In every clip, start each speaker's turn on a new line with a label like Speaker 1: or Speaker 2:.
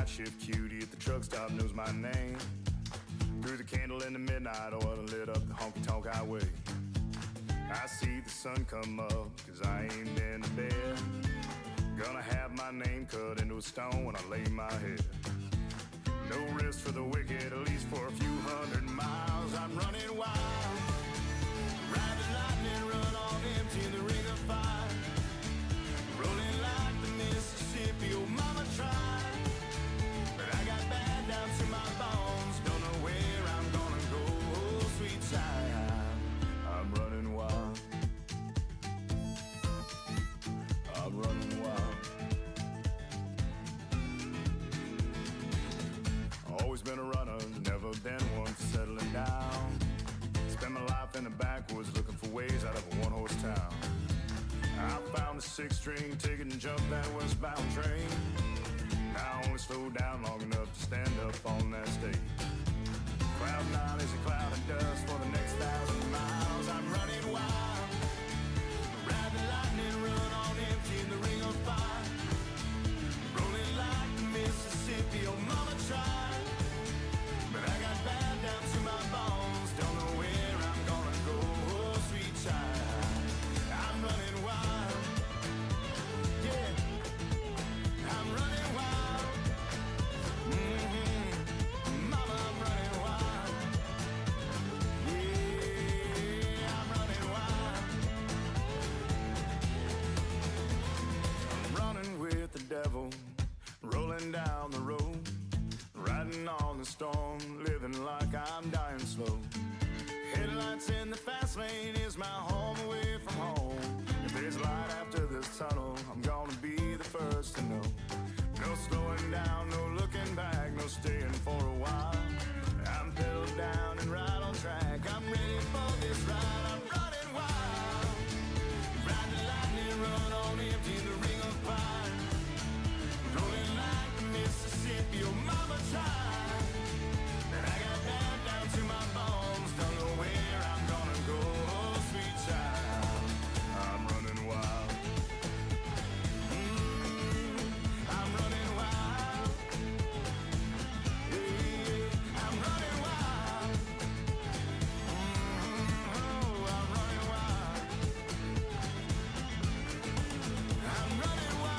Speaker 1: night shift cutie at the truck stop knows my name. Threw the candle in the midnight oil and lit up the honky-tonk highway. I see the sun come up, cause I ain't been to bed. Gonna have my name cut into a stone when I lay my head. No rest for the wicked, at least for a few 100 miles. I'm running wild, riding lightning, run on empty in the ring of fire. Rolling like the Mississippi, oh mama tried. But I got bad down to my bones, don't know where I'm gonna go, oh sweet child. I'm running wild, I'm running wild. Always been a runner, never been one for settling down. Spent my life in the backwoods looking for ways out of a one-horse town. I found a 6-string ticket and jumped that westbound train. I only slowed down long enough to stand up on that stage. Cloud 9 is a cloud of dust for the next 1,000 miles. I'm running wild, riding lightning, run on empty in the ring of fire. Rolling like the Mississippi, oh mama tried. But I got bad down to my bones, don't know where I'm gonna go, oh sweet child. I'm running wild, yeah, I'm running wild. Mama, I'm running wild, yeah, I'm running wild. I'm running with the devil, rolling down the road, riding on the storm, living like I'm dying slow. Headlights in the fast lane is my home away from home. If there's light after this tunnel, I'm gonna be the first to know. No slowing down, no looking back, no staying for a while. I'm pedal down and right on track, I'm ready for this ride. I'm running wild, riding lightning, run on empty in the ring of fire. Rolling like the Mississippi, oh mama tried. And I got bad down to my bones, don't know where I'm gonna go, oh sweet child. I'm running wild, I'm running wild, yeah, I'm running wild, oh, I'm running wild, I'm running wild.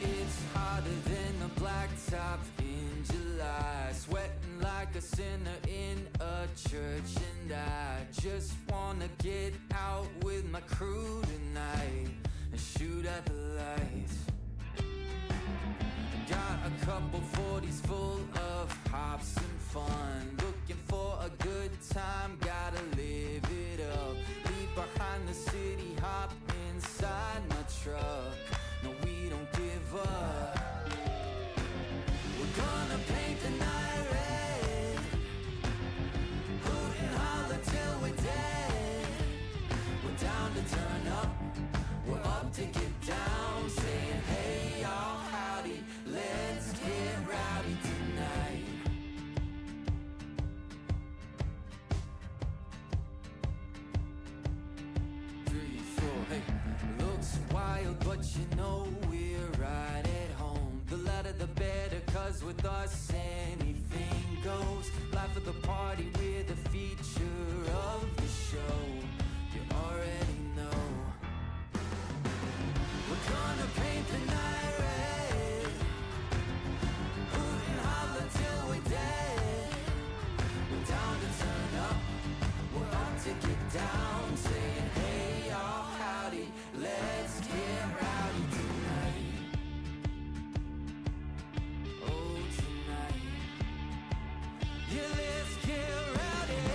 Speaker 2: It's hotter than the blacktop in July, sweating like a sinner in a church, and I just wanna get out with my crew tonight and shoot at the lights. Got a couple 40s full of hops and fun, looking for a good time, gotta live it up. Leave behind the city, hop inside my truck. No, we don't give up. We're gonna paint the night red, hoot and holler till we're dead. We're down to turn up, we're up to get down, saying hey y'all, howdy, let's get rowdy tonight. Hey, looks wild, but you know we're right at home. The louder the better, cause with us anything goes. Life of the party, we're the feature of the show. You already know. We're gonna paint the night red, hoot and holler till we're dead. We're down to turn up, we're up to get down, saying hey y'all, howdy, let's get rowdy tonight. Oh tonight, yeah, let's get rowdy.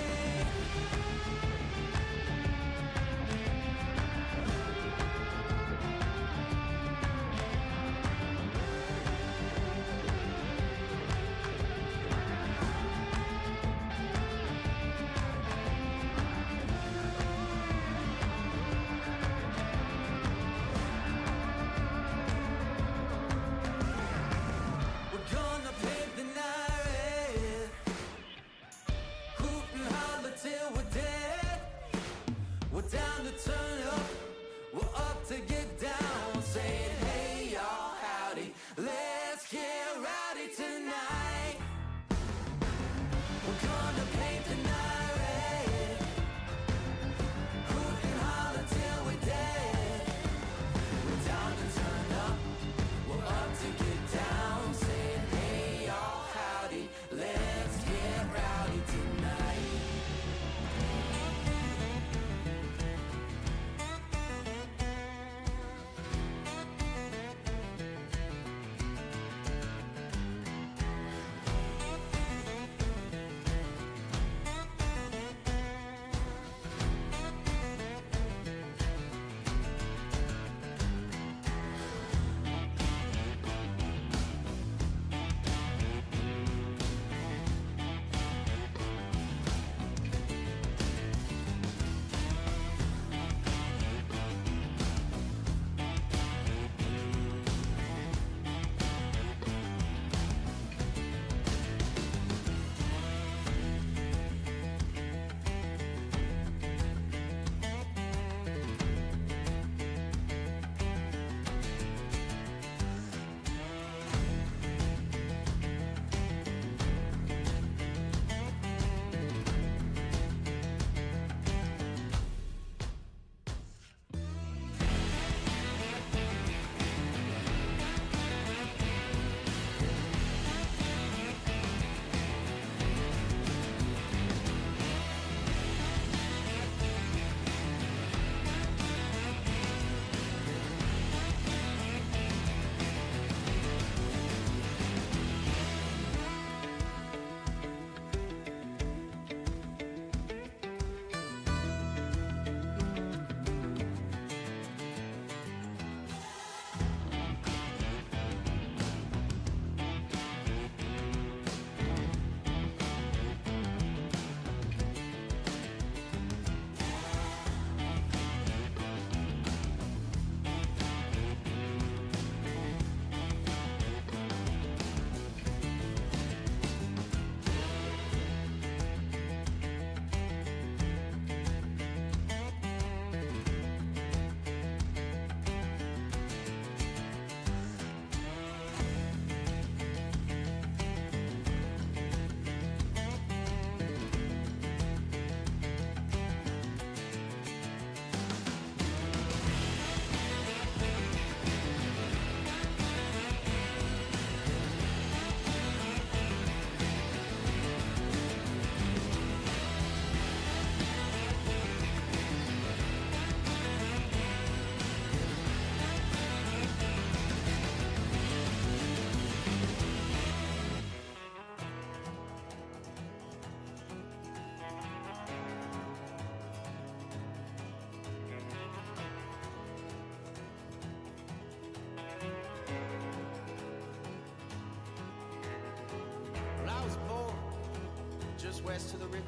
Speaker 3: west to the river,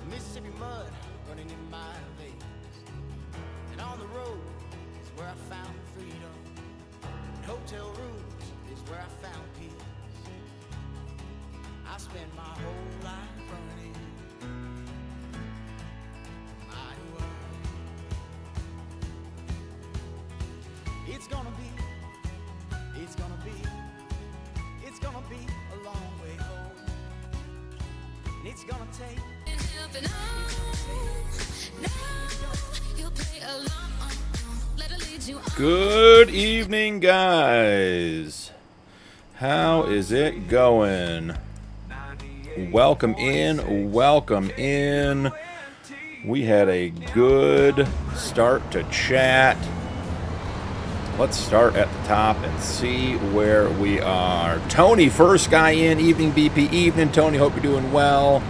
Speaker 3: Mississippi mud running in my veins. And on the road is where I found freedom. And hotel rooms is where I found peace. I spent my whole life running my world. It's gonna be a long way home. And it's gonna take.
Speaker 4: Good evening, guys. How is it going? Welcome in, welcome in. We had a good start to chat. Let's start at the top and see where we are. Tony, first guy in. Evening, BP. Evening, Tony. Hope you're doing well.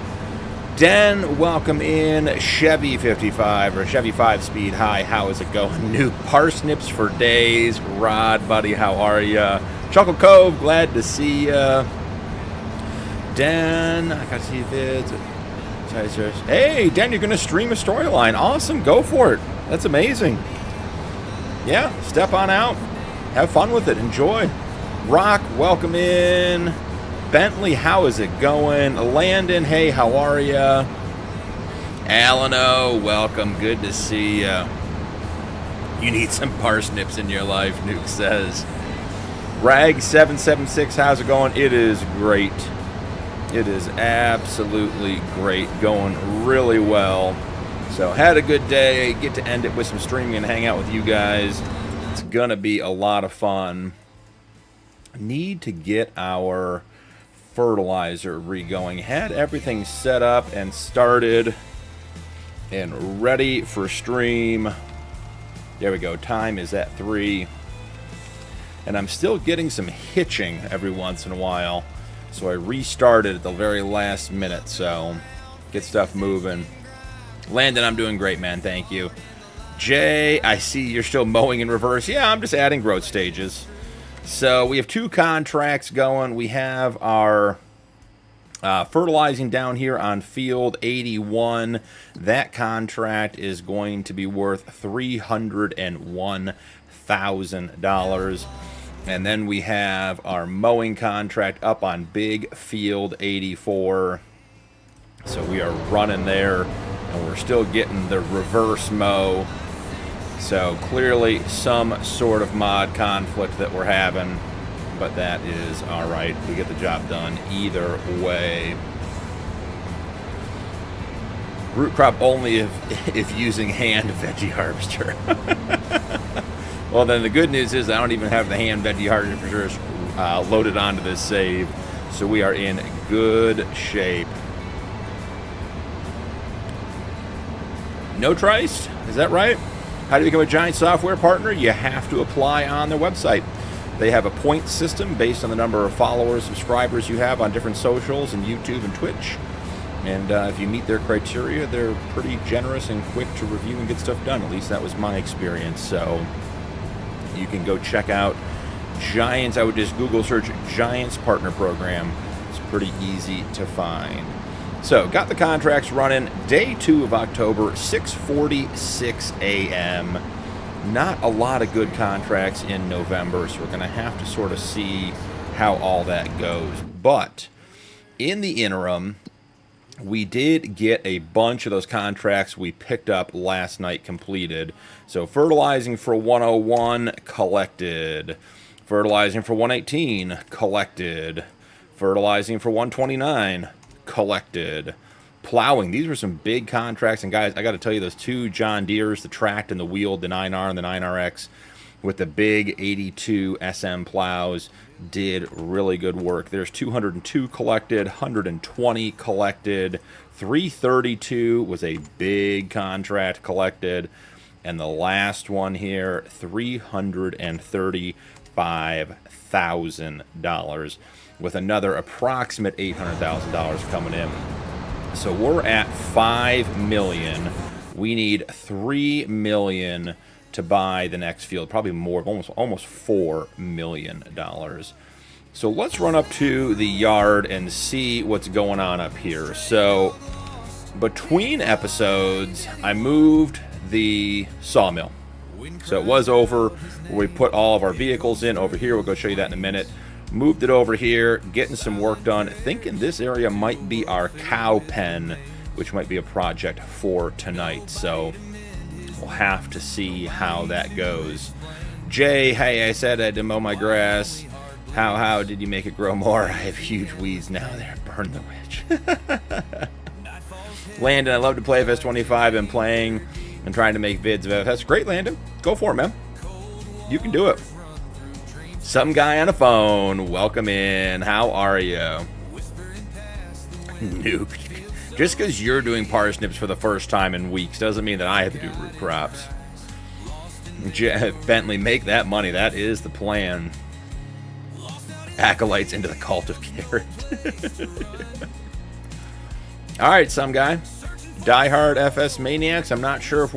Speaker 4: Den, welcome in. Chevy 55 or Chevy 5-speed. Hi, how is it going? New parsnips for days. Rod, buddy, how are ya? Chuckle Cove, glad to see ya. Den, I got to see vids. Hey, Den, you're going to stream a storyline. Awesome, go for it. That's amazing. Yeah, step on out. Have fun with it. Enjoy. Rock, welcome in. Bentley, how is it going? Landon, hey, how are ya? Alano, welcome. Good to see ya. You need some parsnips in your life, Nuke says. Rag776, how's it going? It is great. It is absolutely great. Going really well. So, had a good day. Get to end it with some streaming and hang out with you guys. It's going to be a lot of fun. Need to get our fertilizer re-going. Had everything set up and started and ready for stream. There we go. Time is at 3. And I'm still getting some hitching every once in a while. So I restarted at the very last minute. So, get stuff moving. Landon, I'm doing great, man. Thank you. Jay, I see you're still mowing in reverse. Yeah, I'm just adding growth stages. So we have 2 contracts going. We have our fertilizing down here on field 81. That contract is going to be worth $301,000. And then we have our mowing contract up on big field 84. So we are running there. And we're still getting the reverse mow. So clearly some sort of mod conflict that we're having. But that is alright. We get the job done either way. Root crop only if using hand veggie harvester. Well, then the good news is I don't even have the hand veggie harvesters loaded onto this save. So we are in good shape. No Trice? Is that right? How do you become a Giant software partner? You have to apply on their website. They have a point system based on the number of followers, subscribers you have on different socials and YouTube and Twitch. And if you meet their criteria, they're pretty generous and quick to review and get stuff done. At least that was my experience. So you can go check out Giants. I would just Google search Giants Partner Program. It's pretty easy to find. So, got the contracts running. Day 2 of October, 6:46 a.m. Not a lot of good contracts in November, so we're going to have to sort of see how all that goes. But, in the interim, we did get a bunch of those contracts we picked up last night completed. So, fertilizing for 101, collected. Fertilizing for 118, collected. Fertilizing for 129, collected. Plowing, these were some big contracts, and guys, I got to tell you, those 2 John Deeres, the tracked and the wheeled, the 9R and the 9RX, with the big 82 SM plows, did really good work. There's 202 collected, 120 collected, 332 was a big contract collected, and the last one here, $335,000, with another approximate $800,000 coming in. So we're at $5 million. We need $3 million to buy the next field, probably more, almost $4 million. So let's run up to the yard and see what's going on up here. So between episodes, I moved the sawmill. So it was over where we put all of our vehicles in over here. We'll go show you that in a minute. Moved it over here, getting some work done. Thinking this area might be our cow pen, which might be a project for tonight. So we'll have to see how that goes. Jay, hey, I said I had to mow my grass. How did you make it grow more? I have huge weeds now. There, burn the witch. Landon, I love to play FS25 and playing and trying to make vids of FS. Great, Landon. Go for it, man. You can do it. Some guy on a phone. Welcome in. How are you? Nuke. Just because you're doing parsnips for the first time in weeks doesn't mean that I have to do root crops. Bentley, make that money. That is the plan. Acolytes into the cult of carrot. Alright, some guy. Diehard FS Maniacs. I'm not sure if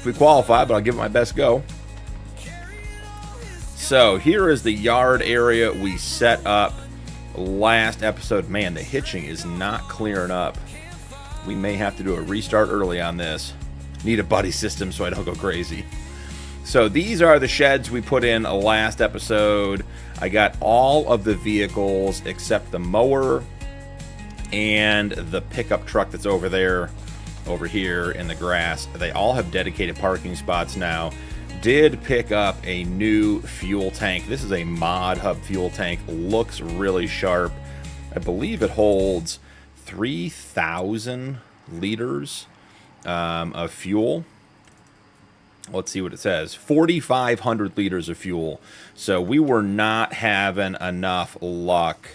Speaker 4: we qualify, but I'll give it my best go. So here is the yard area we set up last episode. Man, the hitching is not clearing up. We may have to do a restart early on this. Need a buddy system so I don't go crazy. So these are the sheds we put in last episode. I got all of the vehicles except the mower and the pickup truck that's over there, over here in the grass. They all have dedicated parking spots now. Did pick up a new fuel tank. This is a Mod Hub fuel tank. Looks really sharp. I believe it holds 3,000 liters of fuel. Let's see what it says. 4,500 liters of fuel. So we were not having enough luck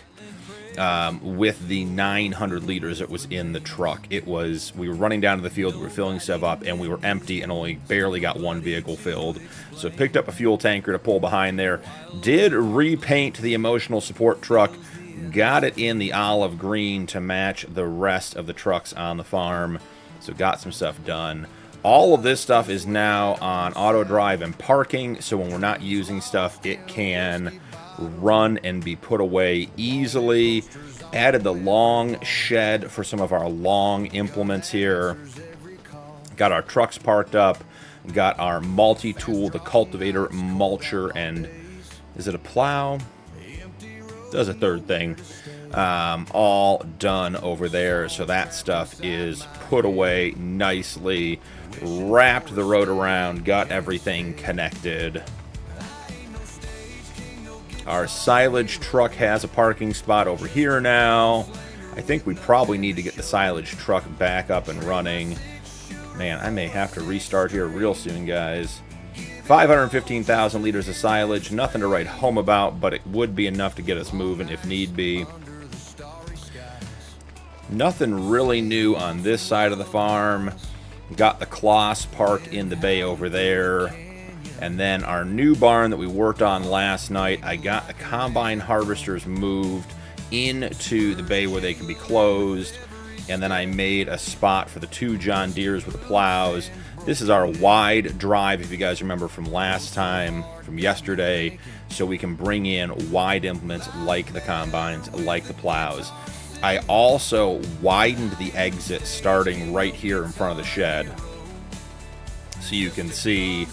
Speaker 4: with the 900 liters that was in the truck. We were running down to the field, we were filling stuff up, and we were empty and only barely got one vehicle filled. So picked up a fuel tanker to pull behind there. Did repaint the emotional support truck. Got it in the olive green to match the rest of the trucks on the farm. So got some stuff done. All of this stuff is now on auto drive and parking, so when we're not using stuff, it can run and be put away easily. Added the long shed for some of our long implements here. Got our trucks parked up. Got our multi-tool, the cultivator, mulcher, and is it a plow? Does a third thing. All done over there, so that stuff is put away nicely. Wrapped the road around, got everything connected. Our silage truck has a parking spot over here now. I think we probably need to get the silage truck back up and running. Man, I may have to restart here real soon, guys. 515,000 liters of silage, nothing to write home about, but it would be enough to get us moving if need be. Nothing really new on this side of the farm. Got the Kloss parked in the bay over there. And then our new barn that we worked on last night, I got the combine harvesters moved into the bay where they can be closed. And then I made a spot for the 2 John Deeres with the plows. This is our wide drive, if you guys remember from last time, from yesterday, so we can bring in wide implements like the combines, like the plows. I also widened the exit starting right here in front of the shed. So you can see,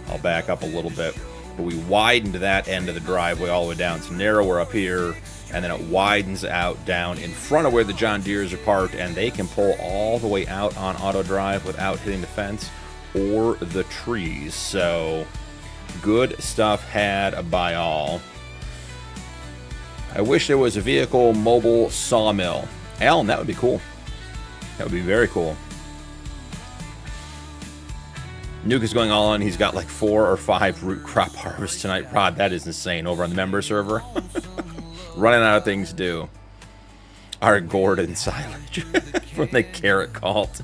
Speaker 4: I'll back up a little bit, but we widened that end of the driveway all the way down. It's narrower up here, and then it widens out down in front of where the John Deeres are parked, and they can pull all the way out on auto drive without hitting the fence or the trees. So good stuff had by all. I wish there was a vehicle mobile sawmill. Alan, that would be cool. That would be very cool. Nuke is going all on. He's got like 4 or 5 root crop harvests tonight. Rod, that is insane. Over on the member server. Running out of things to do. Our Gordon silage from the carrot cult.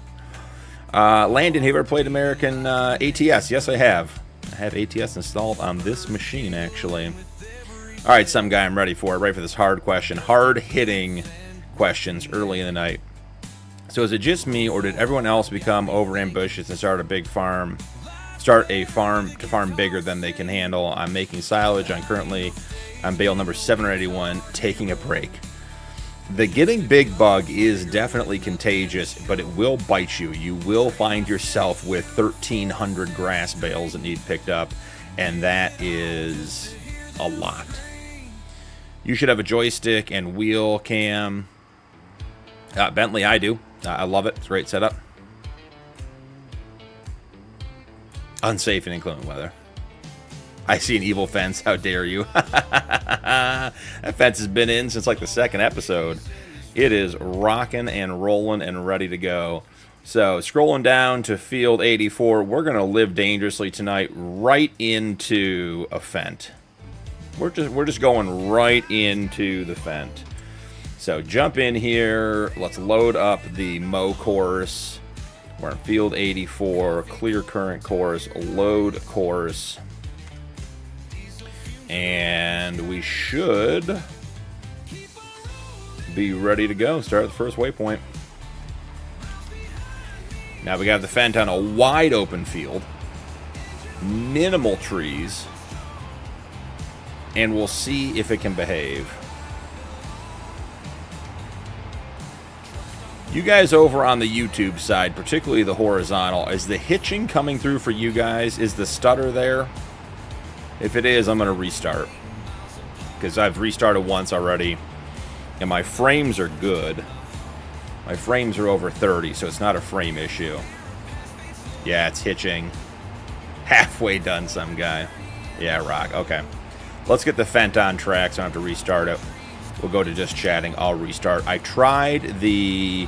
Speaker 4: Landon, have you ever played American ATS? Yes, I have. I have ATS installed on this machine, actually. All right, some guy, I'm ready for it. Ready for this hard question. Hard-hitting questions early in the night. So is it just me, or did everyone else become over-ambitious and start a big farm start a farm to farm bigger than they can handle. I'm making silage. I'm currently on bale number 781, taking a break. The getting big bug is definitely contagious, but it will bite you. You will find yourself with 1,300 grass bales that need picked up, and that is a lot. You should have a joystick and wheel cam. Bentley, I do. I love it. It's a great setup. Unsafe in inclement weather. I see an evil fence. How dare you? That fence has been in since like the second episode. It is rocking and rolling and ready to go. So scrolling down to field 84, we're going to live dangerously tonight right into a fent. We're just going right into the fent. So jump in here. Let's load up the mow course. We're in field 84, clear current course, load course. And we should be ready to go. Start at the first waypoint. Now we got the fent on a wide open field. Minimal trees. And we'll see if it can behave. You guys over on the YouTube side, particularly the horizontal, is the hitching coming through for you guys? Is the stutter there? If it is, I'm going to restart. Because I've restarted once already. And my frames are good. My frames are over 30, so it's not a frame issue. Yeah, it's hitching. Halfway done, some guy. Yeah, rock. Okay. Let's get the fent on track so I don't have to restart it. We'll go to just chatting. I'll restart. I tried the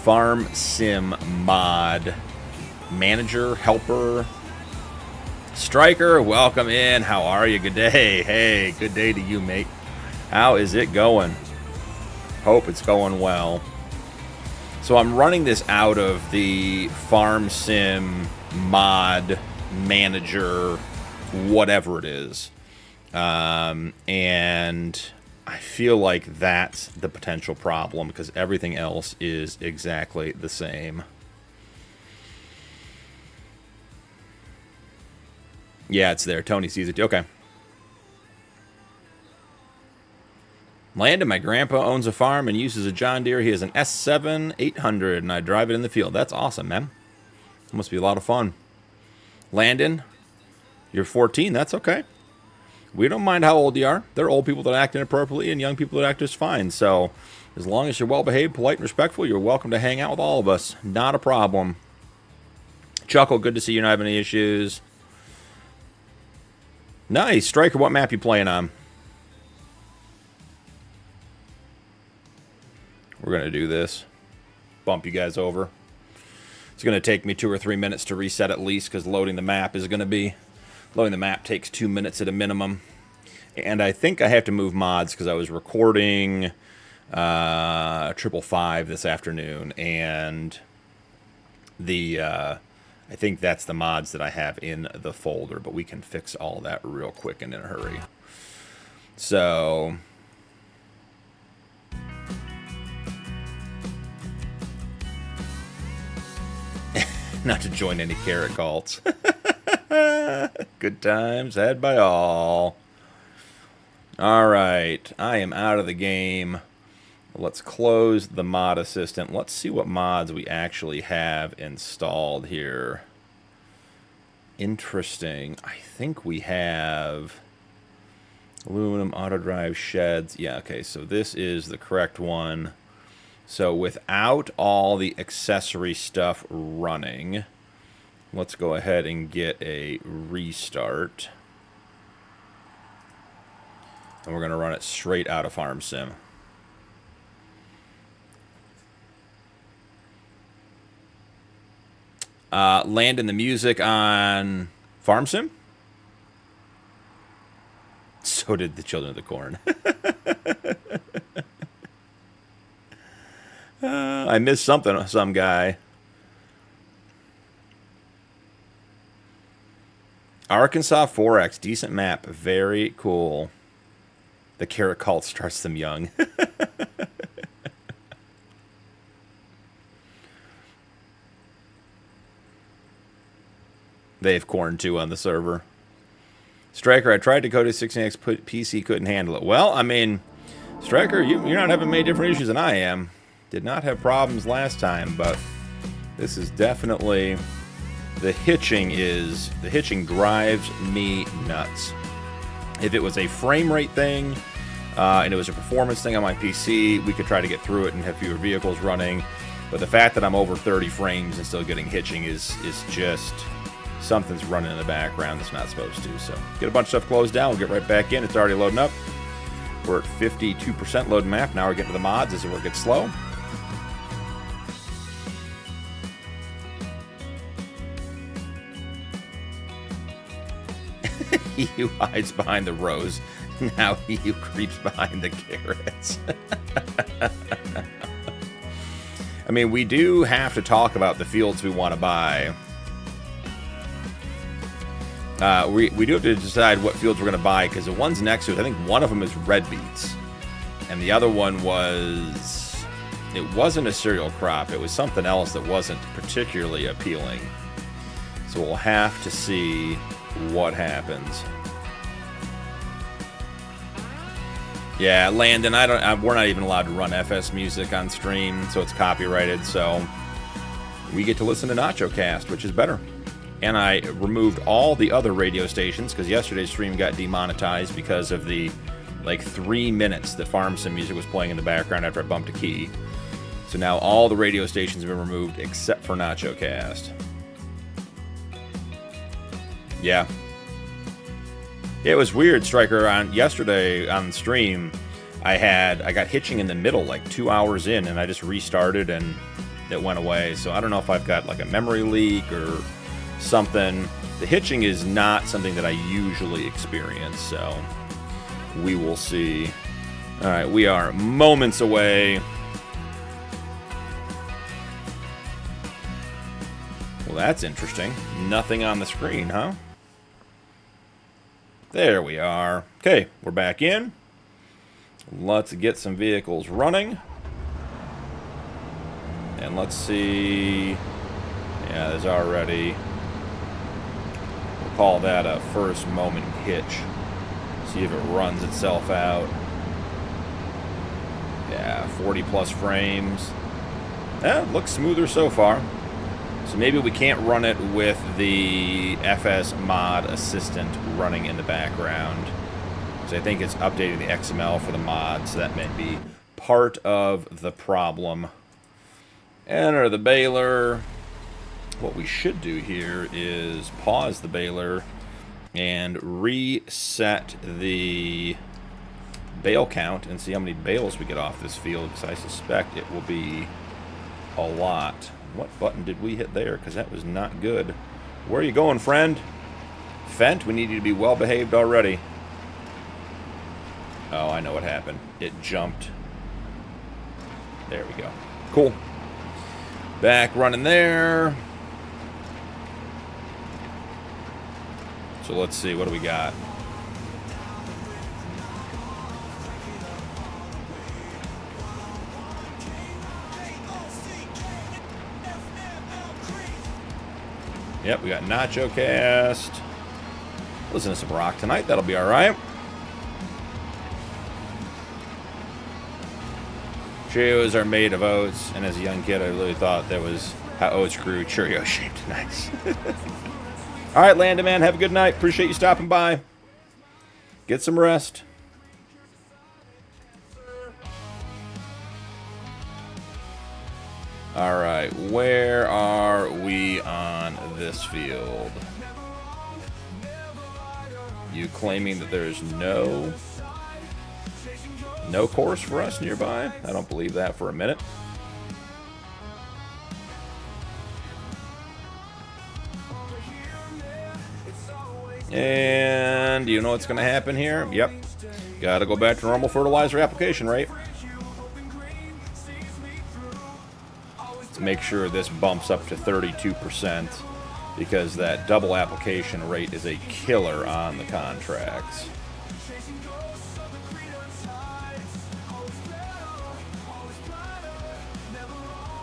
Speaker 4: Farm Sim mod manager, helper. Striker, welcome in. How are you? Good day. Hey, good day to you, mate. How is it going? Hope it's going well. So I'm running this out of the Farm Sim mod manager, whatever it is. And I feel like that's the potential problem because everything else is exactly the same. Yeah, it's there. Tony sees it. Okay. Landon, my grandpa owns a farm and uses a John Deere. He has an S7 800, and I drive it in the field. That's awesome, man. It must be a lot of fun. Landon, you're 14. That's okay. We don't mind how old you are. There are old people that act inappropriately and young people that act just fine. So as long as you're well-behaved, polite, and respectful, you're welcome to hang out with all of us. Not a problem. Chuckle, good to see you're not having any issues. Nice. Striker, what map you playing on? We're going to do this. Bump you guys over. It's going to take me 2 or 3 minutes to reset at least because loading the map is going to be... Loading the map takes 2 minutes at a minimum. And I think I have to move mods because I was recording 555 this afternoon. And the... I think that's the mods that I have in the folder, but we can fix all that real quick and in a hurry. So, not to join any carrot cults. Good times had by all. All right, I am out of the game. Let's close the mod assistant. Let's see what mods we actually have installed here. Interesting. I think we have aluminum auto drive sheds. Yeah, okay, so this is the correct one. So without all the accessory stuff running, let's go ahead and get a restart. And we're going to run it straight out of Farm Sim. Land in the music on Farm Sim. So did the Children of the Corn. I missed something, some guy. Arkansas 4X, decent map, very cool. The carrot cult starts them young. They have corn too on the server. Striker, I tried Dakota 16x PC, couldn't handle it. Well, I mean, Striker, you're not having many different issues than I am. Did not have problems last time, but this is definitely... The hitching drives me nuts. If it was a frame rate thing, and it was a performance thing on my PC, we could try to get through it and have fewer vehicles running. But the fact that I'm over 30 frames and still getting hitching is just... Something's running in the background that's not supposed to. So get a bunch of stuff closed down. We'll get right back in. It's already loading up. We're at 52% load map. Now we're getting to the mods as the work gets slow. He who hides behind the rows. Now he who creeps behind the carrots. I mean, we do have to talk about the fields we want to buy. We do have to decide what fields we're going to buy, because the ones next to it, I think one of them is red beets. And the other one was... It wasn't a cereal crop. It was something else that wasn't particularly appealing. So we'll have to see what happens. Yeah, Landon, we're not even allowed to run FS music on stream, so it's copyrighted. So we get to listen to NachoCast, which is better. And I removed all the other radio stations because yesterday's stream got demonetized because of the 3 minutes that Farmsim music was playing in the background after I bumped a key. So now all the radio stations have been removed except for NachoCast. Yeah. It was weird, Striker. On yesterday on stream, I got hitching in the middle, like 2 hours in, and I just restarted and it went away. So I don't know if I've got like a memory leak or something. The hitching is not something that I usually experience, so we will see. All right, we are moments away. Well, that's interesting. Nothing on the screen, huh? There we are. Okay, we're back in. Let's get some vehicles running. And let's see. Yeah, there's already... We'll call that a first moment hitch. See if it runs itself out. Yeah, 40 plus frames. Yeah, looks smoother so far. So maybe we can't run it with the FS mod assistant running in the background. So I think it's updating the XML for the mod, so that may be part of the problem. Enter the baler. What we should do here is pause the baler and reset the bale count and see how many bales we get off this field, because I suspect it will be a lot. What button did we hit there? Because that was not good. Where are you going, friend? Fent, we need you to be well behaved already. Oh, I know what happened. It jumped. There we go. Cool. Back running there. So let's see, what do we got? Yep, we got NachoCast. Listen to some rock tonight, that'll be alright. Cheerios are made of oats, and as a young kid I really thought that was how oats grew, Cheerio shaped. Nice. Alright, Landon, man, have a good night. Appreciate you stopping by. Get some rest. Alright, where are we on this field? You claiming that there's no course for us nearby? I don't believe that for a minute. And you know what's going to happen here? Yep. Got to go back to normal fertilizer application rate. Let's make sure this bumps up to 32%, because that double application rate is a killer on the contracts.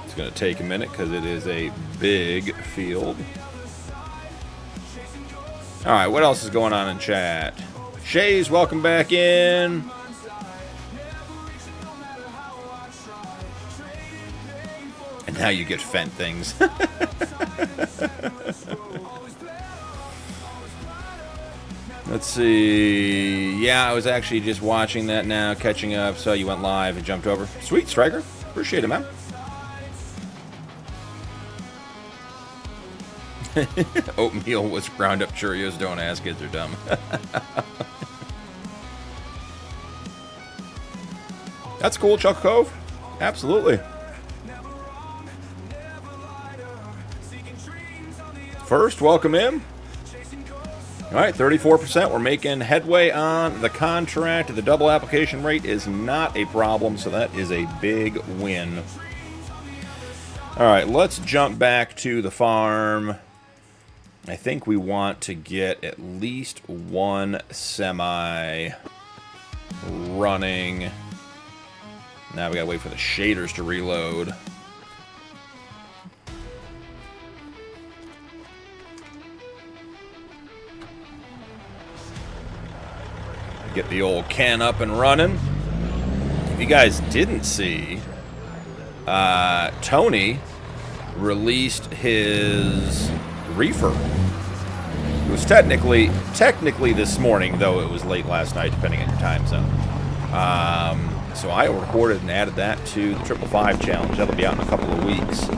Speaker 4: It's going to take a minute because it is a big field. All right, what else is going on in chat? Shays, welcome back in. And now you get Fent things. Let's see. Yeah, I was actually just watching that now, catching up. So you went live and jumped over. Sweet, Striker. Appreciate it, man. Oatmeal with ground up Cheerios. Don't ask, kids are dumb. That's cool, Chuck Cove. Absolutely. First, welcome in. All right, 34%. We're making headway on the contract. The double application rate is not a problem, so that is a big win. All right, let's jump back to the farm. I think we want to get at least one semi running. Now we gotta wait for the shaders to reload. Get the old can up and running. If you guys didn't see, Tony released his reefer. It was technically this morning, though it was late last night, depending on your time zone. So I recorded and added that to the 555 challenge. That'll be out in a couple of weeks.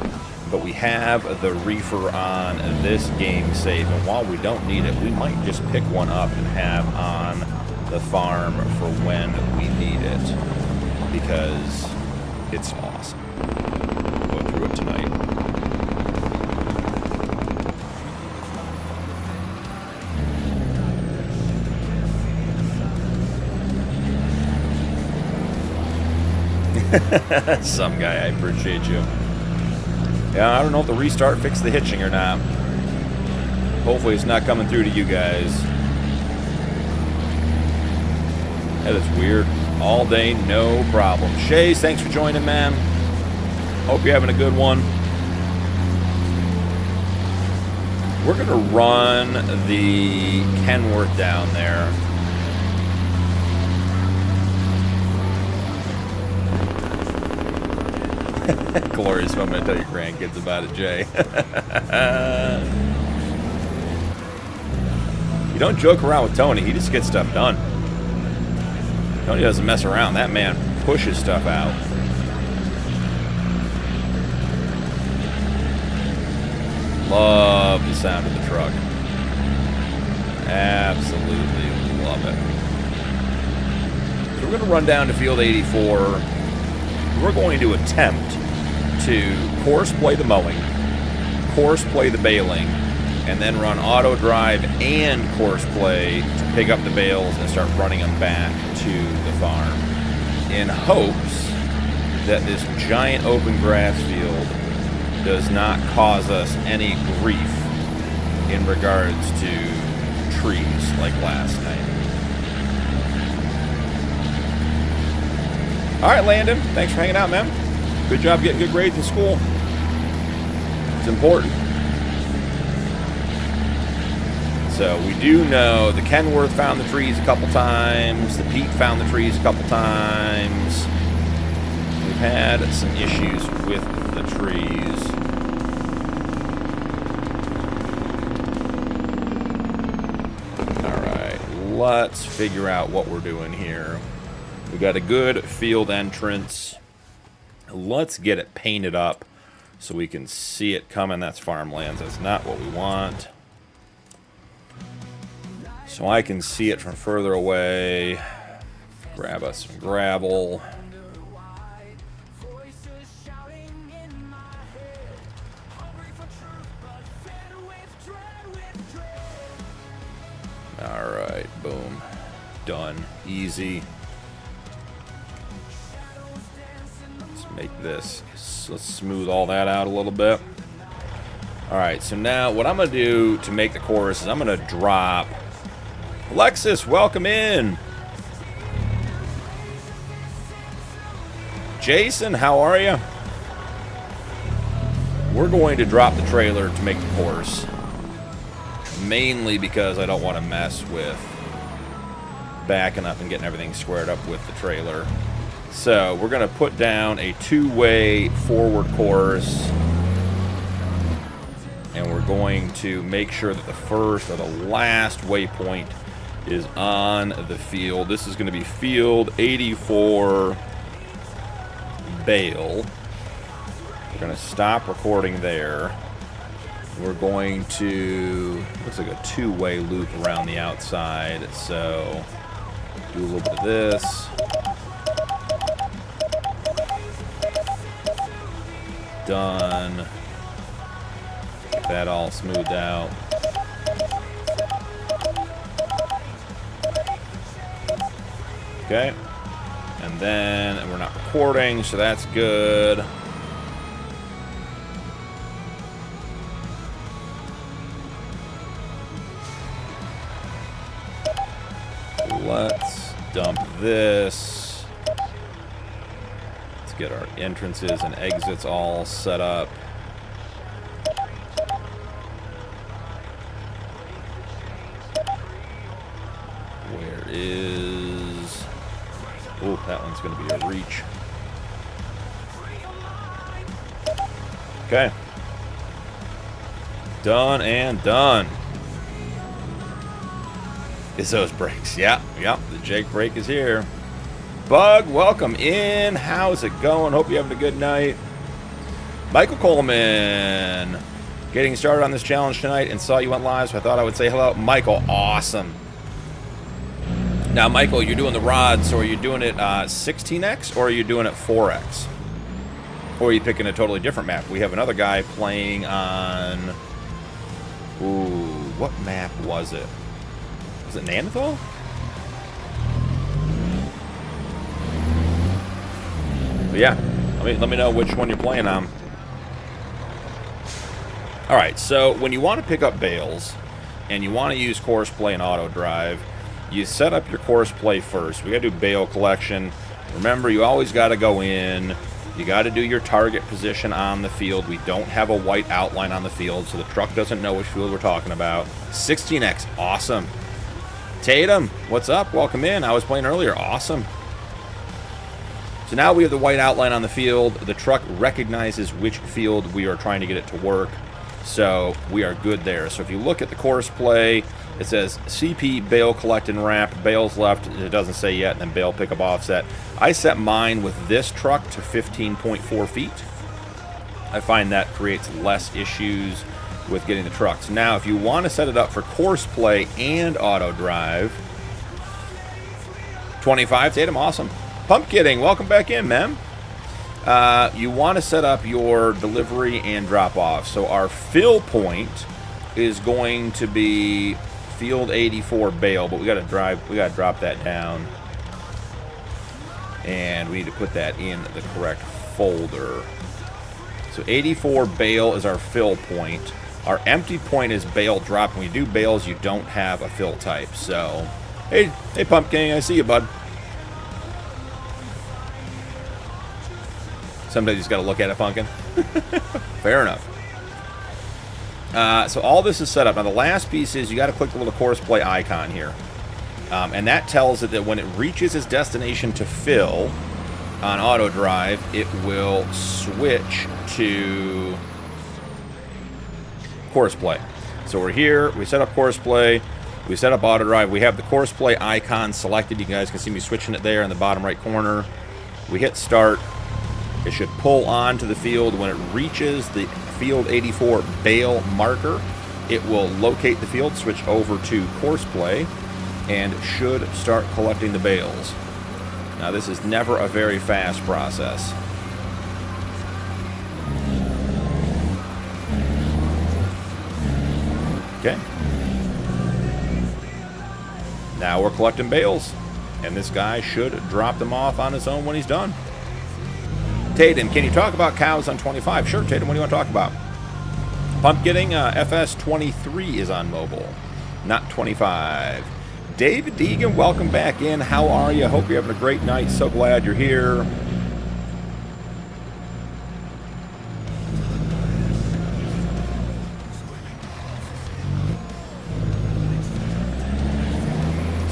Speaker 4: But we have the reefer on this game save, and while we don't need it, we might just pick one up and have on the farm for when we need it, because it's awesome. We'll go through it tonight. Some guy, I appreciate you. Yeah, I don't know if the restart fixed the hitching or not. Hopefully it's not coming through to you guys. That is weird. All day, no problem. Shays, thanks for joining, man. Hope you're having a good one. We're going to run the Kenworth down there. Glorious moment to tell your grandkids about it, Jay. You don't joke around with Tony. He just gets stuff done. Tony doesn't mess around. That man pushes stuff out. Love the sound of the truck. Absolutely love it. So we're going to run down to field 84. We're going to attempt to course play the mowing, course play the baling, and then run auto drive and course play to pick up the bales and start running them back to the farm, in hopes that this giant open grass field does not cause us any grief in regards to trees like last night. All right, Landon, thanks for hanging out, man. Good job getting good grades in school. It's important. So we do know the Kenworth found the trees a couple times. The Pete found the trees a couple times. We've had some issues with the trees. All right, let's figure out what we're doing here. We got a good field entrance. Let's get it painted up so we can see it coming. That's farmlands. That's not what we want. So I can see it from further away. Grab us some gravel. All right, boom. Done. Easy. Make this, let's smooth all that out a little bit. All right, so now what I'm gonna do to make the chorus is I'm gonna drop Alexis, welcome in. Jason, how are you? We're going to drop the trailer to make the chorus. mainly because I don't want to mess with backing up and getting everything squared up with the trailer. So we're going to put down a two-way forward course, and we're going to make sure that the first or the last waypoint is on the field. This is going to be field 84 bale. We're going to stop recording there. We're going to, looks like a two-way loop around the outside, so do a little bit of this. Done. Get that all smoothed out. Okay. And then we're not recording, so that's good. Let's dump this. Let's get our entrances and exits all set up. Where is... Oh, that one's going to be a reach. Okay. Done and done. It's those brakes. Yeah, the Jake brake is here. Bug, welcome in. How's it going? Hope you're having a good night. Michael Coleman. Getting started on this challenge tonight and saw you went live, so I thought I would say hello. Michael, awesome. Now, Michael, you're doing the rod, so are you doing it 16x or are you doing it 4x? Or are you picking a totally different map? We have another guy playing on... Ooh, what map was it? Was it Neanderthal? But yeah, let me know which one you're playing on. Alright, so when you want to pick up bales and you want to use course play and auto drive, you set up your course play first. We got to do bale collection. Remember, you always got to go in. You got to do your target position on the field. We don't have a white outline on the field, so the truck doesn't know which field we're talking about. 16x, awesome. Tatum, what's up? Welcome in. I was playing earlier. Awesome. So now we have the white outline on the field. The truck recognizes which field we are trying to get it to work. So we are good there. So if you look at the course play, it says CP bale collect and wrap, bales left, it doesn't say yet, and then bale pickup offset. I set mine with this truck to 15.4 feet. I find that creates less issues with getting the trucks. Now, if you want to set it up for course play and auto drive, 25, Tatum, awesome. Pump Kidding, welcome back in, man. You want to set up your delivery and drop off. So our fill point is going to be field 84 bale, but we got to drop that down, and we need to put that in the correct folder. So 84 bale is our fill point. Our empty point is bale drop. When you do bales, you don't have a fill type. So, hey Pumpkin, I see you, bud. Sometimes you just got to look at it, Punkin. Fair enough. So all this is set up. Now the last piece is you got to click the little course play icon here. And that tells it that when it reaches its destination to fill on auto drive, it will switch to course play. So we're here, we set up course play, we set up auto drive, we have the course play icon selected. You guys can see me switching it there in the bottom right corner. We hit start. It should pull onto the field. When it reaches the field 84 bale marker, it will locate the field, switch over to course play, and should start collecting the bales. Now this is never a very fast process. Okay. Now we're collecting bales, and this guy should drop them off on his own when he's done. Tatum, can you talk about cows on 25? Sure, Tatum, what do you want to talk about? Pumpkin FS23 is on mobile, not 25. David Deegan, welcome back in. How are you? Hope you're having a great night. So glad you're here.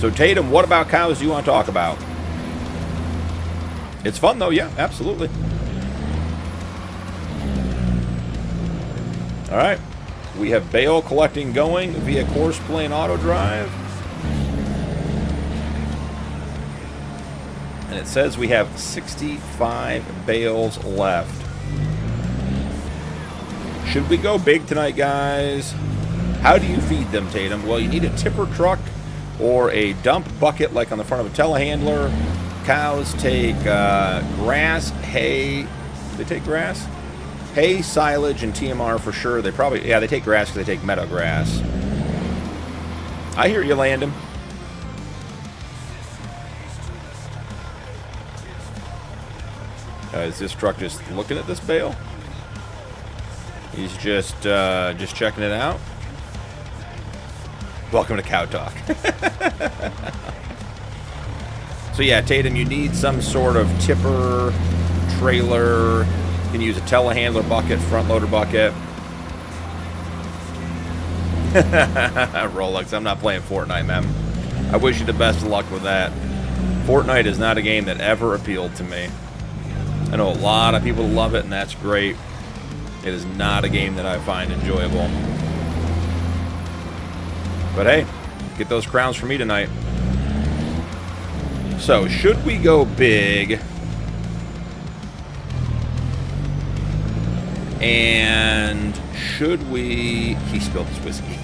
Speaker 4: So Tatum, what about cows do you want to talk about? It's fun though, yeah, absolutely. All right, we have bale collecting going via course plane auto drive. And it says we have 65 bales left. Should we go big tonight, guys? How do you feed them, Tatum? Well, you need a tipper truck or a dump bucket like on the front of a telehandler. Cows take grass, hay. Do they take grass? Hay, silage, and TMR for sure. They probably, yeah, they take grass because they take meadow grass. I hear you, Landon. Is this truck just looking at this bale? He's just checking it out. Welcome to Cow Talk. So yeah, Tatum, you need some sort of tipper, trailer. You can use a telehandler bucket, front loader bucket. Rolex, I'm not playing Fortnite, man. I wish you the best of luck with that. Fortnite is not a game that ever appealed to me. I know a lot of people love it, and that's great. It is not a game that I find enjoyable. But hey, get those crowns for me tonight. So, should we go big? And should we... He spilled his whiskey.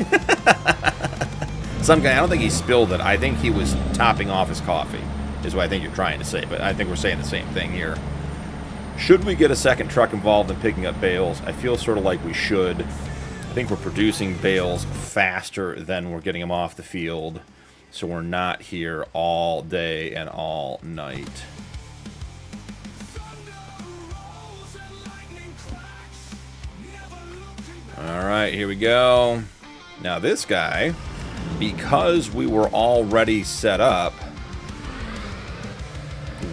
Speaker 4: Some guy, I don't think he spilled it. I think he was topping off his coffee, is what I think you're trying to say. But I think we're saying the same thing here. Should we get a second truck involved in picking up bales? I feel sort of like we should. I think we're producing bales faster than we're getting them off the field. So we're not here all day and all night. All right, here we go. Now this guy, because we were already set up,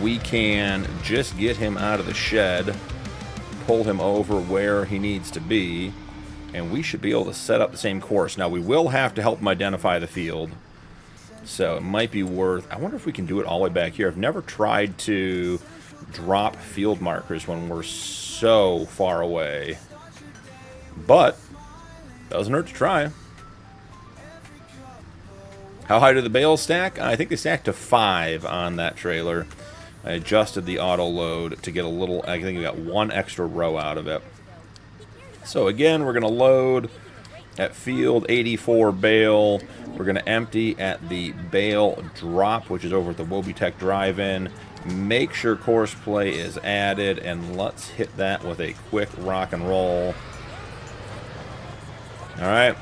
Speaker 4: we can just get him out of the shed, pull him over where he needs to be, and we should be able to set up the same course. Now we will have to help him identify the field. So it might be worth... I wonder if we can do it all the way back here. I've never tried to drop field markers when we're so far away. But, doesn't hurt to try. How high do the bales stack? I think they stack to 5 on that trailer. I adjusted the auto load to get a little... I think we got 1 extra row out of it. So again, we're going to load at field 84 bale. We're going to empty at the bale drop, which is over at the Logitech drive-in. Make sure course play is added, and let's hit that with a quick rock and roll. All right.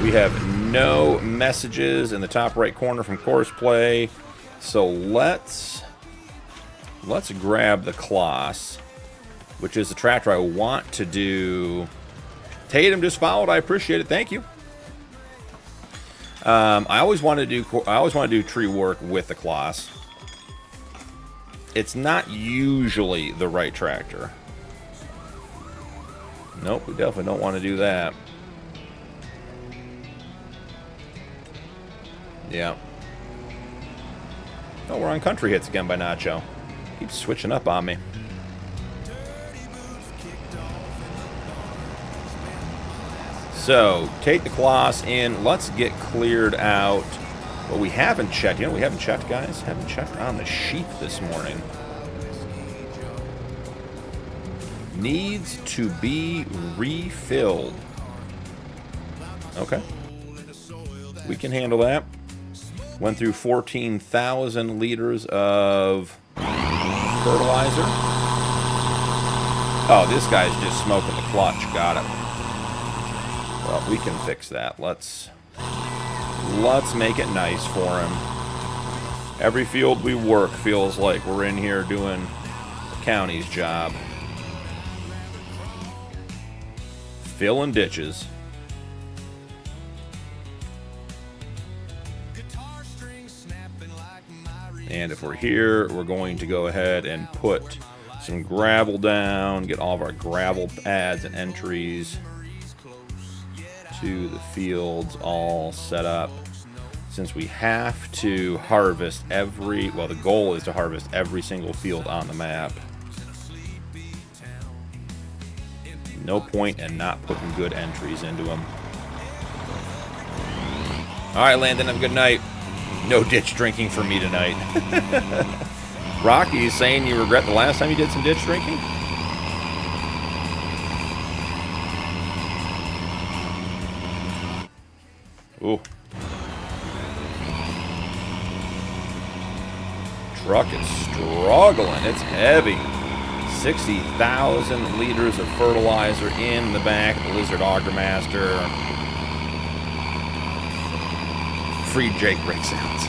Speaker 4: We have no messages in the top right corner from course play, so let's grab the Kloss, which is the tractor I want to do. Tatum just followed. I appreciate it. Thank you. I always want to do tree work with the Kloss. It's not usually the right tractor. Nope, we definitely don't want to do that. Yeah. Oh, we're on country hits again by Nacho. Keeps switching up on me. So, take the Kloss in. Let's get cleared out. But we haven't checked. You know, we haven't checked, guys. Haven't checked on the sheep this morning. Needs to be refilled. Okay. We can handle that. Went through 14,000 liters of fertilizer. Oh, this guy's just smoking the clutch. Got it. Well, we can fix that. Let's make it nice for him. Every field we work feels like we're in here doing the county's job. Filling ditches. And if we're here, we're going to go ahead and put some gravel down, get all of our gravel pads and entries to the fields all set up. since we have to harvest every, well, the goal is to harvest every single field on the map. No point in not putting good entries into them. All right, Landon, have a good night. No ditch drinking for me tonight. Rocky is saying you regret the last time you did some ditch drinking? Ooh. Truck is struggling. It's heavy. 60,000 liters of fertilizer in the back of the Lizard Auger Master. Free Jake break sounds.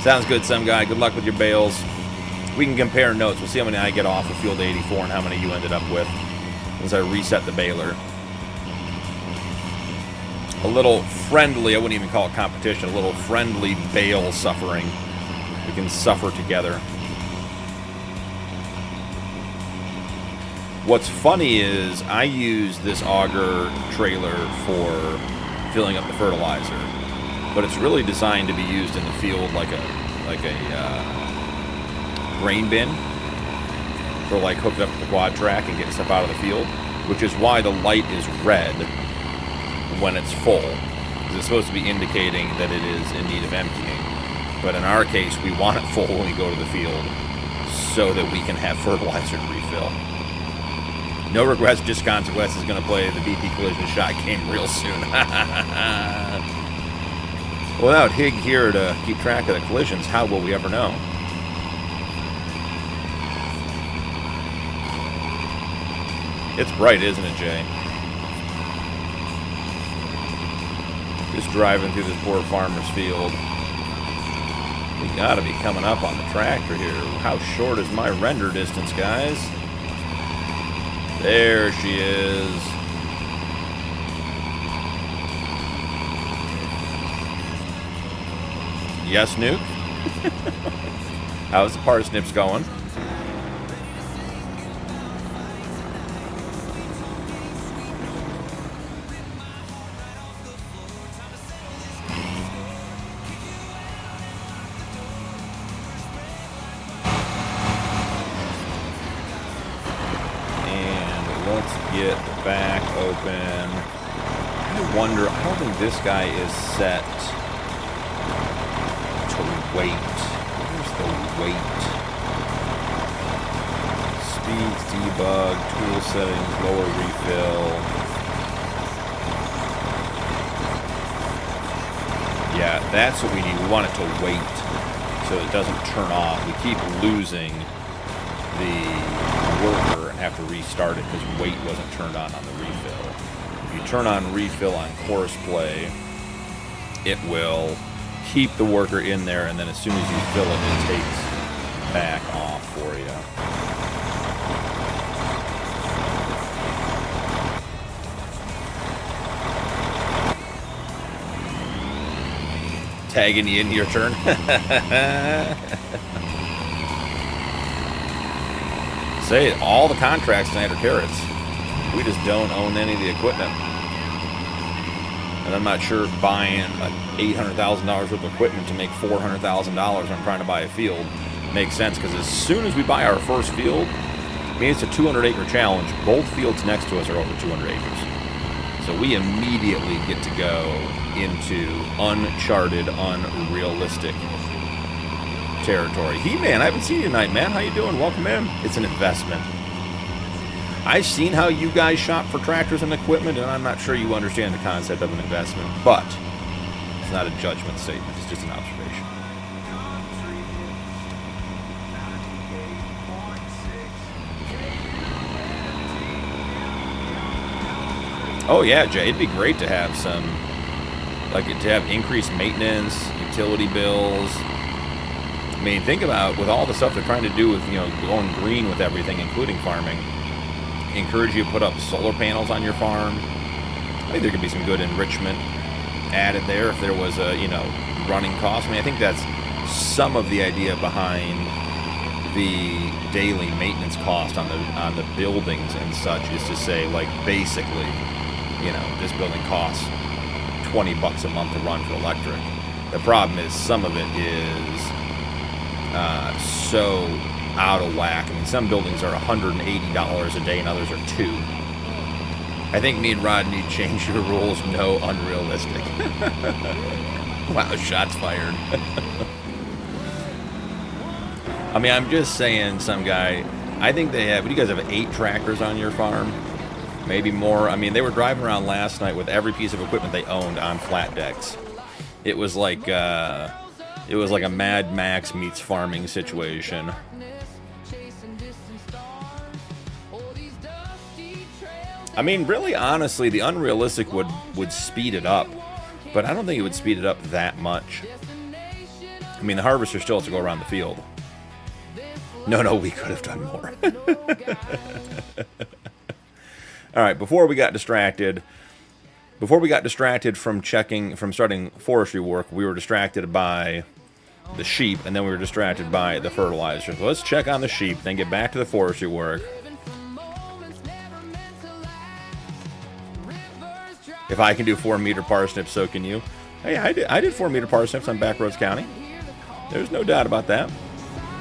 Speaker 4: Sounds good, some guy. Good luck with your bales. We can compare notes. We'll see how many I get off of field 84 and how many you ended up with as I reset the baler. A little friendly, I wouldn't even call it competition, a little friendly bale suffering. We can suffer together. What's funny is I use this auger trailer for filling up the fertilizer, but it's really designed to be used in the field like a grain bin, for like hooked up to the quad track and getting stuff out of the field, which is why the light is red when it's full, because it's supposed to be indicating that it is in need of emptying. But in our case, we want it full when we go to the field so that we can have fertilizer to refill. No regrets, just consequences. Is going to play the BP Collision Shot game real soon. Without Hig here to keep track of the collisions, how will we ever know? It's bright, isn't it, Jay? Just driving through this poor farmer's field. We gotta be coming up on the tractor here. How short is my render distance, guys? There she is. Yes, Nuke? How's the parsnips going? Get the back open. I wonder, I don't think this guy is set to wait. Where's the wait? Speeds, debug, tool settings, lower refill. Yeah, that's what we need. We want it to wait so it doesn't turn off. We keep losing the worker and have to restart it because weight wasn't turned on the refill. If you turn on refill on course play, it will keep the worker in there, and then as soon as you fill it, it takes back off for you. Tagging you into your turn. Say it, all the contracts tonight are carrots. We just don't own any of the equipment. And I'm not sure buying $800,000 worth of equipment to make $400,000 when I'm trying to buy a field makes sense, because as soon as we buy our first field, I mean, it's a 200-acre challenge. Both fields next to us are over 200 acres. So we immediately get to go into uncharted, unrealistic territory. He-Man, I haven't seen you tonight, man. How you doing? Welcome in. It's an investment. I've seen how you guys shop for tractors and equipment, and I'm not sure you understand the concept of an investment, but it's not a judgment statement. It's just an observation. Oh yeah, Jay, it'd be great to have some, like, to have increased maintenance, utility bills. I mean, think about, with all the stuff they're trying to do with, you know, going green with everything, including farming, encourage you to put up solar panels on your farm. I think there could be some good enrichment added there if there was a, you know, running cost. I mean, I think that's some of the idea behind the daily maintenance cost on the buildings and such is to say, like, basically, you know, this building costs $20 a month to run for electric. The problem is some of it is so out of whack. I mean, some buildings are $180 a day and others are $2. I think me and Rod need to change your rules. No, unrealistic. Wow, shots fired. I mean, I'm just saying, some guy, I think they have, what do you guys have, 8 tractors on your farm? Maybe more. I mean, they were driving around last night with every piece of equipment they owned on flat decks. It was like a Mad Max meets farming situation. I mean, really, honestly, the unrealistic would speed it up, but I don't think it would speed it up that much. I mean, the harvester still has to go around the field. No, we could have done more. All right, before we got distracted from starting forestry work, we were distracted by the sheep, and then we were distracted by the fertilizer. So let's check on the sheep, then get back to the forestry work. If I can do 4-meter parsnips, so can you. Hey, I did 4-meter parsnips on Backroads County. There's no doubt about that.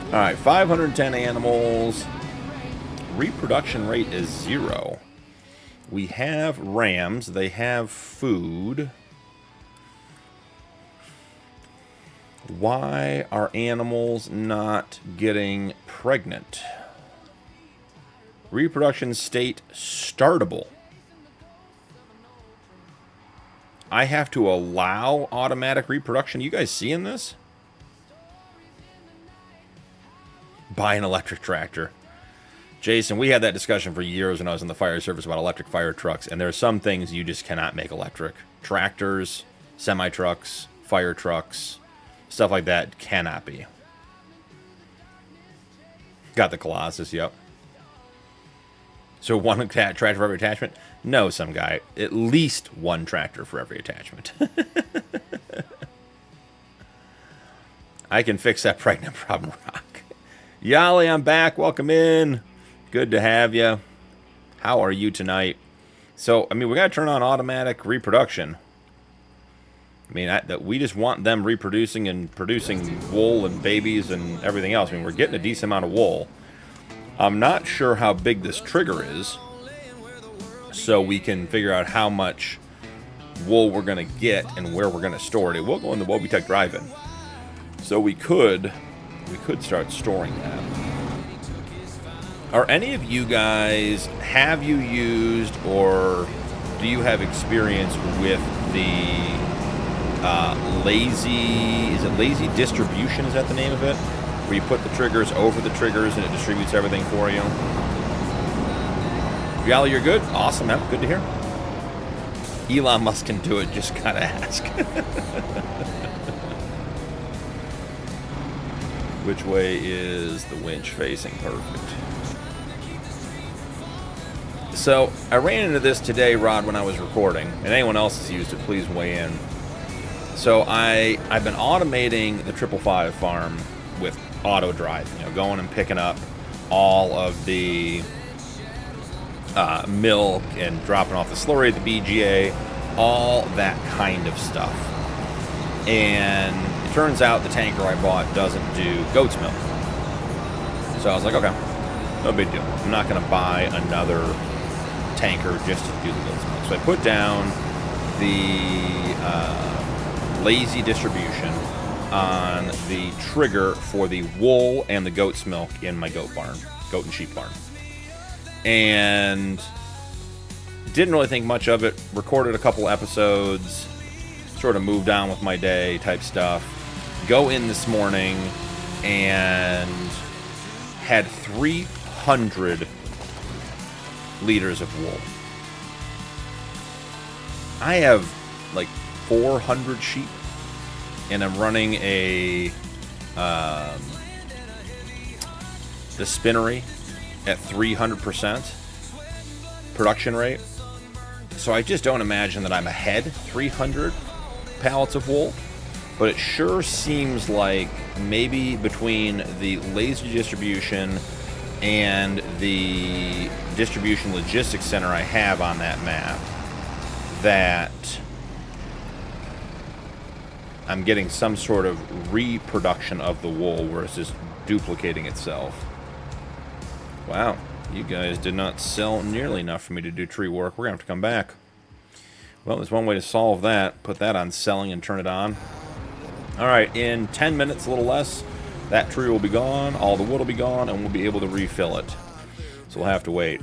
Speaker 4: All right, 510 animals. Reproduction rate is 0. We have rams. They have food. Why are animals not getting pregnant? Reproduction state startable. I have to allow automatic reproduction. You guys seeing this? Buy an electric tractor. Jason, we had that discussion for years when I was in the fire service about electric fire trucks, and there are some things you just cannot make electric. Tractors, semi-trucks, fire trucks, stuff like that cannot be. Got the Colossus, yep. So one tractor for every attachment? No, some guy. At least one tractor for every attachment. I can fix that pregnant problem, Rock. Yali, I'm back. Welcome in. Good to have you. How are you tonight? So, I mean, we got to turn on automatic reproduction. I mean, we just want them reproducing and producing wool and babies and everything else. I mean, we're getting a decent amount of wool. I'm not sure how big this trigger is, so we can figure out how much wool we're going to get and where we're going to store it. It will go in the Logitech drive-in, so we could start storing that. Are any of you guys, have you used or do you have experience with the lazy distribution? Is that the name of it? Where you put the triggers over the triggers and it distributes everything for you? Yali, you're good? Awesome, man. Good to hear. Elon Musk can do it, just gotta ask. Which way is the winch facing? Perfect. So, I ran into this today, Rod, when I was recording, and anyone else that's used it, please weigh in. So, I've been automating the 555 farm with auto drive, you know, going and picking up all of the milk and dropping off the slurry at the BGA, all that kind of stuff. And it turns out the tanker I bought doesn't do goat's milk. So I was like, okay, no big deal. I'm not going to buy another tanker just to do the goat's milk. So I put down the lazy distribution on the trigger for the wool and the goat's milk in my goat and sheep barn. And didn't really think much of it. Recorded a couple episodes, sort of moved on with my day type stuff. Go in this morning and had 300 liters of wool. I have like 400 sheep, and I'm running the spinnery at 300% production rate. So I just don't imagine that I'm ahead 300 pallets of wool. but it sure seems like maybe between the lazy distribution and the distribution logistics center I have on that map, that I'm getting some sort of reproduction of the wool where it's just duplicating itself. Wow, you guys did not sell nearly enough for me to do tree work. We're going to have to come back. Well, there's one way to solve that. Put that on selling and turn it on. All right, in 10 minutes, a little less, that tree will be gone, all the wood will be gone, and we'll be able to refill it. So we'll have to wait.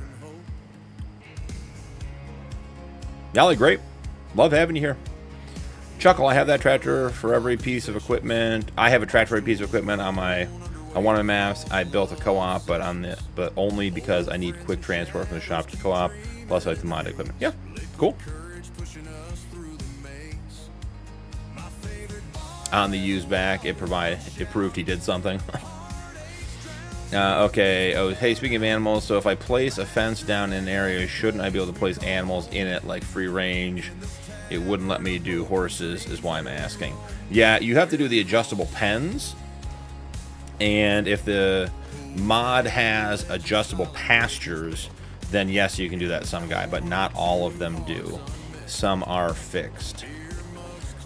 Speaker 4: Yali, great. Love having you here. Chuckle, I have that tractor for every piece of equipment. I have a tractor for every piece of equipment on one of my maps. I built a co-op, but only because I need quick transport from the shop to co-op. Plus, I like the mod equipment. Yeah, cool. On the used back, it proved he did something. Okay. Oh, hey, speaking of animals, so if I place a fence down in an area, shouldn't I be able to place animals in it, like free range? It wouldn't let me do horses, is why I'm asking. Yeah, you have to do the adjustable pens. And if the mod has adjustable pastures, then yes, you can do that, some guy, but not all of them do. Some are fixed.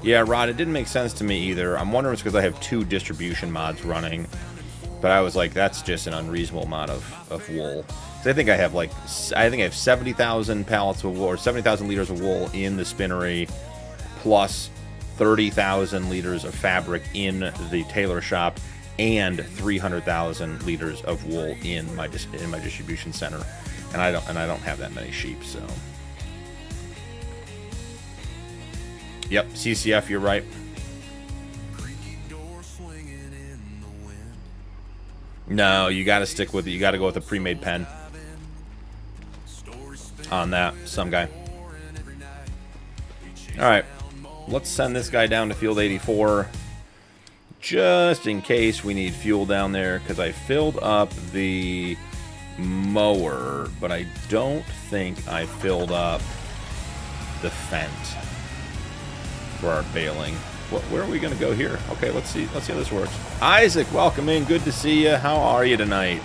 Speaker 4: Yeah, Rod, it didn't make sense to me either. I'm wondering if it's because I have 2 distribution mods running. But I was like, that's just an unreasonable amount of wool. So I think I have 70,000 pallets of wool, or 70,000 liters of wool in the spinnery, plus 30,000 liters of fabric in the tailor shop, and 300,000 liters of wool in my distribution center. And I don't have that many sheep, so. Yep, CCF, you're right. No, you got to stick with it. You got to go with a pre-made pen on that, some guy. All right, let's send this guy down to field 84 just in case we need fuel down there, because I filled up the mower, but I don't think I filled up the Fent for our baling. Where are we going to go here? Okay, let's see how this works. Isaac, welcome in. Good to see you. How are you tonight?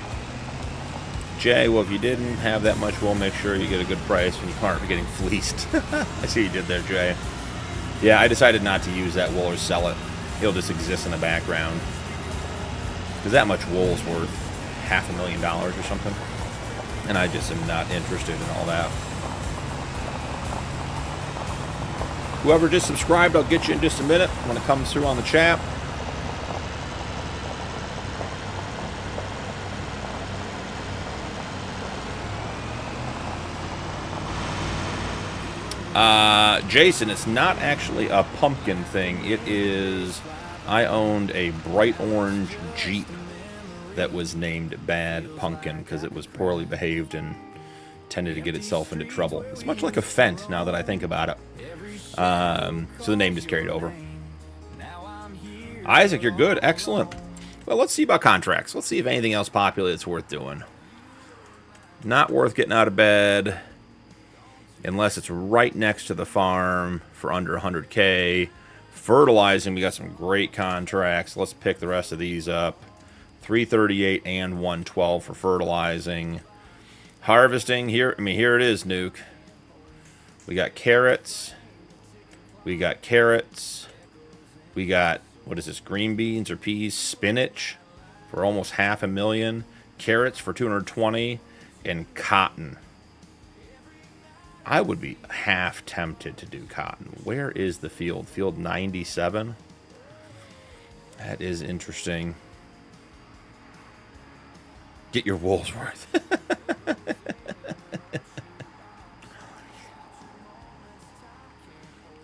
Speaker 4: Jay, well, if you didn't have that much wool, make sure you get a good price when you aren't getting fleeced. I see you did there, Jay. Yeah, I decided not to use that wool or sell it. It'll just exist in the background. Because that much wool is worth $500,000 or something. And I just am not interested in all that. Whoever just subscribed, I'll get you in just a minute when it comes through on the chat. Jason, it's not actually a pumpkin thing. It is, I owned a bright orange Jeep that was named Bad Punkin because it was poorly behaved and tended to get itself into trouble. It's much like a Fent now that I think about it. So the name just carried over. Isaac, you're good. Excellent. Well, let's see about contracts. Let's see if anything else popular that's worth doing. Not worth getting out of bed unless it's right next to the farm for under 100K. Fertilizing, we got some great contracts. Let's pick the rest of these up. 338 and 112 for fertilizing. Harvesting, here it is, Nuke. We got carrots. We got carrots. We got, what is this, green beans or peas? Spinach for almost $500,000. Carrots for 220. And cotton. I would be half tempted to do cotton. Where is the field? Field 97? That is interesting. Get your wool's worth.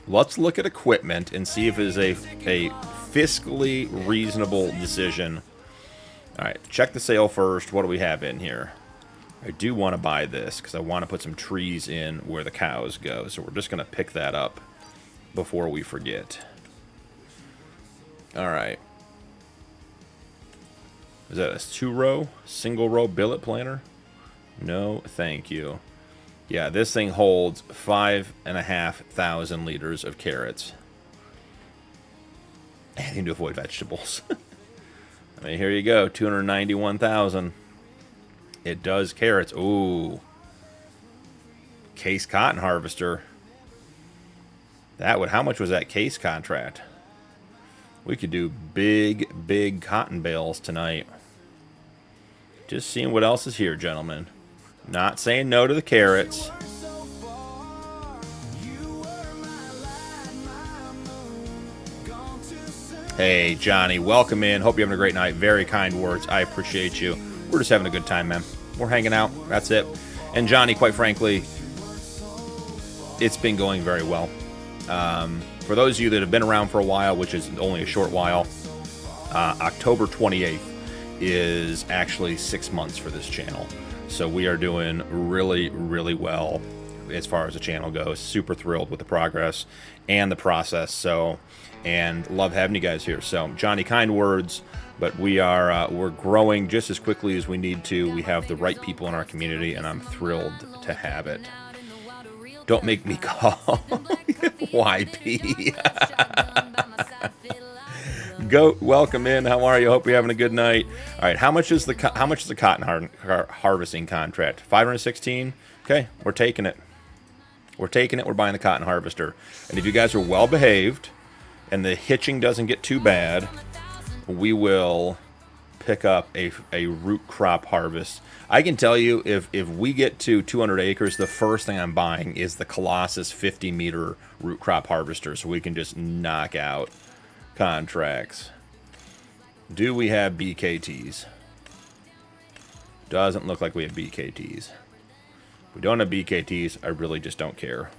Speaker 4: Let's look at equipment and see if it is a fiscally reasonable decision. All right, check the sale first. What do we have in here? I do want to buy this because I want to put some trees in where the cows go. So we're just going to pick that up before we forget. All right. Is that a 2-row, single-row billet planter? No, thank you. Yeah, this thing holds 5,500 liters of carrots. planting to avoid vegetables. I mean, here you go, 291,000. It does carrots. Ooh. Case cotton harvester. That would, how much was that case contract? We could do big cotton bales tonight. Just seeing what else is here, gentlemen. Not saying no to the carrots. Hey, Johnny, welcome in. Hope you're having a great night. Very kind words. I appreciate you. We're just having a good time, man. We're hanging out. That's it. And Johnny, quite frankly, it's been going very well. For those of you that have been around for a while, which is only a short while, October 28th is actually 6 months for this channel. So we are doing really well as far as the channel goes. Super thrilled with the progress and the process. So, and love having you guys here. So, Johnny, kind words, but we're growing just as quickly as we need to. We have the right people in our community, and I'm thrilled to have it. Don't make me call YP. Goat, welcome in. How are you? Hope you're having a good night. All right, how much is the cotton harvesting contract? 516. Okay, we're taking it. We're taking it. We're buying the cotton harvester. And if you guys are well behaved and the hitching doesn't get too bad, we will pick up a root crop harvest. I can tell you, if we get to 200 acres, the first thing I'm buying is the Colossus 50-meter root crop harvester, so we can just knock out contracts. Do we have BKTs? Doesn't look like we have BKTs. If we don't have BKTs, I really just don't care.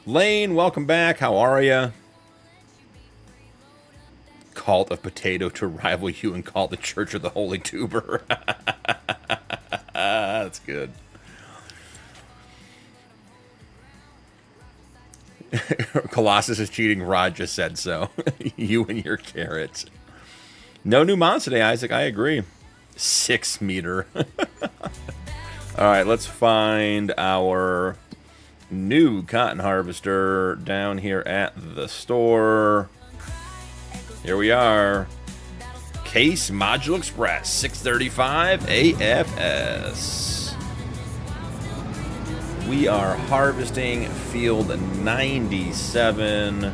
Speaker 4: Lane, welcome back. How are you? Cult of Potato to rival you and call the Church of the Holy Tuber. That's good. Colossus is cheating. Rod just said so. You and your carrots. No new mounts today, Isaac. I agree. 6 meter. All right, let's find our new cotton harvester down here at the store. Here we are. Case Module Express 635 AFS. We are harvesting field 97.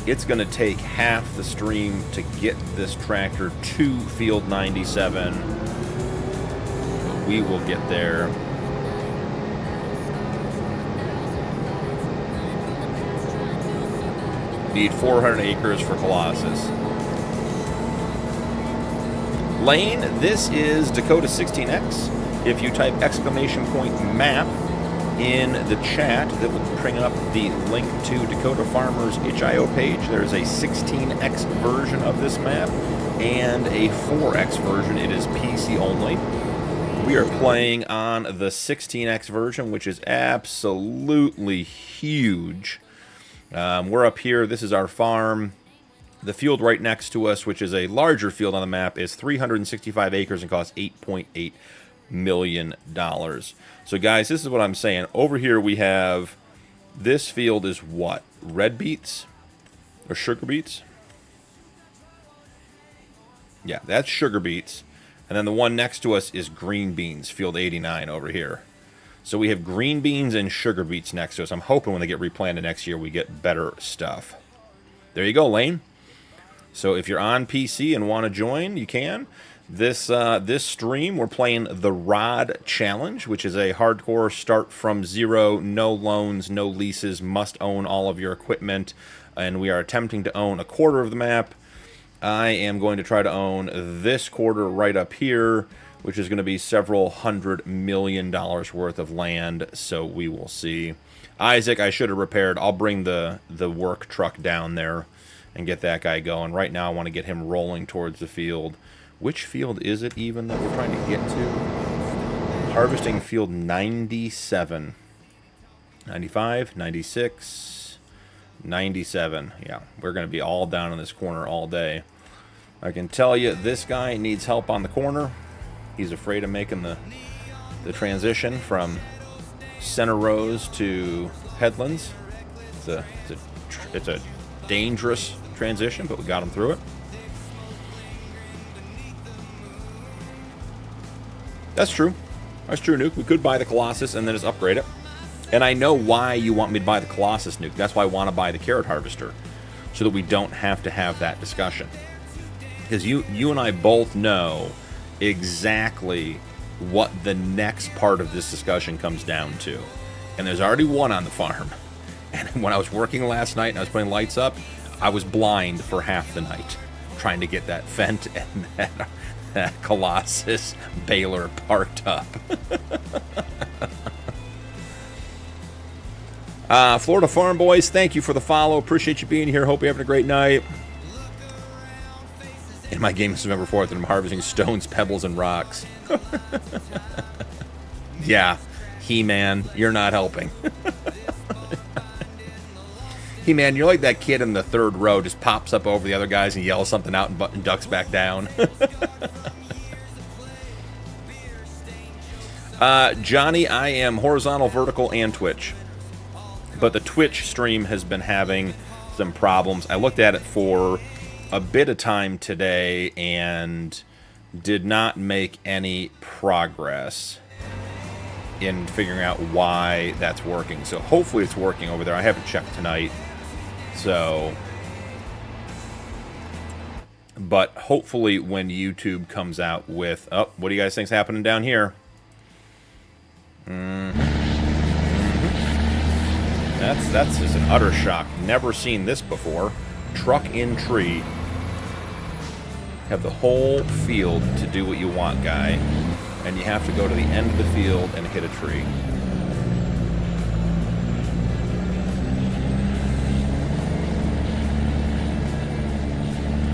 Speaker 4: It's going to take half the stream to get this tractor to field 97. But we will get there. Need 400 acres for Colossus. Lane, this is Dakota 16x. If you type !map in the chat, that will bring up the link to Dakota Farmer's HIO page. There's a 16x version of this map and a 4x version. It is PC only. We are playing on the 16x version, which is absolutely huge. We're up here. This is our farm. The field right next to us, which is a larger field on the map, is 365 acres and costs $8.8 million. So, guys, this is what I'm saying. Over here we have, this field is what? Red beets? Or sugar beets? Yeah, that's sugar beets. And then the one next to us is green beans, field 89 over here. So we have green beans and sugar beets next to us. I'm hoping when they get replanted next year, we get better stuff. There you go, Lane. So if you're on PC and want to join, you can. This stream, we're playing the Rod Challenge, which is a hardcore start from zero, no loans, no leases, must own all of your equipment. And we are attempting to own a quarter of the map. I am going to try to own this quarter right up here, which is going to be several $100 million worth of land, so we will see. Isaac, I should have repaired. I'll bring the work truck down there and get that guy going. Right now, I want to get him rolling towards the field. Which field is it even that we're trying to get to? Harvesting field 97. 95, 96, 97. Yeah, we're going to be all down in this corner all day. I can tell you, this guy needs help on the corner. He's afraid of making the transition from center rows to headlands. It's a dangerous transition, but we got him through it. That's true. That's true, Nuke. We could buy the Colossus and then just upgrade it. And I know why you want me to buy the Colossus, Nuke. That's why I want to buy the Carrot Harvester, so that we don't have to have that discussion. Because you and I both know exactly what the next part of this discussion comes down to. And there's already one on the farm. And when I was working last night and I was putting lights up, I was blind for half the night trying to get that Fent and that Colossus baler parked up. Florida Farm Boys, thank you for the follow. Appreciate you being here. Hope you're having a great night. In my game is November 4th, and I'm harvesting stones, pebbles, and rocks. Yeah, He-Man, you're not helping. He-Man, you're like that kid in the third row, just pops up over the other guys and yells something out and ducks back down. Johnny, I am horizontal, vertical, and Twitch. But the Twitch stream has been having some problems. I looked at it for a bit of time today and did not make any progress in figuring out why that's working. So hopefully it's working over there. I haven't checked tonight. So, but hopefully when YouTube comes out with, oh, what do you guys think's happening down here? That's just an utter shock. Never seen this before. Truck in tree. Have the whole field to do what you want, guy. And you have to go to the end of the field and hit a tree.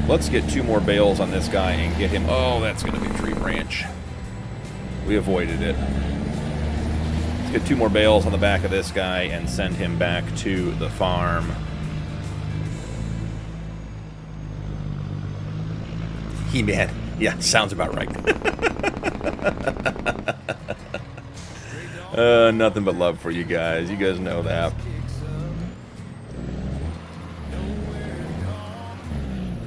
Speaker 4: Let's get 2 more bales on this guy and get him. Oh, that's going to be a tree branch. We avoided it. Let's get 2 more bales on the back of this guy and send him back to the farm. He-Man. Yeah, sounds about right. Nothing but love for you guys. You guys know that.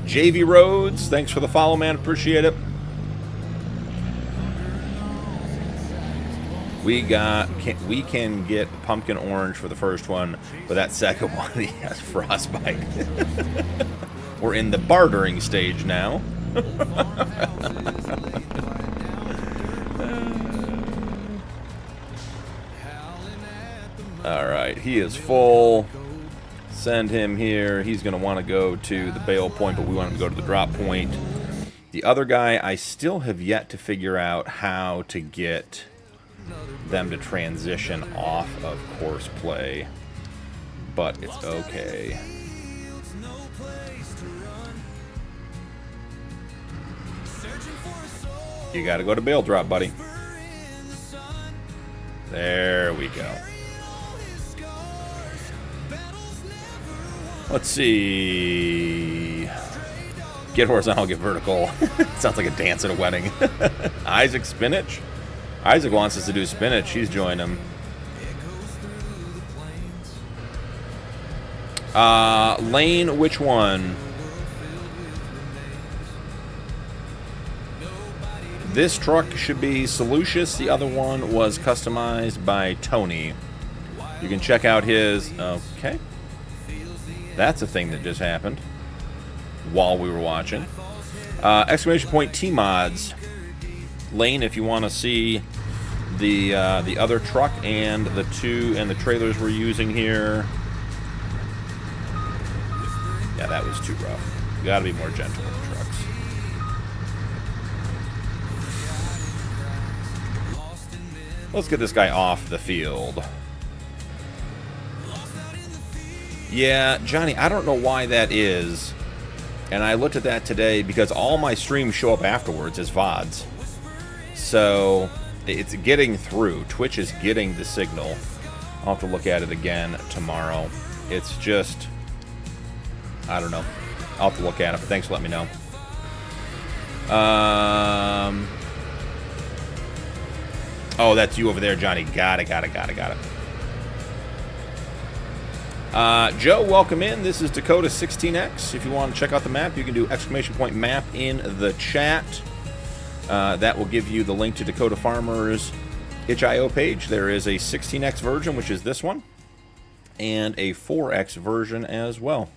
Speaker 4: JV Rhodes, thanks for the follow, man. Appreciate it. We can get pumpkin orange for the first one, but that second one, he has frostbite. We're in the bartering stage now. Alright, he is full. Send him here. He's going to want to go to the bale point, but we want him to go to the drop point. The other guy, I still have yet to figure out how to get them to transition off of course play, but it's okay. You got to go to bale drop, buddy. There we go. Let's see. Get horizontal, get vertical. Sounds like a dance at a wedding. Isaac spinach? Isaac wants us to do spinach. He's joined him. Lane, which one? This truck should be Solucious. The other one was customized by Tony. You can check out his... Okay. That's a thing that just happened while we were watching. Exclamation point T-Mods. Lane, if you want to see the other truck and the trailers we're using here. Yeah, that was too rough. You got to be more gentle with the trucks. Let's get this guy off the field. Yeah, Johnny, I don't know why that is. And I looked at that today because all my streams show up afterwards as VODs. So it's getting through. Twitch is getting the signal. I'll have to look at it again tomorrow. It's just, I don't know. I'll have to look at it, but thanks for letting me know. Oh, that's you over there, Johnny. Got it. Joe, welcome in. This is Dakota 16x. If you want to check out the map, you can do !map in the chat. That will give you the link to Dakota Farmer's itch.io page. There is a 16x version, which is this one, and a 4x version as well.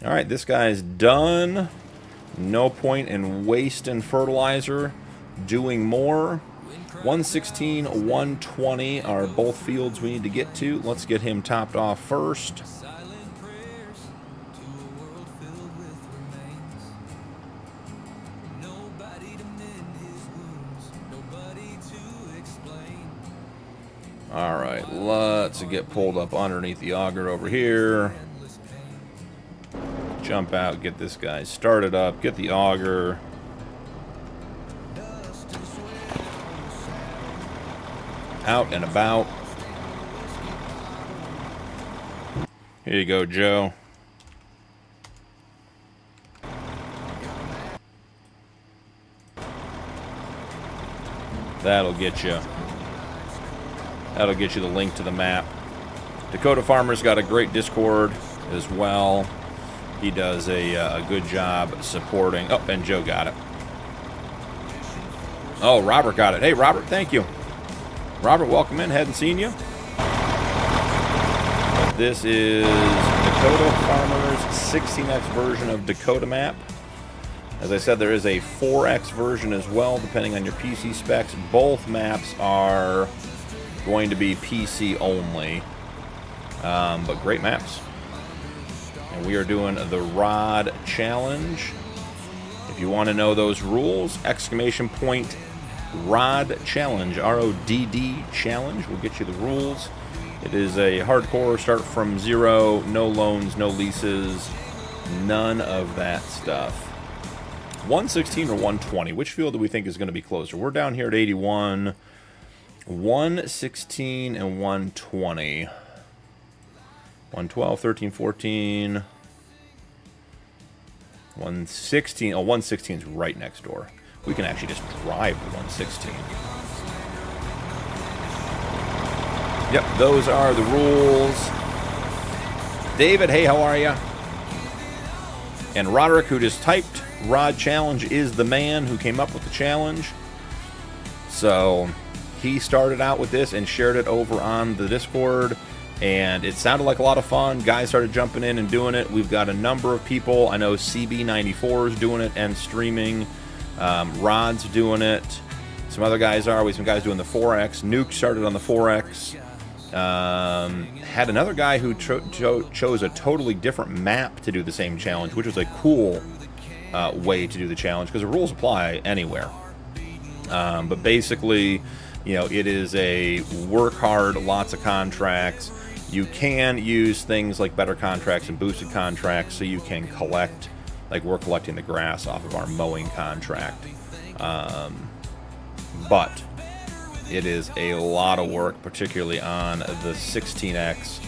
Speaker 4: All right, this guy's done. No point in wasting fertilizer. Doing more. 116, 120 are both fields we need to get to. Let's get him topped off first. All right, let's get pulled up underneath the auger over here. Jump out, get this guy started up, get the auger. Out and about. Here you go, Joe. That'll get you. That'll get you the link to the map. Dakota Farmer's got a great Discord as well. He does a good job supporting. Oh, and Joe got it. Oh, Robert got it. Hey, Robert, thank you. Robert, welcome in. Hadn't seen you. This is Dakota Farmer's 16x version of Dakota map. As I said, there is a 4x version as well, depending on your PC specs. Both maps are going to be PC only, but great maps. And we are doing the Rod Challenge. If you want to know those rules, !Rod Challenge, RODD Challenge, will get you the rules. It is a hardcore, start from zero, no loans, no leases, none of that stuff. 116 or 120, which field do we think is going to be closer? We're down here at 81, 116 and 120. 112, 13, 14, 116. Oh, 116 is right next door. We can actually just drive to 116. Yep, those are the rules. David, hey, how are you? And Roderick, who just typed, Rod Challenge is the man who came up with the challenge. So he started out with this and shared it over on the Discord. And it sounded like a lot of fun. Guys started jumping in and doing it. We've got a number of people. I know CB94 is doing it and streaming. Rod's doing it. Some other guys are. We have some guys doing the 4X. Nuke started on the 4X. Had another guy who chose a totally different map to do the same challenge, which was a cool way to do the challenge because the rules apply anywhere. But basically, you know, it is a work hard, lots of contracts. You can use things like better contracts and boosted contracts so you can collect. Like we're collecting the grass off of our mowing contract. But it is a lot of work, particularly on the 16X,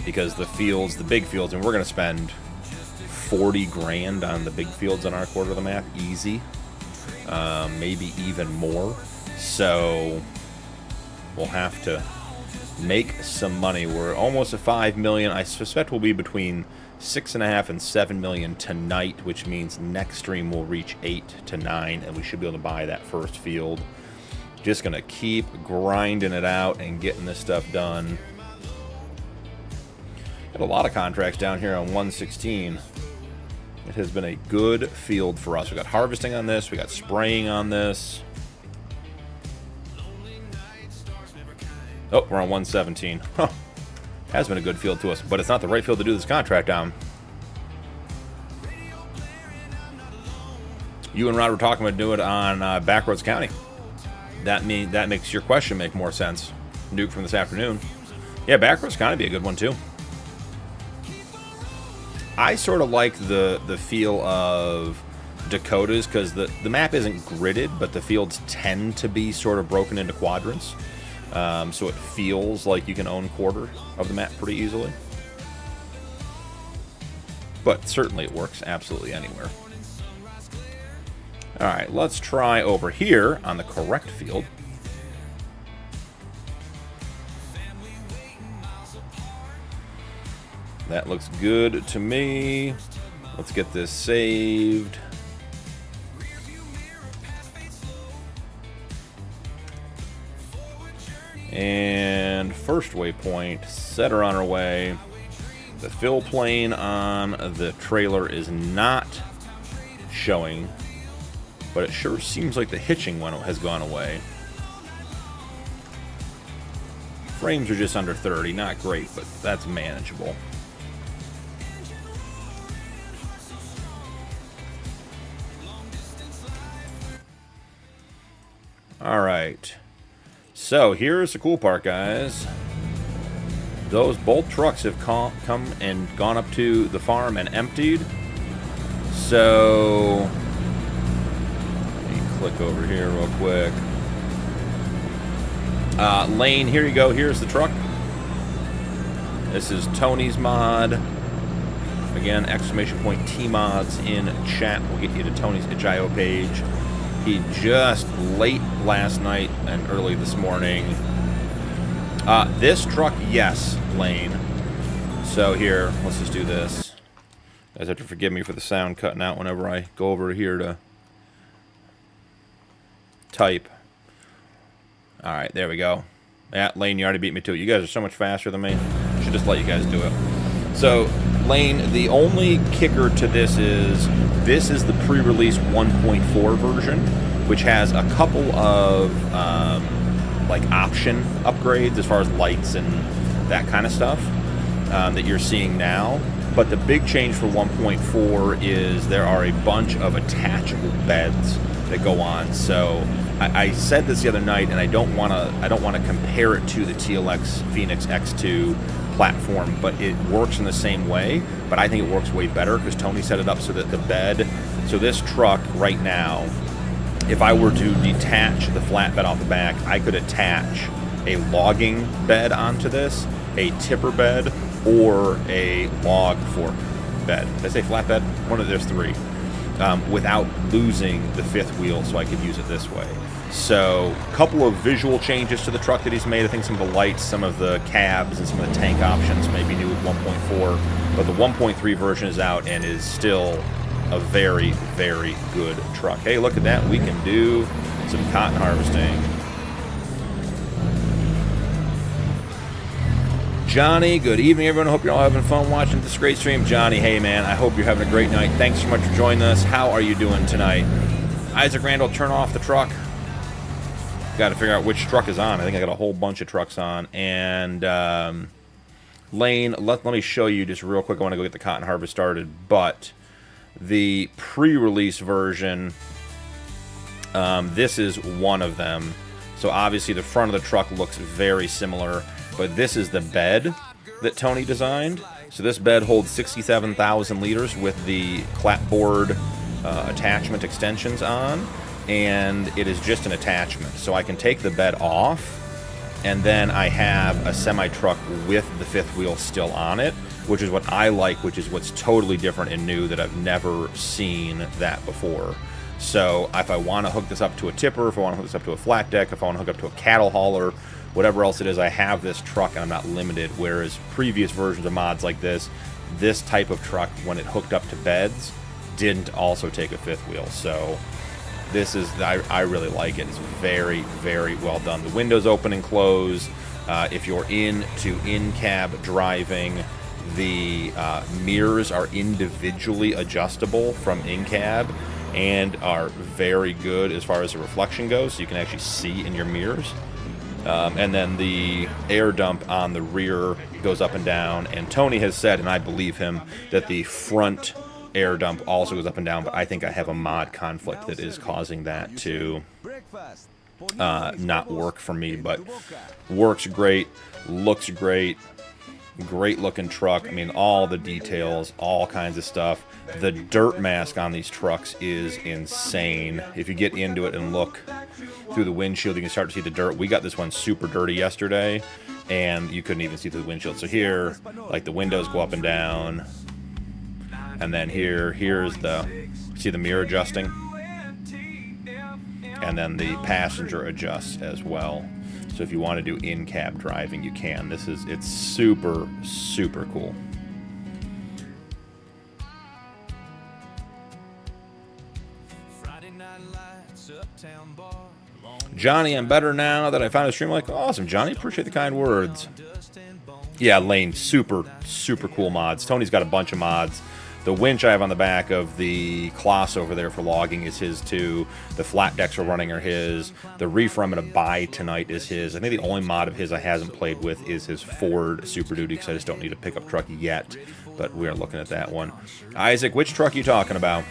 Speaker 4: because the fields, the big fields, and we're going to spend 40 grand on the big fields on our quarter of the map, easy. Maybe even more. So we'll have to make some money. We're almost at 5 million. I suspect we'll be between 6.5 and 7 million tonight, which means next stream will reach 8 to 9, and we should be able to buy that first field. Just gonna keep grinding it out and getting this stuff done. Got a lot of contracts down here on 116. It has been a good field for us. We got harvesting on this. We got spraying on this. Oh, we're on 117. Huh. Has been a good field to us, but it's not the right field to do this contract on. You and Rod were talking about doing it on Backroads County. That makes your question make more sense. Duke from this afternoon. Yeah, Backroads County be a good one too. I sort of like the feel of Dakotas because the map isn't gridded, but the fields tend to be sort of broken into quadrants. So it feels like you can own a quarter of the map pretty easily. But certainly it works absolutely anywhere. Alright, let's try over here on the correct field. That looks good to me. Let's get this saved. And first waypoint, set her on her way. The fill plane on the trailer is not showing, but it sure seems like the hitching one has gone away. Frames are just under 30, not great, but that's manageable. All right. So here's the cool part, guys. Both trucks have come and gone up to the farm and emptied. So let me click over here real quick. Lane, here you go. Here's the truck. This is Tony's mod. Again, !point T-mods in chat will get you to Tony's itch.io page. He just late last night and early this morning. This truck, yes, Lane. So here, let's just do this. You guys have to forgive me for the sound cutting out whenever I go over here to type. All right, there we go. Yeah, Lane, you already beat me to it. You guys are so much faster than me. I should just let you guys do it. So, Lane, the only kicker to this is the pre-release 1.4 version, which has a couple of like option upgrades as far as lights and that kind of stuff that you're seeing now. But the big change for 1.4 is there are a bunch of attachable beds that go on. So I said this the other night, and I don't want to compare it to the TLX Phoenix X2 platform, but it works in the same way. But I think it works way better because Tony set it up so that the bed. So this truck right now, if I were to detach the flatbed off the back, I could attach a logging bed onto this, a tipper bed, or a log fork bed. Did I say flatbed? There's three. Without losing the fifth wheel, so I could use it this way. So a couple of visual changes to the truck that he's made. I think some of the lights, some of the cabs, and some of the tank options may be new with 1.4, but the 1.3 version is out and is still a very, very good truck. Hey, look at that. We can do some cotton harvesting. Johnny, good evening, everyone. I hope you're all having fun watching this great stream. Johnny, hey, man, I hope you're having a great night. Thanks so much for joining us. How are you doing tonight? Isaac Randall, turn off the truck. Got to figure out which truck is on. I think I got a whole bunch of trucks on. And Lane, let me show you just real quick. I want to go get the cotton harvest started. But the pre-release version, this is one of them. So obviously the front of the truck looks very similar. But this is the bed that Tony designed. So this bed holds 67,000 liters with the clapboard attachment extensions on, and it is just an attachment. So I can take the bed off, and then I have a semi-truck with the fifth wheel still on it, which is what I like, which is what's totally different and new that I've never seen that before. So if I want to hook this up to a tipper, if I want to hook this up to a flat deck, if I want to hook up to a cattle hauler, whatever else it is, I have this truck and I'm not limited. Whereas previous versions of mods like this type of truck, when it hooked up to beds, didn't also take a fifth wheel. So this is, I really like it. It's very, very well done. The windows open and close. If you're into in-cab driving, the mirrors are individually adjustable from in-cab and are very good as far as the reflection goes, so you can actually see in your mirrors. And then the air dump on the rear goes up and down. And Tony has said, and I believe him, that the front air dump also goes up and down. But I think I have a mod conflict that is causing that to not work for me. But works great, looks great, great looking truck. I mean, all the details, all kinds of stuff. The dirt mask on these trucks is insane. If you get into it and look through the windshield, you can start to see the dirt. We got this one super dirty yesterday, and you couldn't even see through the windshield. So here, like, the windows go up and down, and then here's see the mirror adjusting, and then the passenger adjusts as well. So if you want to do in-cab driving, you can. It's super, super cool. Johnny, I'm better now that I found a stream. Like, awesome, Johnny. Appreciate the kind words. Yeah, Lane, super, super cool mods. Tony's got a bunch of mods. The winch I have on the back of the Kloss over there for logging is his too. The flat decks we're running are his. The reefer I'm going to buy tonight is his. I think the only mod of his I hasn't played with is his Ford Super Duty because I just don't need a pickup truck yet. But we are looking at that one. Isaac, which truck are you talking about?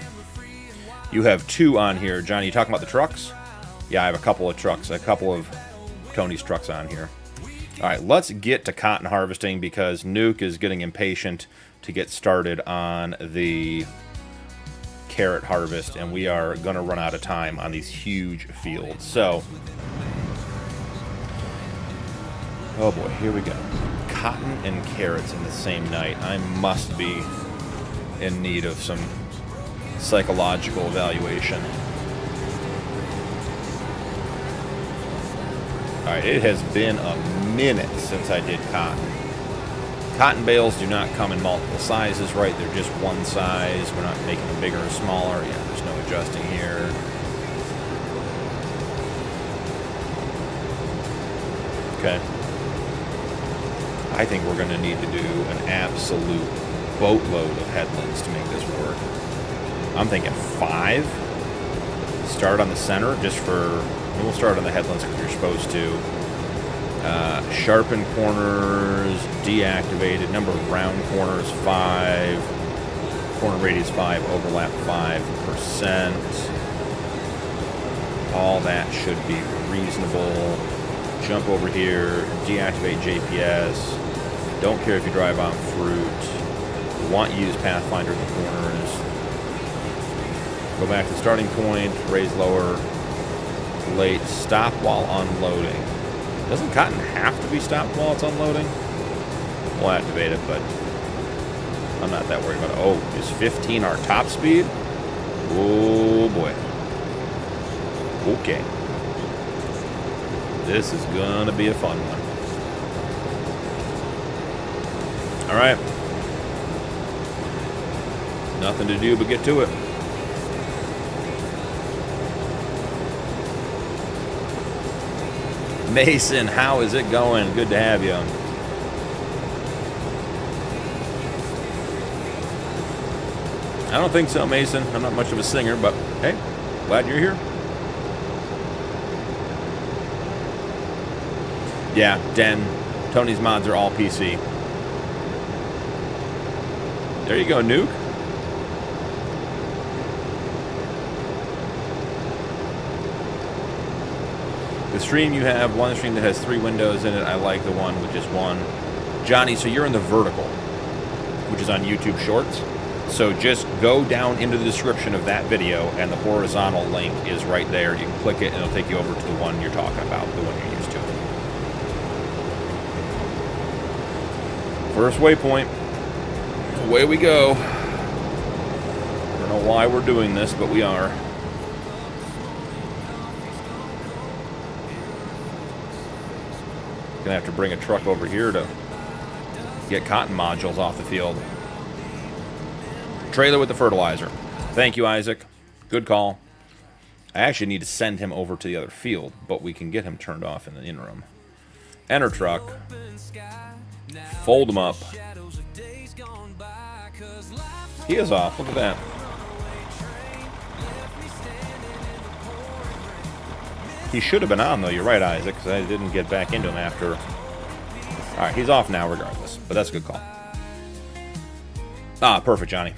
Speaker 4: You have two on here. Johnny, you talking about the trucks? Yeah, I have a couple of trucks. A couple of Tony's trucks on here. All right, let's get to cotton harvesting because Nuke is getting impatient to get started on the carrot harvest, and we are going to run out of time on these huge fields. So, oh boy, here we go. Cotton and carrots in the same night. I must be in need of some psychological evaluation. All right, it has been a minute since I did cotton. Cotton bales do not come in multiple sizes, right? They're just one size. We're not making them bigger or smaller. Yeah, there's no adjusting here. Okay. I think we're going to need to do an absolute boatload of headlands to make this work. I'm thinking 5. Start on the center just for... We'll start on the headlands because you're supposed to. Sharpen corners, deactivated. Number of round corners, 5. Corner radius, 5. Overlap, 5%. All that should be reasonable. Jump over here. Deactivate JPS. Don't care if you drive on fruit. We want you to use Pathfinder in the corners. Go back to the starting point. Raise lower. Late. Stop while unloading. Doesn't cotton have to be stopped while it's unloading? We'll activate it, but I'm not that worried about it. Oh, is 15 our top speed? Oh boy. Okay. This is gonna be a fun one. Alright. Nothing to do but get to it. Mason, how is it going? Good to have you. I don't think so, Mason. I'm not much of a singer, but hey, glad you're here. Yeah, Den. Tony's mods are all PC. There you go, Nuke. The stream you have, one stream that has 3 windows in it. I like the one with just one. Johnny, so you're in the vertical, which is on YouTube Shorts. So just go down into the description of that video, and the horizontal link is right there. You can click it, and it'll take you over to the one you're talking about, the one you're used to. First waypoint. Away we go. I don't know why we're doing this, but we are. Gonna have to bring a truck over here to get cotton modules off the field. Trailer with the fertilizer. Thank you, Isaac. Good call. I actually need to send him over to the other field, but we can get him turned off in the interim. Enter truck. Fold him up. He is off. Look at that. He should have been on, though. You're right, Isaac, because I didn't get back into him after. All right, he's off now regardless, but that's a good call. Ah, perfect, Johnny.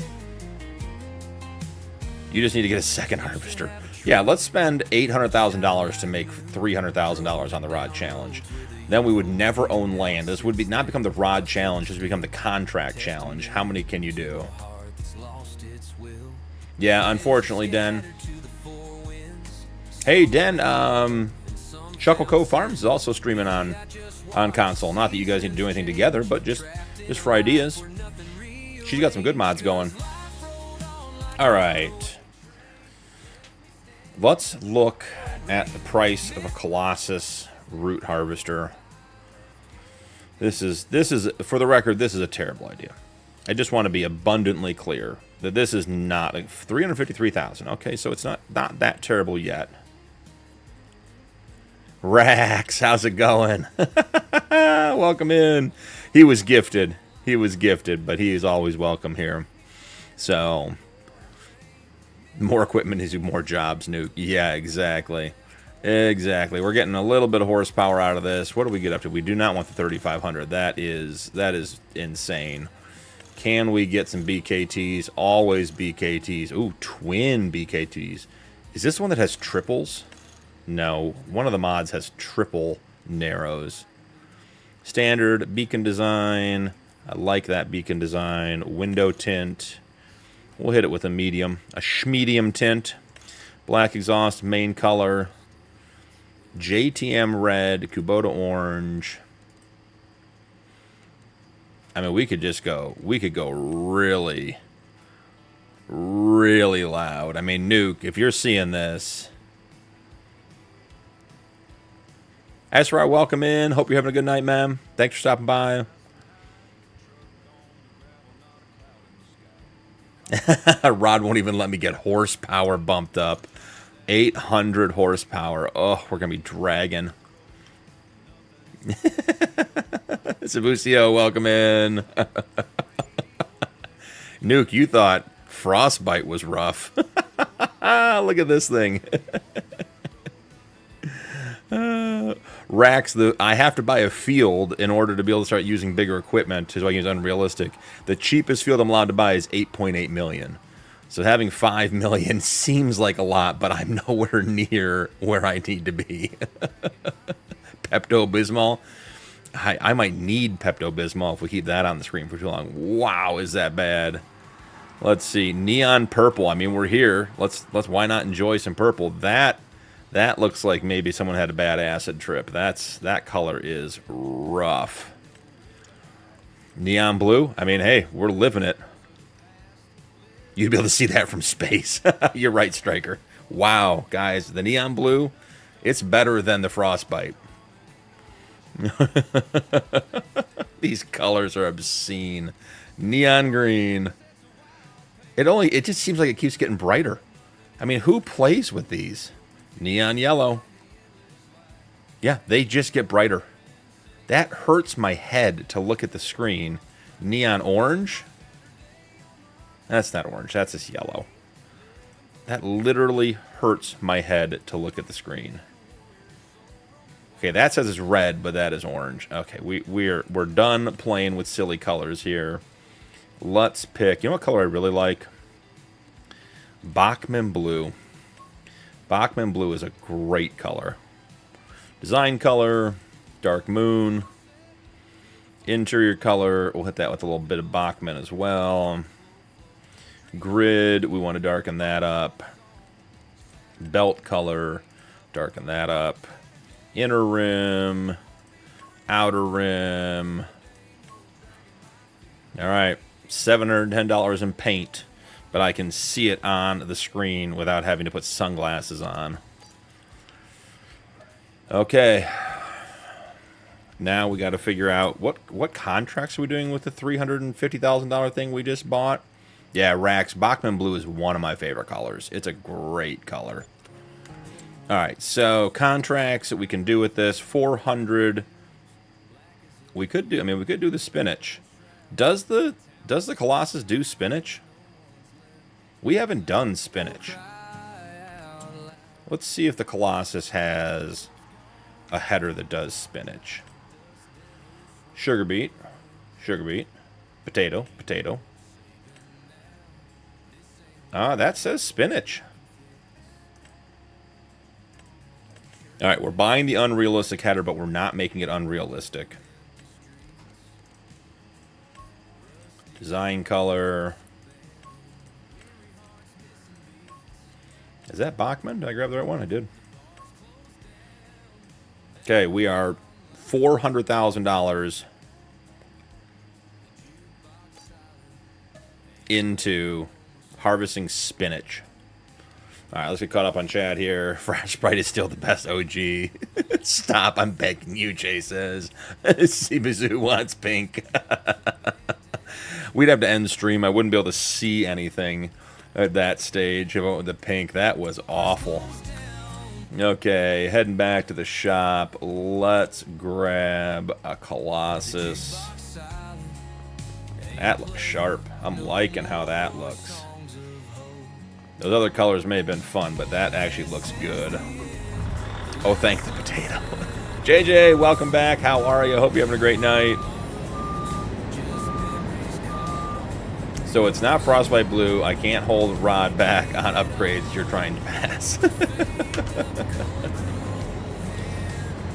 Speaker 4: You just need to get a second harvester. Yeah, let's spend $800,000 to make $300,000 on the Rod Challenge. Then we would never own land. This would not become the Rod Challenge. This would become the Contract Challenge. How many can you do? Yeah, unfortunately, Den. Hey, Den, Chuckle Cove Farms is also streaming on console. Not that you guys need to do anything together, but just for ideas. She's got some good mods going. All right. Let's look at the price of a Colossus root harvester. This is, for the record, this is a terrible idea. I just want to be abundantly clear. that this is not like 353,000. Okay, so it's not that terrible yet. Rax, how's it going? Welcome in. He was gifted. He was gifted, but he is always welcome here. So, more equipment is more jobs, Nuke. Yeah, exactly. Exactly. We're getting a little bit of horsepower out of this. What do we get up to? We do not want the 3,500. That is insane. Can we get some BKTs? Always BKTs. Ooh, twin BKTs. Is this one that has triples? No. One of the mods has triple narrows. Standard beacon design. I like that beacon design. Window tint. We'll hit it with a medium. A schmedium tint. Black exhaust, main color. JTM red. Kubota orange. I mean, we could just go. We could go really, really loud. I mean, Nuke, if you're seeing this. Asra, welcome in. Hope you're having a good night, ma'am. Thanks for stopping by. Rod won't even let me get horsepower bumped up. 800 horsepower. Oh, we're going to be dragging. Sabucio, welcome in. Nuke, you thought Frostbite was rough. Look at this thing. Racks, I have to buy a field in order to be able to start using bigger equipment, so I can use unrealistic. The cheapest field I'm allowed to buy is 8.8 million. So having 5 million seems like a lot, but I'm nowhere near where I need to be. Pepto-Bismol. I might need Pepto-Bismol if we keep that on the screen for too long. Wow, is that bad? Let's see. Neon purple. I mean, we're here. Let's why not enjoy some purple? That looks like maybe someone had a bad acid trip. That color is rough. Neon blue. I mean, hey, we're living it. You'd be able to see that from space. You're right, Striker. Wow, guys, the neon blue, it's better than the Frostbite. These colors are obscene. Neon green. It just seems like it keeps getting brighter. I mean, who plays with these? Neon yellow. Yeah, they just get brighter. That hurts my head to look at the screen. Neon orange. That's not orange. That's just yellow. That literally hurts my head to look at the screen. Okay, that says it's red, but that is orange. Okay, we're done playing with silly colors here. Let's pick. You know what color I really like? Bachmann blue. Bachmann blue is a great color. Design color, dark moon. Interior color, we'll hit that with a little bit of Bachmann as well. Grid, we want to darken that up. Belt color, darken that up. Inner rim, outer rim. All right, $710 in paint, but I can see it on the screen without having to put sunglasses on. Okay. Now we got to figure out what contracts are we doing with the $350,000 thing we just bought. Yeah, Rax, Bachmann blue is one of my favorite colors. It's a great color. All right, so contracts that we can do with this, 400. We could do the spinach. Does the Colossus do spinach? We haven't done spinach. Let's see if the Colossus has a header that does spinach. Sugar beet, potato. That says spinach. All right, we're buying the unrealistic header, but we're not making it unrealistic. Design color. Is that Bachmann? Did I grab the right one? I did. Okay, we are $400,000 into harvesting spinach. All right, let's get caught up on chat here. Fresh Sprite is still the best OG. Stop, I'm begging you, Jay says. Sibizu wants pink. We'd have to end stream. I wouldn't be able to see anything at that stage. If I went with the pink, that was awful. Okay, heading back to the shop. Let's grab a Colossus. That looks sharp. I'm liking how that looks. Those other colors may have been fun, but that actually looks good. Oh, thank the potato. JJ, welcome back. How are you? Hope you're having a great night. So it's not Frostbite Blue. I can't hold Rod back on upgrades you're trying to pass.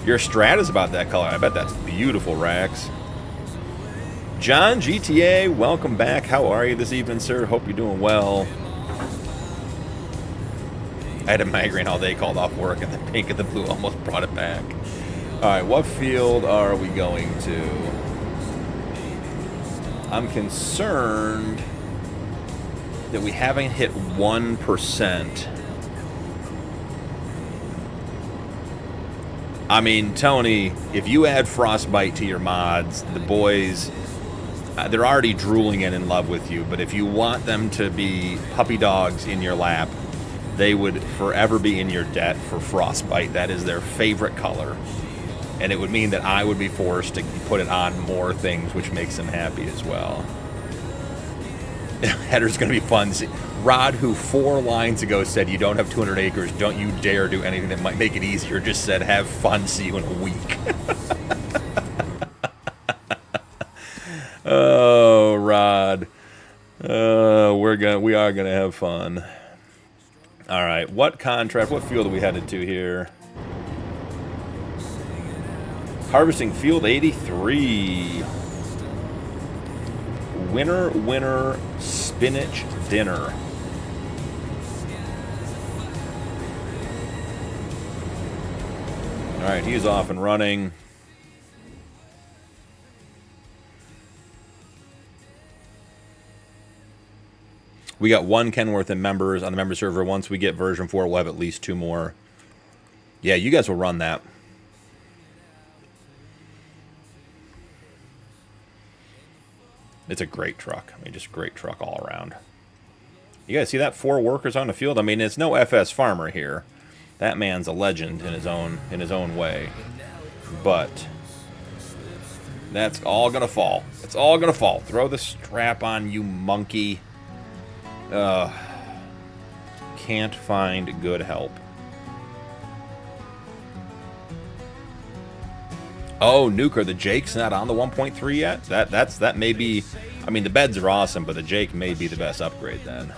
Speaker 4: Your strat is about that color. I bet that's beautiful, Rax. John GTA, welcome back. How are you this evening, sir? Hope you're doing well. I had a migraine all day, called off work, and the pink and the blue almost brought it back. Alright, what field are we going to? I'm concerned that we haven't hit 1%. I mean, Tony, if you add Frostbite to your mods, the boys, they're already drooling and in love with you, but if you want them to be puppy dogs in your lap, they would forever be in your debt for Frostbite. That is their favorite color. And it would mean that I would be forced to put it on more things, which makes them happy as well. Header's going to be fun. Rod, who 4 lines ago said, you don't have 200 acres, don't you dare do anything that might make it easier, just said, have fun, see you in a week. Oh, Rod. We are going to have fun. All right, what contract, what field are we headed to here? Harvesting field 83. Winner, winner, spinach dinner. All right, he's off and running. We got 1 Kenworth in members on the member server. Once we get version 4, we'll have at least 2 more. Yeah, you guys will run that. It's a great truck. I mean, just a great truck all around. You guys see that? 4 workers on the field. I mean, it's no FS Farmer here. That man's a legend in his own way. But that's all gonna fall. It's all gonna fall. Throw the strap on, you monkey. Can't find good help. Oh, Nuker, the Jake's not on the 1.3 yet? That may be... I mean, the beds are awesome, but the Jake may be the best upgrade then.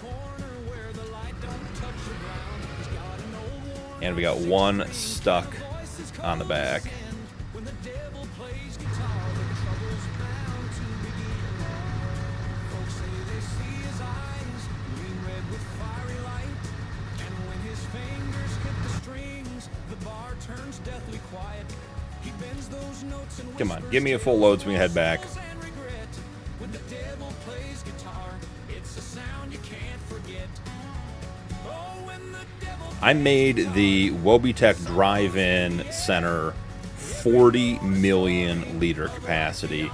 Speaker 4: And we got 1 stuck on the back. Come on, give me a full load so we can head back. I made the Logitech drive-in center 40 million liter capacity.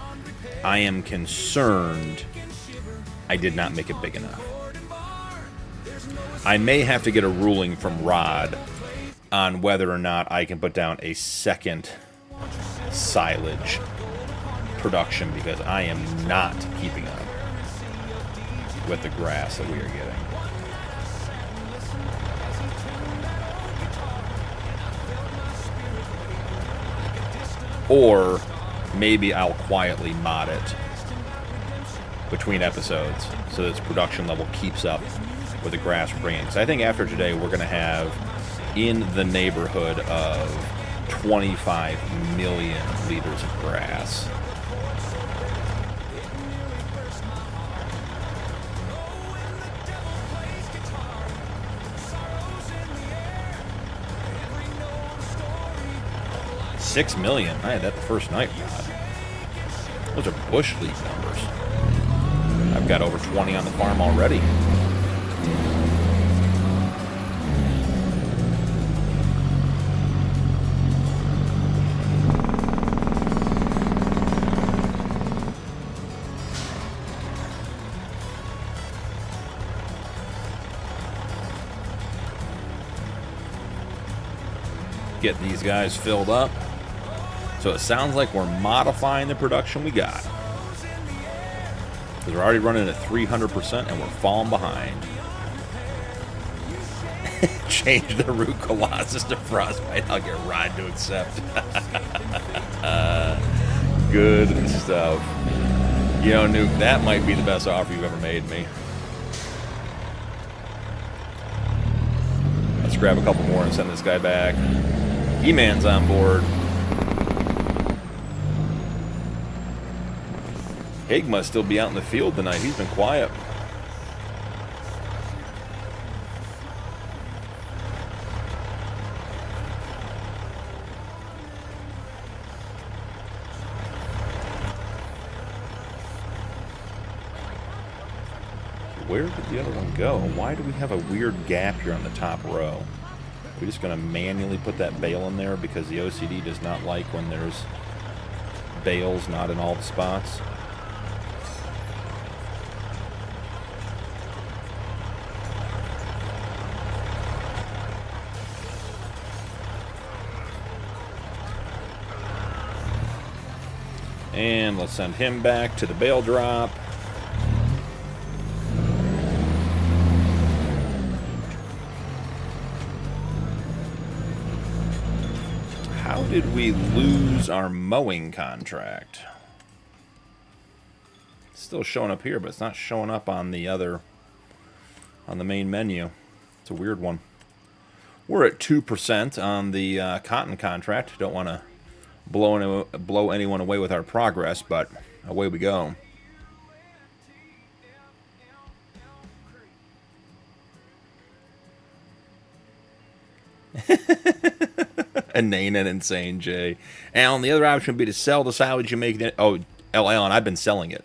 Speaker 4: I am concerned I did not make it big enough. I may have to get a ruling from Rod on whether or not I can put down a second silage production, because I am not keeping up with the grass that we are getting. Or maybe I'll quietly mod it between episodes so that its production level keeps up with the grass we're bringing. Because I think after today we're going to have in the neighborhood of 25 million liters of grass. $6 million. I had that the first night. Those are bush league numbers. I've got over 20 on the farm already. get these guys filled up. So it sounds like we're modifying the production we got. Because we're already running at 300% and we're falling behind. Change the root colossus to frostbite. I'll get Rod to accept. Good stuff. You know, Nuke, that might be the best offer you've ever made me. Let's grab a couple more and send this guy back. E-Man's on board. Haig must still be out in the field tonight. He's been quiet. Where did the other one go? Why do we have a weird gap here on the top row? We're just going to manually put that bale in there because the OCD does not like when there's bales not in all the spots. And let's send him back to the bale drop. How did we lose our mowing contract? It's still showing up here, but it's not showing up on the other, on the main menu. It's a weird one. We're at 2% on the cotton contract. Don't want to blow anyone away with our progress, but away we go. Inane and insane, Jay. Alan, the other option would be to sell the silage you make. Oh, Alan, I've been selling it.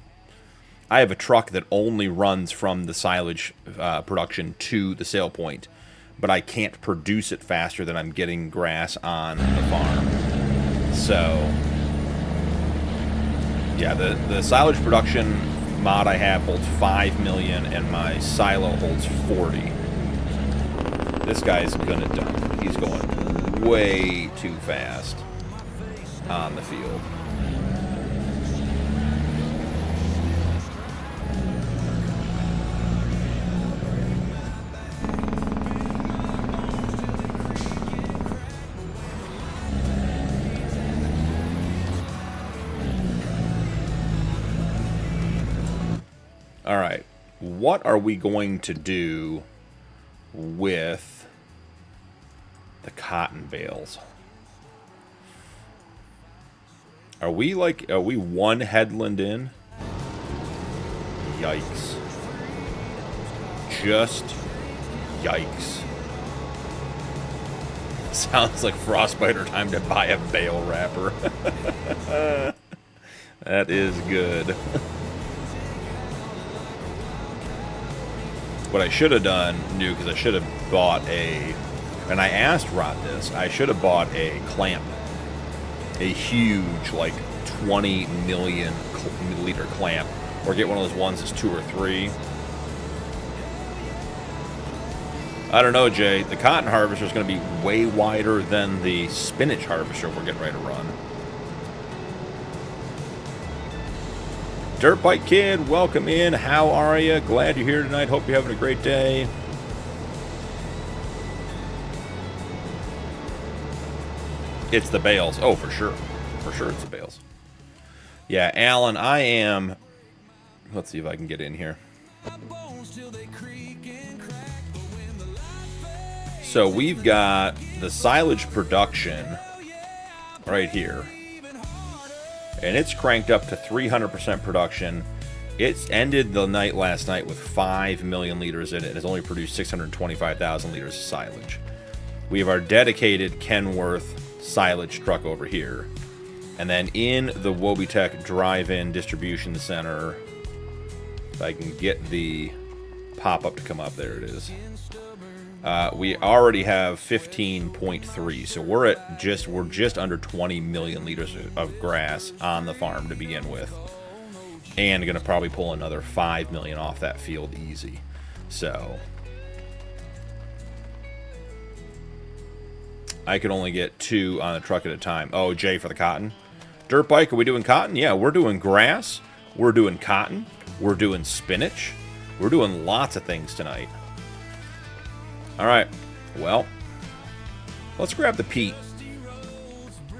Speaker 4: I have a truck that only runs from the silage production to the sale point, but I can't produce it faster than I'm getting grass on the farm. So, yeah, the silage production mod I have holds 5 million, and my silo holds 40. This guy's gonna dump. He's going way too fast on the field. All right, what are we going to do with the cotton bales? Are we one headland in? Yikes. Just yikes. Sounds like Frostbiter time to buy a bale wrapper. That is good. What I should have done, because I should have bought and I asked Rod this, I should have bought a clamp. A huge, like, 20 million liter clamp. Or get one of those ones that's 2 or 3. I don't know, Jay. The cotton harvester is going to be way wider than the spinach harvester we're getting ready to run. Dirt Bike Kid, welcome in. How are you? Glad you're here tonight. Hope you're having a great day. It's the bales. Oh, for sure. For sure it's the bales. Yeah, Alan, I am... Let's see if I can get in here. So we've got the silage production right here. And it's cranked up to 300% production. It's ended the night last night with 5 million liters in it. It has only produced 625,000 liters of silage. We have our dedicated Kenworth silage truck over here. And then in the Logitech drive-in distribution center, if I can get the pop-up to come up, there it is. We already have 15.3, so we're just under 20 million liters of grass on the farm to begin with, and going to probably pull another 5 million off that field easy. So I could only get 2 on the truck at a time. Oh, Jay for the cotton. Dirt bike, are we doing cotton? Yeah, we're doing grass. We're doing cotton. We're doing spinach. We're doing lots of things tonight. All right, well, let's grab the peat. I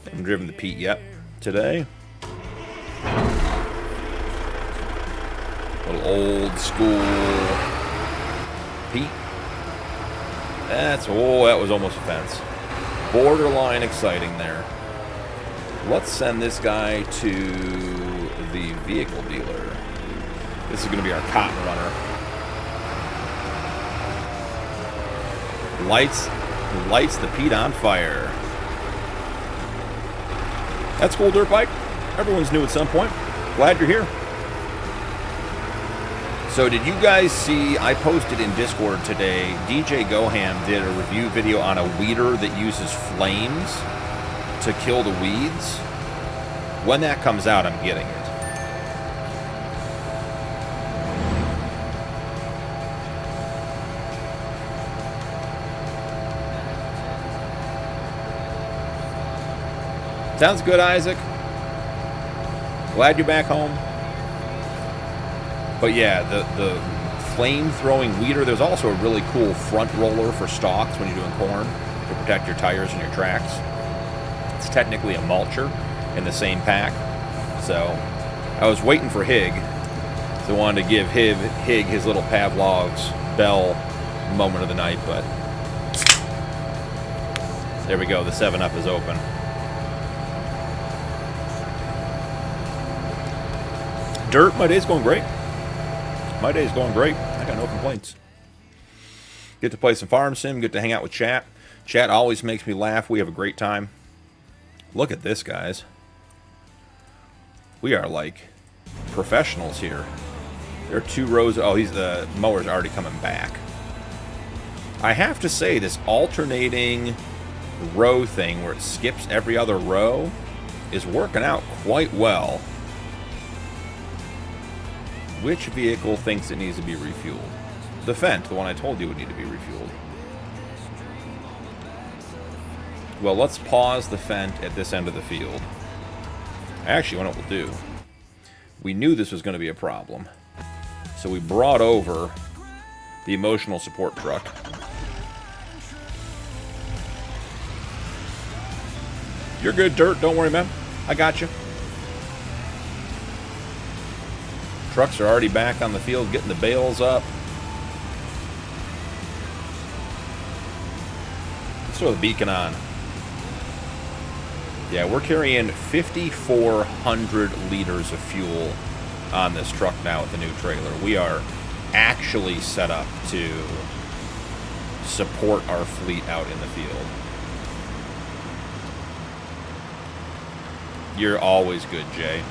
Speaker 4: haven't driven the peat yet today. Little old school peat. That was almost a fence. Borderline exciting there. Let's send this guy to the vehicle dealer. This is going to be our cotton runner. Lights the peat on fire. That's cool, dirt bike. Everyone's new at some point. Glad you're here. So did you guys see, I posted in Discord today, DJ Goham did a review video on a weeder that uses flames to kill the weeds. When that comes out, I'm getting it. Sounds good, Isaac. Glad you're back home. But yeah, the flame-throwing weeder, there's also a really cool front roller for stalks when you're doing corn to protect your tires and your tracks. It's technically a mulcher in the same pack. So I was waiting for Hig. So I wanted to give Hig his little Pavlov's bell moment of the night, but there we go, the 7-Up is open. Dirt, my day's going great. My day's going great. I got no complaints. Get to play some farm sim, get to hang out with chat. Chat always makes me laugh. We have a great time. Look at this, guys. We are like professionals here. There are 2 rows. Oh, the mower's already coming back. I have to say, this alternating row thing where it skips every other row is working out quite well. Which vehicle thinks it needs to be refueled? The Fendt, the one I told you would need to be refueled. Well, let's pause the Fendt at this end of the field. Actually, what we'll do, we knew this was going to be a problem, so we brought over the emotional support truck. You're good, Dirt. Don't worry, man. I got you. Trucks are already back on the field, getting the bales up. Let's throw the beacon on. Yeah, we're carrying 5,400 liters of fuel on this truck now with the new trailer. We are actually set up to support our fleet out in the field. You're always good, Jay.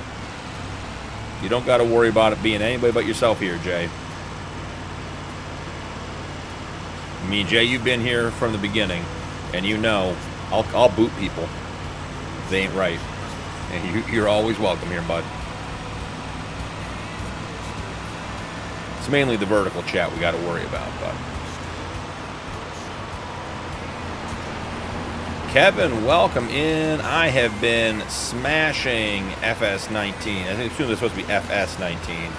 Speaker 4: You don't got to worry about it being anybody but yourself here, Jay. I mean, Jay, you've been here from the beginning, and you know I'll boot people if they ain't right. And you're always welcome here, bud. It's mainly the vertical chat we got to worry about, but Kevin, welcome in. I have been smashing FS19. I assume it's supposed to be FS19.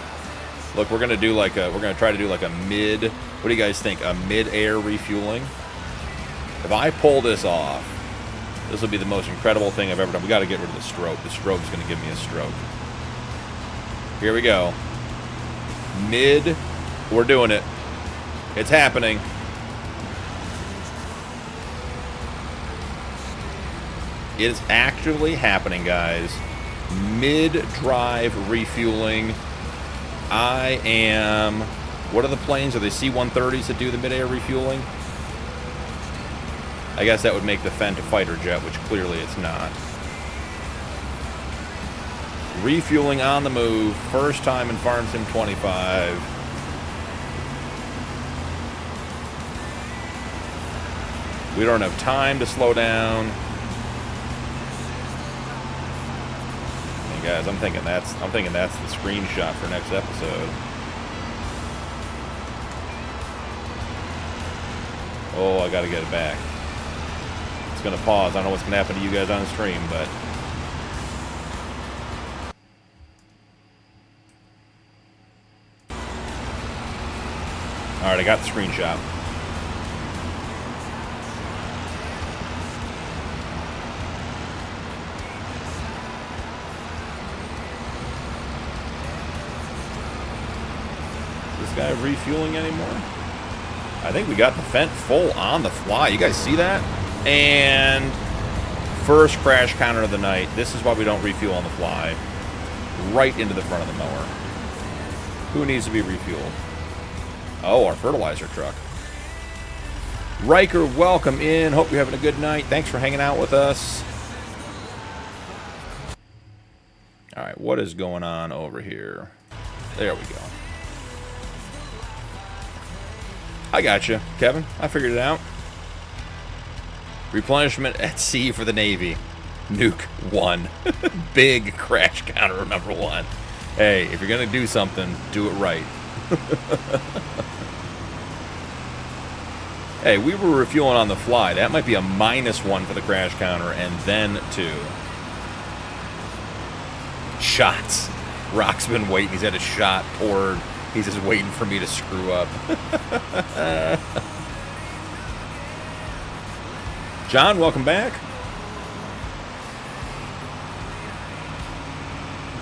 Speaker 4: Look, we're gonna try to do like a mid. What do you guys think? A mid-air refueling. If I pull this off, this will be the most incredible thing I've ever done. We got to get rid of the stroke. The stroke's gonna give me a stroke. Here we go. Mid. We're doing it. It's happening. It is actually happening, guys. Mid-drive refueling. I am... What are the planes? Are they C-130s that do the mid-air refueling? I guess that would make the Fendt a fighter jet, which clearly it's not. Refueling on the move. First time in Farm Sim 25. We don't have time to slow down. Guys, I'm thinking that's the screenshot for next episode. Oh, I gotta get it back. going to pause. I don't know what's going to happen to you guys on stream, but... Alright, I got the screenshot. Is this guy refueling anymore? I think we got the vent full on the fly. You guys see that? And first crash counter of the night. This is why we don't refuel on the fly. Right into the front of the mower. Who needs to be refueled? Oh, our fertilizer truck. Riker, welcome in. Hope you're having a good night. Thanks for hanging out with us. All right, what is going on over here? There we go. I got you, Kevin. I figured it out. Replenishment at sea for the Navy. Nuke 1. Big crash counter, number 1. Hey, if you're going to do something, do it right. Hey, we were refueling on the fly. That might be a -1 for the crash counter, and then 2. Shots. Rock's been waiting. He's had a shot poured. He's just waiting for me to screw up. John, welcome back.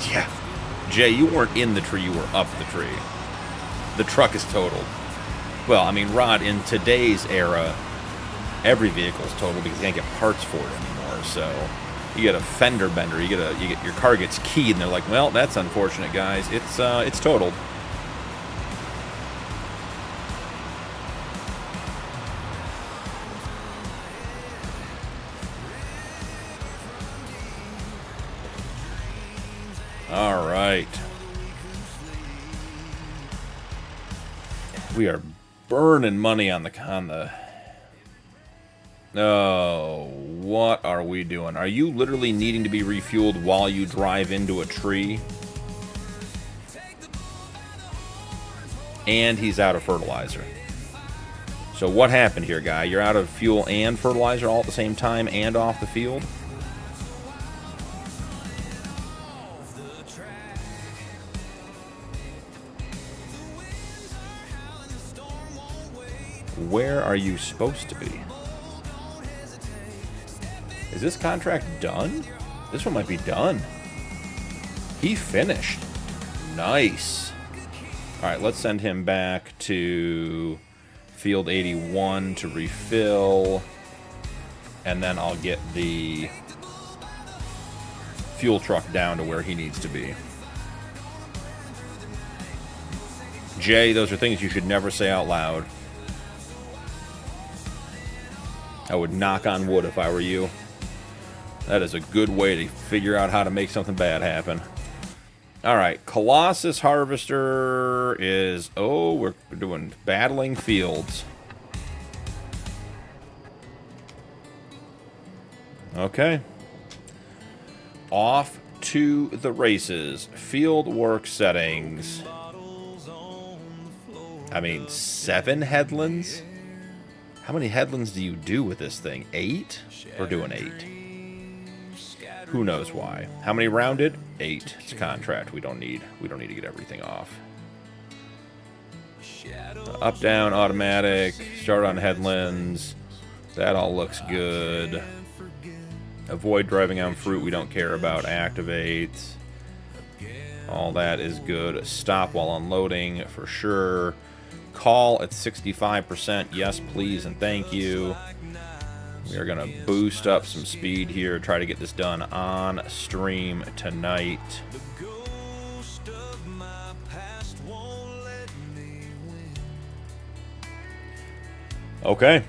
Speaker 4: Yeah. Jay, you weren't in the tree. You were up the tree. The truck is totaled. Well, I mean, Rod, in today's era, every vehicle is totaled because you can't get parts for it anymore. So you get a fender bender. You get your car gets keyed, and they're like, "Well, that's unfortunate, guys. It's totaled." All right. We are burning money on the... Oh, what are we doing? Are you literally needing to be refueled while you drive into a tree? And he's out of fertilizer. So what happened here, guy? You're out of fuel and fertilizer all at the same time and off the field? Where are you supposed to be? Is this contract done? This one might be done. He finished. Nice. All right, let's send him back to field 81 to refill. And then I'll get the fuel truck down to where he needs to be. Jay, those are things you should never say out loud. I would knock on wood if I were you. That is a good way to figure out how to make something bad happen. All right, Colossus Harvester is... Oh, we're doing battling fields. Okay. Off to the races. Field work settings. I mean, 7 headlands? How many headlands do you do with this thing? 8? We're doing 8. Who knows why? How many rounded? 8. It's a contract. We don't need to get everything off. Up, down, automatic. Start on headlands. That all looks good. Avoid driving on fruit. We don't care about. Activate. All that is good. Stop while unloading for sure. Call at 65%. Yes, please, and thank you. We are going to boost up some speed here. Try to get this done on stream tonight. Okay.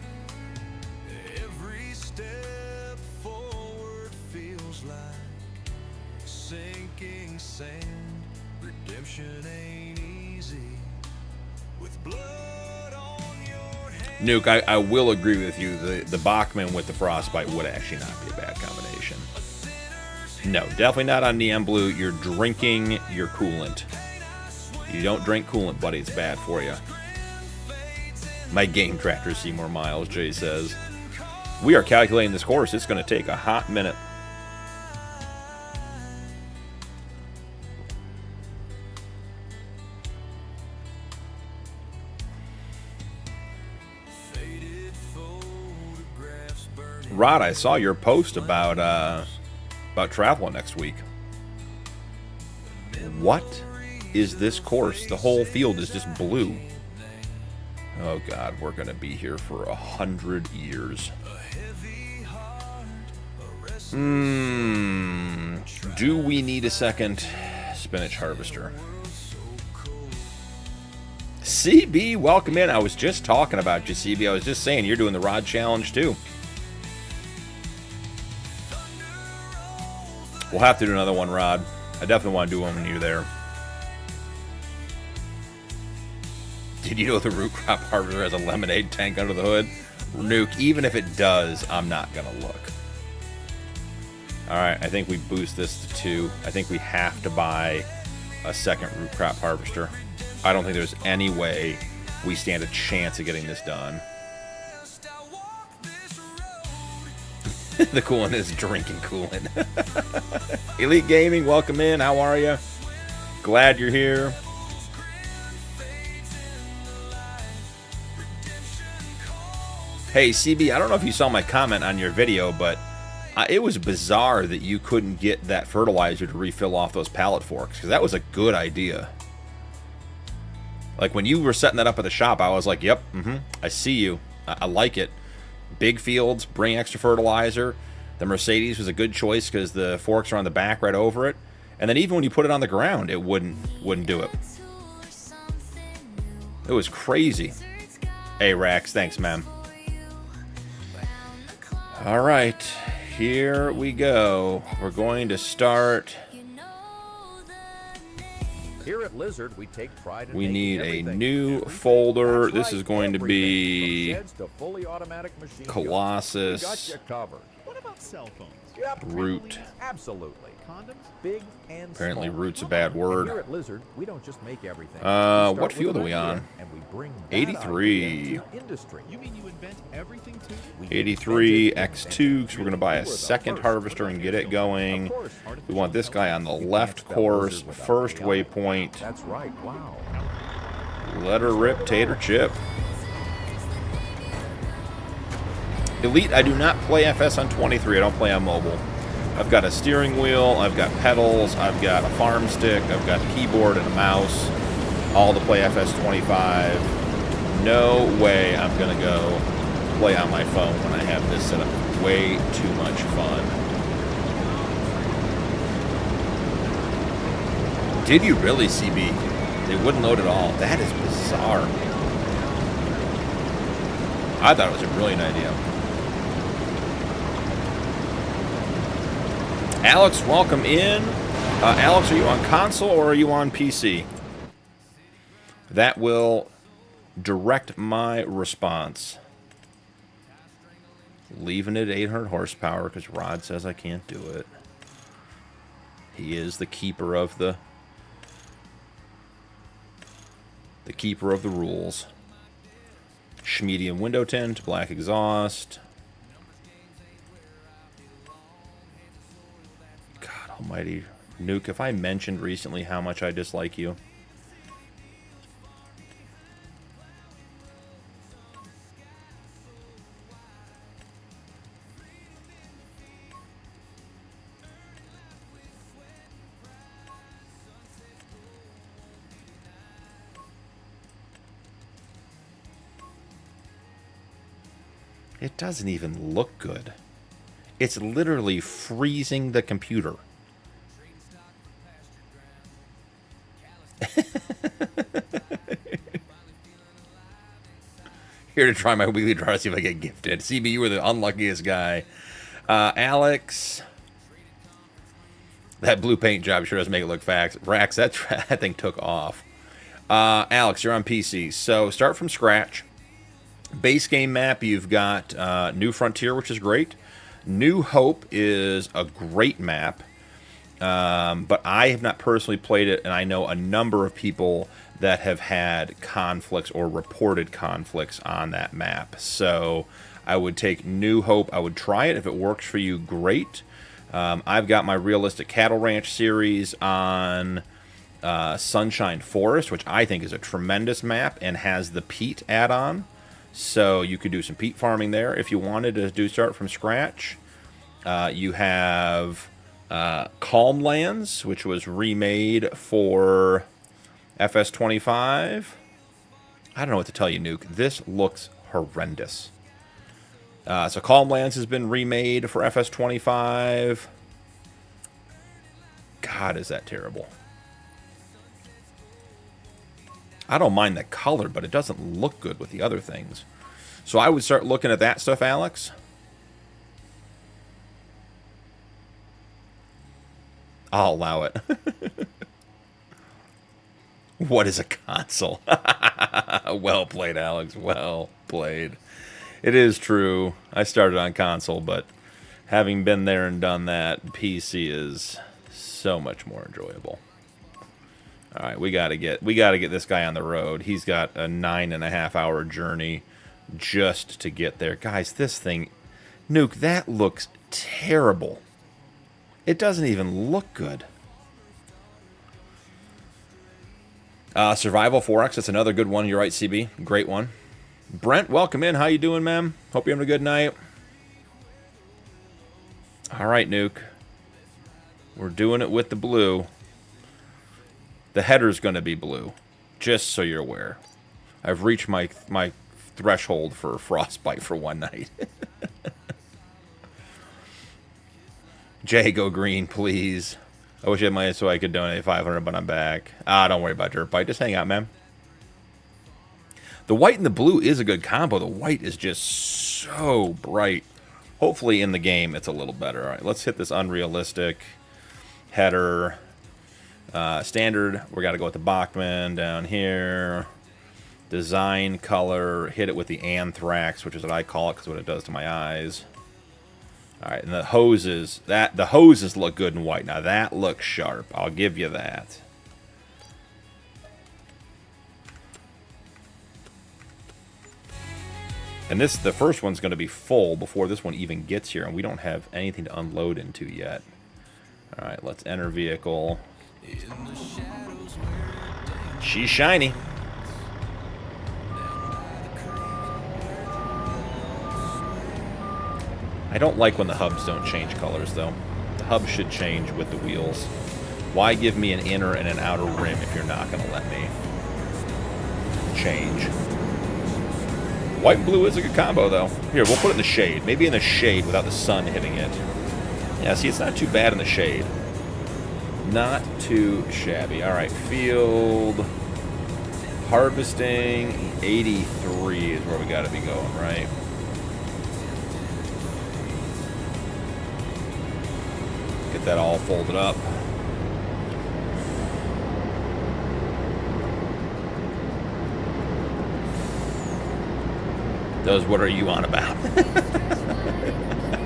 Speaker 4: Nuke, I will agree with you. The Bachman with the Frostbite would actually not be a bad combination. No, definitely not on Neon Blue. You're drinking your coolant. You don't drink coolant, buddy. It's bad for you. My game tractors see more miles, Jay says. We are calculating this course. It's going to take a hot minute. Rod, I saw your post about traveling next week. What is this course? The whole field is just blue. Oh God, we're gonna be here for 100 years. Do we need a second spinach harvester? CB, welcome in. I was just talking about you, CB. I was just saying you're doing the rod challenge too. We'll have to do another one, Rod. I definitely want to do one when you're there. Did you know the root crop harvester has a lemonade tank under the hood? Nuke, even if it does, I'm not going to look. Alright, I think we boost this to 2. I think we have to buy a second root crop harvester. I don't think there's any way we stand a chance of getting this done. The coolant is drinking coolant. Elite Gaming, welcome in. How are you? Glad you're here. Hey, CB, I don't know if you saw my comment on your video, but it was bizarre that you couldn't get that fertilizer to refill off those pallet forks, because that was a good idea. Like, when you were setting that up at the shop, I was like, yep, I see you. I like it. Big fields, bring extra fertilizer. The Mercedes was a good choice because the forks are on the back right over it. And then even when you put it on the ground, it wouldn't do it. It was crazy. Hey, Rax, thanks, man. All right, here we go. We're going to start.
Speaker 5: Here at Lizard, we take pride in
Speaker 4: we need a
Speaker 5: everything.
Speaker 4: new folder. This is going to be Colossus.
Speaker 5: Got you covered.
Speaker 6: What about cell phones?
Speaker 5: Yep.
Speaker 4: Root.
Speaker 5: Absolutely.
Speaker 6: Condoms?
Speaker 5: Big and
Speaker 4: Apparently
Speaker 5: small.
Speaker 4: root's a bad word.
Speaker 5: Here at Lizard, we don't just make everything. We
Speaker 4: What
Speaker 5: start
Speaker 4: field
Speaker 5: with
Speaker 4: are we
Speaker 5: an
Speaker 4: on?
Speaker 5: idea, and we bring that
Speaker 4: 83.
Speaker 5: idea to industry.
Speaker 6: You mean you invent everything too?
Speaker 5: We
Speaker 4: 83
Speaker 5: invent it,
Speaker 4: X2, because we're going to buy a
Speaker 5: You were the
Speaker 4: second
Speaker 5: first.
Speaker 4: harvester and get it going.
Speaker 5: Of course,
Speaker 4: We want this guy on the
Speaker 5: you can't
Speaker 4: left
Speaker 5: spell
Speaker 4: course,
Speaker 5: Lizard without
Speaker 4: first
Speaker 5: the I.
Speaker 4: waypoint.
Speaker 5: That's right. Wow.
Speaker 4: Let her rip, tater chip. Elite, I do not play FS on 23. I don't play on mobile. I've got a steering wheel, I've got pedals, I've got a farm stick, I've got a keyboard and a mouse, all to play FS 25. No way I'm going to go play on my phone when I have this set up. Way too much fun. Did you really, CB? They wouldn't load at all. That is bizarre. I thought it was a brilliant idea. Alex, welcome in. Alex, are you on console or are you on PC? That will direct my response. Leaving it at 800 horsepower because Rod says I can't do it. He is the keeper of the rules. Medium window tint, black exhaust. God almighty. Nuke, if I mentioned recently how much I dislike you. It doesn't even look good. It's literally freezing the computer. Here to try my weekly draw to see if I get gifted. CB, you were the unluckiest guy. Alex. That blue paint job sure does make it look facts. Rax, that thing took off. Alex, you're on PC. So start from scratch. Base game map, you've got New Frontier, which is great. New Hope is a great map, but I have not personally played it, and I know a number of people that have had conflicts or reported conflicts on that map. So I would take New Hope. I would try it. If it works for you, great. I've got my Realistic Cattle Ranch series on Sunshine Forest, which I think is a tremendous map and has the peat add-on. So you could do some peat farming there if you wanted to start from scratch. You have Calmlands, which was remade for FS25. I don't know what to tell you, Nuke. This looks horrendous. So Calmlands has been remade for FS25. God, is that terrible. I don't mind the color, but it doesn't look good with the other things. So I would start looking at that stuff, Alex. I'll allow it. What is a console? Well played, Alex. Well played. It is true. I started on console, but having been there and done that, PC is so much more enjoyable. All right, we gotta get this guy on the road. He's got a 9.5-hour journey just to get there. Guys, this thing, Nuke, that looks terrible. It doesn't even look good. Survival 4X, that's another good one. You're right, CB. Great one. Brent, welcome in. How you doing, ma'am? Hope you're having a good night. All right, Nuke. We're doing it with the blue. The header's going to be blue, just so you're aware. I've reached my threshold for frostbite for one night. Jay, go green, please. I wish I had money so I could donate 500, but I'm back. Don't worry about Dirt Bike. Just hang out, man. The white and the blue is a good combo. The white is just so bright. Hopefully in the game it's a little better. All right, let's hit this unrealistic header. Standard, we got to go with the Bachmann down here. Design, color, hit it with the Anthrax, which is what I call it because what it does to my eyes. All right, and the hoses, the hoses look good in white. Now that looks sharp. I'll give you that. And the first one's going to be full before this one even gets here, and we don't have anything to unload into yet. All right, let's enter vehicle. She's shiny. I don't like when the hubs don't change colors, though. The hubs should change with the wheels. Why give me an inner and an outer rim if you're not going to let me change? White and blue is a good combo, though. Here, we'll put it in the shade. Maybe in the shade without the sun hitting it. Yeah, see, it's not too bad in the shade. Not too shabby. All right, field harvesting 83 is where we got to be going, right? Get that all folded up. Those, what are you on about?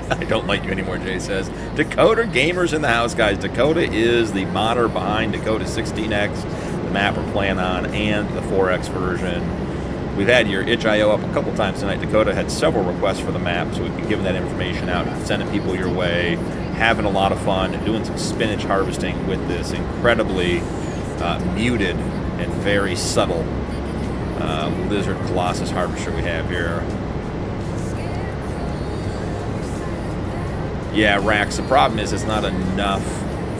Speaker 4: I don't like you anymore, Jay says. Dakota gamers in the house, guys. Dakota is the modder behind Dakota 16x, the map we're playing on, and the 4x version. We've had your itch.io up a couple times tonight. Dakota had several requests for the map, so we've been giving that information out, sending people your way, having a lot of fun, and doing some spinach harvesting with this incredibly muted and very subtle Lizard Colossus harvester we have here. Yeah, Rax, the problem is it's not enough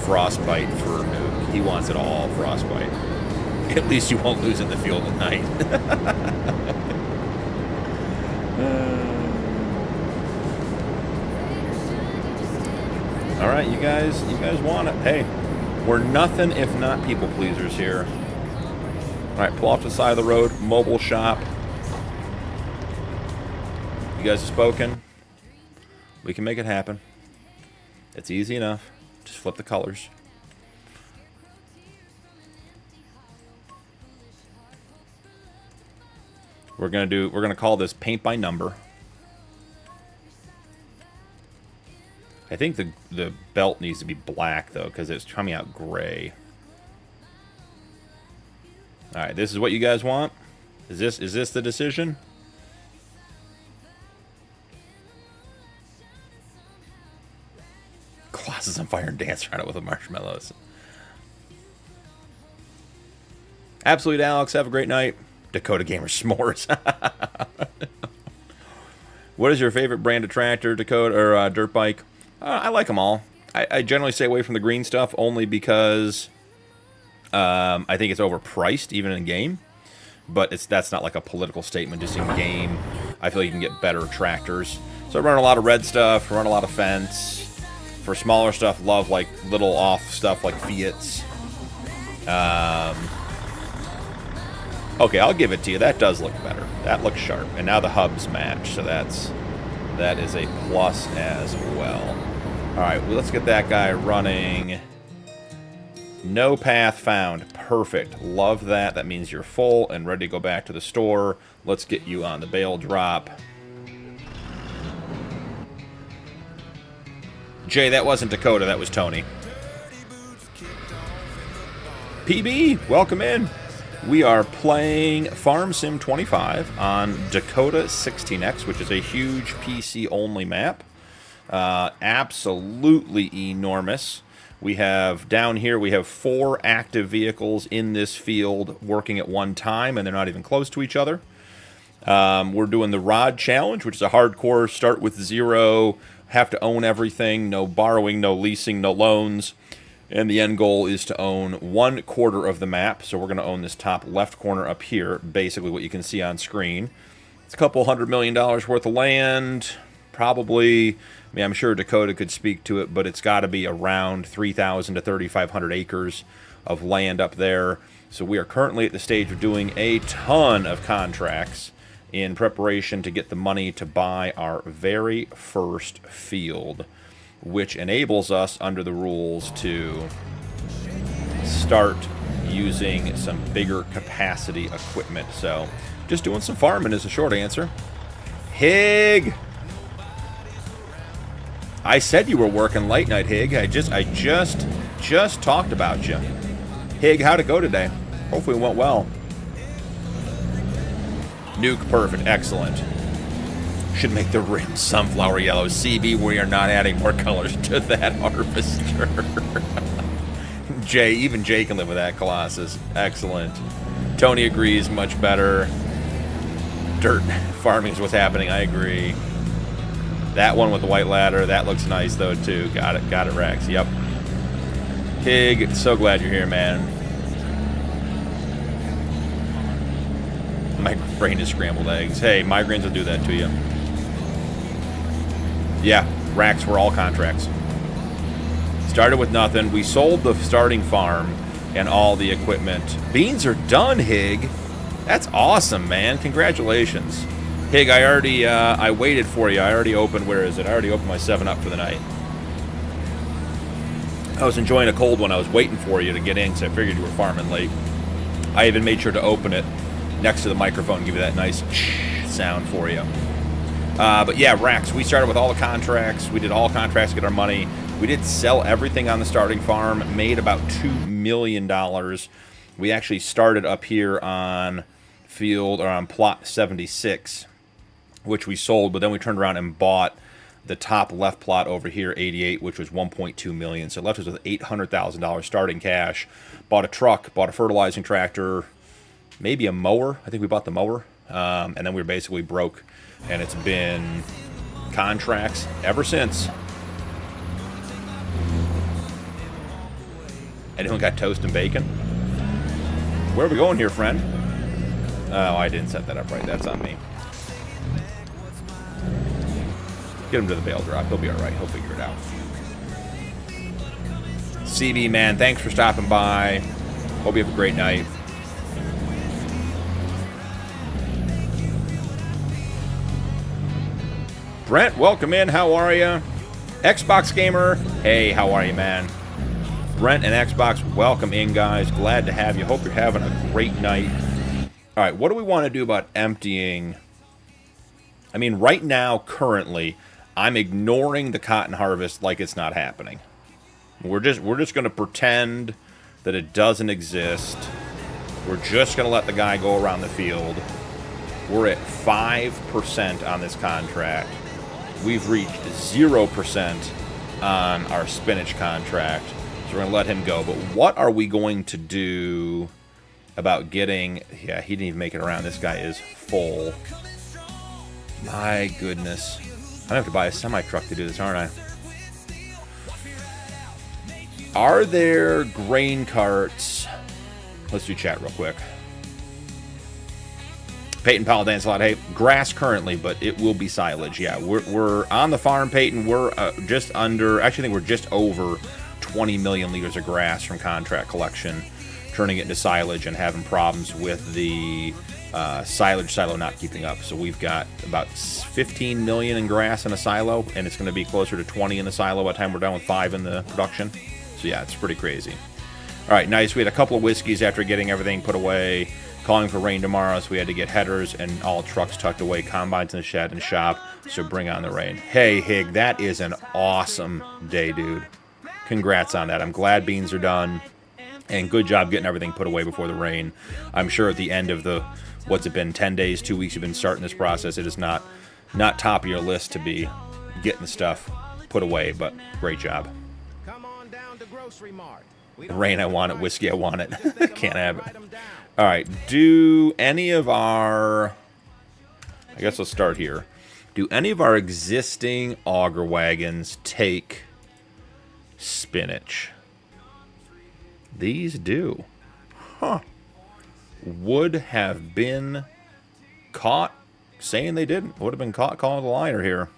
Speaker 4: frostbite for Nuke. He wants it all frostbite. At least you won't lose in the field at night. All right, you guys want it. Hey, we're nothing if not people pleasers here. All right, pull off to the side of the road, mobile shop. You guys have spoken. We can make it happen. It's easy enough. Just flip the colors. We're gonna call this paint by number. I think the belt needs to be black though, because it's coming out gray. All right, this is what you guys want? Is this the decision? Colossus on fire and dance around it with the marshmallows. Absolute Alex, have a great night. Dakota Gamer S'mores. What is your favorite brand of tractor, Dakota, or dirt bike? I like them all. I generally stay away from the green stuff only because I think it's overpriced, even in game. But that's not like a political statement, just in game. I feel you can get better tractors. So I run a lot of red stuff, run a lot of fence. For smaller stuff, love like little off stuff like Fiats. Okay, I'll give it to you. That does look better. That looks sharp. And now the hubs match, so that is a plus as well. All right, well, let's get that guy running. No path found. Perfect. Love that. That means you're full and ready to go back to the store. Let's get you on the bale drop. Jay, that wasn't Dakota. That was Tony. PB, welcome in. We are playing Farm Sim 25 on Dakota 16x, which is a huge PC-only map. Absolutely enormous. We have, down here, we have 4 active vehicles in this field working at one time, and they're not even close to each other. We're doing the Rod Challenge, which is a hardcore start with 0, have to own everything, no borrowing, no leasing, no loans. And the end goal is to own 1/4 of the map. So we're going to own this top left corner up here, basically what you can see on screen. It's a couple $100 million worth of land. Probably, I mean, I'm sure Dakota could speak to it, but it's got to be around 3,000 to 3,500 acres of land up there. So we are currently at the stage of doing a ton of contracts in preparation to get the money to buy our very first field, which enables us, under the rules, to start using some bigger capacity equipment. So, just doing some farming is a short answer. Hig! I said you were working late night, Hig. I just talked about you. Hig, how'd it go today? Hopefully it went well. Nuke, perfect, excellent. Should make the rim sunflower yellow. CB, we are not adding more colors to that harvester. Jay, even Jay can live with that, Colossus. Excellent. Tony agrees, much better. Dirt farming is what's happening, I agree. That one with the white ladder, that looks nice though too. Got it, Rex, yep. Pig, so glad you're here, man. My brain is scrambled eggs. Hey, migraines will do that to you. Yeah, racks were all contracts. Started with nothing. We sold the starting farm and all the equipment. Beans are done, Hig. That's awesome, man. Congratulations. Hig, I waited for you. I already opened, where is it? I already opened my 7-Up for the night. I was enjoying a cold one. I was waiting for you to get in because I figured you were farming late. I even made sure to open it next to the microphone, give you that nice sound for you. But yeah, racks. We started with all the contracts. We did all contracts to get our money. We did sell everything on the starting farm, made about $2 million. We actually started up here on field, or on plot 76, which we sold, but then we turned around and bought the top left plot over here, 88, which was $1.2 million. So it left us with $800,000 starting cash. Bought a truck, bought a fertilizing tractor, maybe a mower. I think we bought the mower. And then we were basically broke. And it's been contracts ever since. Anyone got toast and bacon? Where are we going here, friend? Oh, I didn't set that up right. That's on me. Get him to the bale drop. He'll be all right. He'll figure it out. CB, man, thanks for stopping by. Hope you have a great night. Brent, welcome in. How are you? Xbox Gamer, hey, how are you, man? Brent and Xbox, welcome in, guys. Glad to have you. Hope you're having a great night. All right, what do we want to do about emptying? I mean, right now, currently, I'm ignoring the cotton harvest like it's not happening. We're just going to pretend that it doesn't exist. We're just going to let the guy go around the field. We're at 5% on this contract. We've reached 0% on our spinach contract. So we're going to let him go. But what are we going to do about getting... Yeah, he didn't even make it around. This guy is full. My goodness. I'm going to have to buy a semi-truck to do this, aren't I? Are there grain carts? Let's do chat real quick. Peyton Powell, dance a lot. Hey, grass currently, but it will be silage. Yeah, we're on the farm, Peyton. We're just under... Actually, I think we're just over 20 million liters of grass from contract collection, turning it into silage and having problems with the silage silo not keeping up. So we've got about 15 million in grass in a silo, and it's going to be closer to 20 in the silo by the time we're done with 5 in the production. So yeah, it's pretty crazy. All right, nice. We had a couple of whiskeys after getting everything put away. Calling for rain tomorrow, so we had to get headers and all trucks tucked away, combines in the shed and shop, so bring on the rain. Hey, Hig, that is an awesome day, dude. Congrats on that. I'm glad beans are done, and good job getting everything put away before the rain. I'm sure at the end of the, what's it been, 10 days, 2 weeks you've been starting this process, it is not top of your list to be getting the stuff put away, but great job.
Speaker 3: Come on down to Grocery Mart.
Speaker 4: Rain, I want it. Whiskey, I want it. Can't have it. All right, do any of our... I guess let's start here. Do any of our existing auger wagons take spinach? These do. Huh. Would have been caught saying they didn't. Would have been caught calling the liner here.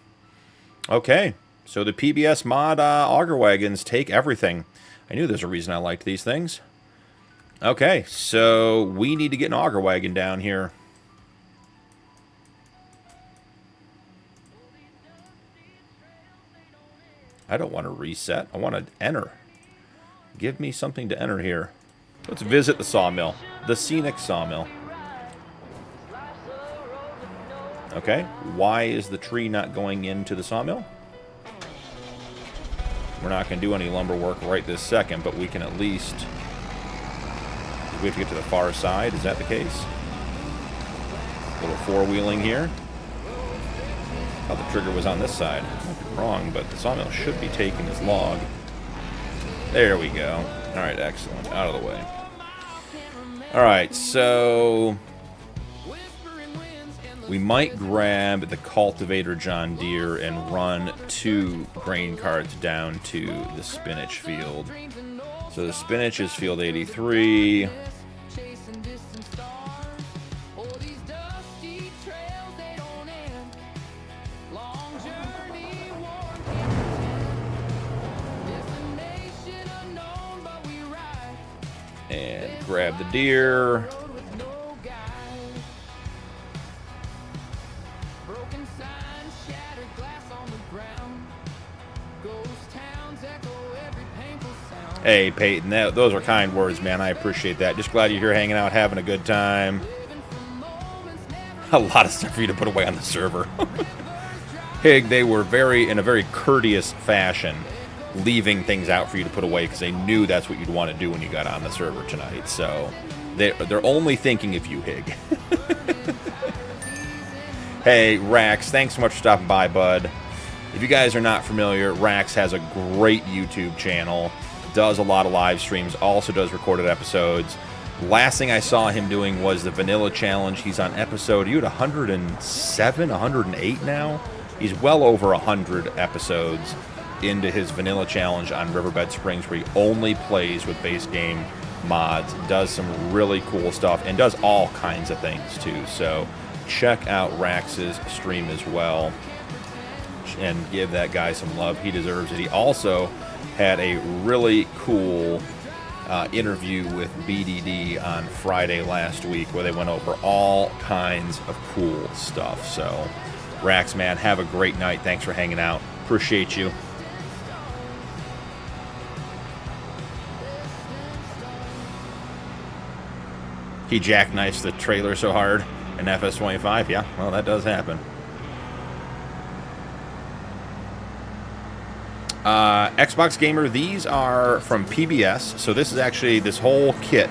Speaker 4: Okay, so the PBS mod auger wagons take everything. I knew there's a reason I liked these things. Okay, so we need to get an auger wagon down here. I don't want to reset. I want to enter. Give me something to enter here. Let's visit the sawmill. The scenic sawmill. Okay, why is the tree not going into the sawmill? We're not going to do any lumber work right this second, but we can at least... We have to get to the far side. Is that the case? A little four-wheeling here. Oh, the trigger was on this side. I'm wrong, but the sawmill should be taking this log. There we go. All right, excellent. Out of the way. All right, so... We might grab the cultivator John Deere and run 2 grain carts down to the spinach field. So the spinach is field 83. And grab the deer. Hey, Peyton, those are kind words, man. I appreciate that. Just glad you're here hanging out, having a good time. A lot of stuff for you to put away on the server. Hig, they were in a very courteous fashion, leaving things out for you to put away because they knew that's what you'd want to do when you got on the server tonight. So they're only thinking of you, Hig. Hey, Rax, thanks so much for stopping by, bud. If you guys are not familiar, Rax has a great YouTube channel. Does a lot of live streams, also does recorded episodes. Last thing I saw him doing was the Vanilla Challenge. He's on episode, are you at 107, 108 now? He's well over 100 episodes into his Vanilla Challenge on Riverbed Springs, where he only plays with base game mods, does some really cool stuff, and does all kinds of things too. So check out Rax's stream as well and give that guy some love. He deserves it. He also had a really cool interview with BDD on Friday last week where they went over all kinds of cool stuff. So, Rax, man, have a great night. Thanks for hanging out. Appreciate you. He jackknifes the trailer so hard in FS25. Yeah, well, that does happen. Xbox Gamer, these are from PBS. So this is actually, this whole kit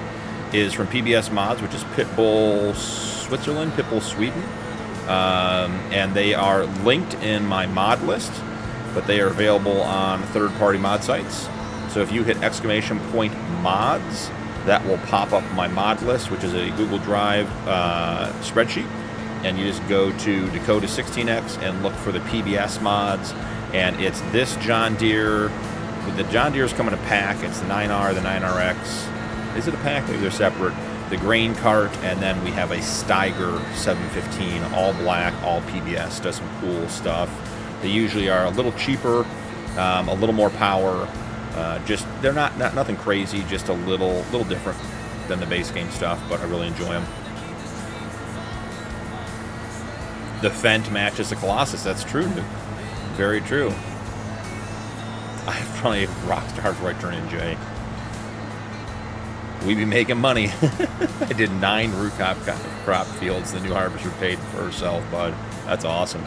Speaker 4: is from PBS Mods, which is Pitbull Switzerland, Pitbull Sweden. And they are linked in my mod list, but they are available on third-party mod sites. So if you hit !mods, that will pop up my mod list, which is a Google Drive spreadsheet. And you just go to Dakota 16x and look for the PBS mods. And it's this John Deere. The John Deere's come in a pack. It's the 9R, the 9RX. Is it a pack? Maybe they're separate. The grain cart, and then we have a Steiger 715, all black, all PBS. Does some cool stuff. They usually are a little cheaper, a little more power. Just they're nothing crazy, just a little different than the base game stuff, but I really enjoy them. The Fendt matches the Colossus. That's true, dude. Very true. I have plenty of rock stars before I turn in Jay. We be making money. I did 9 root crop fields. The new harvester paid for herself, bud. That's awesome.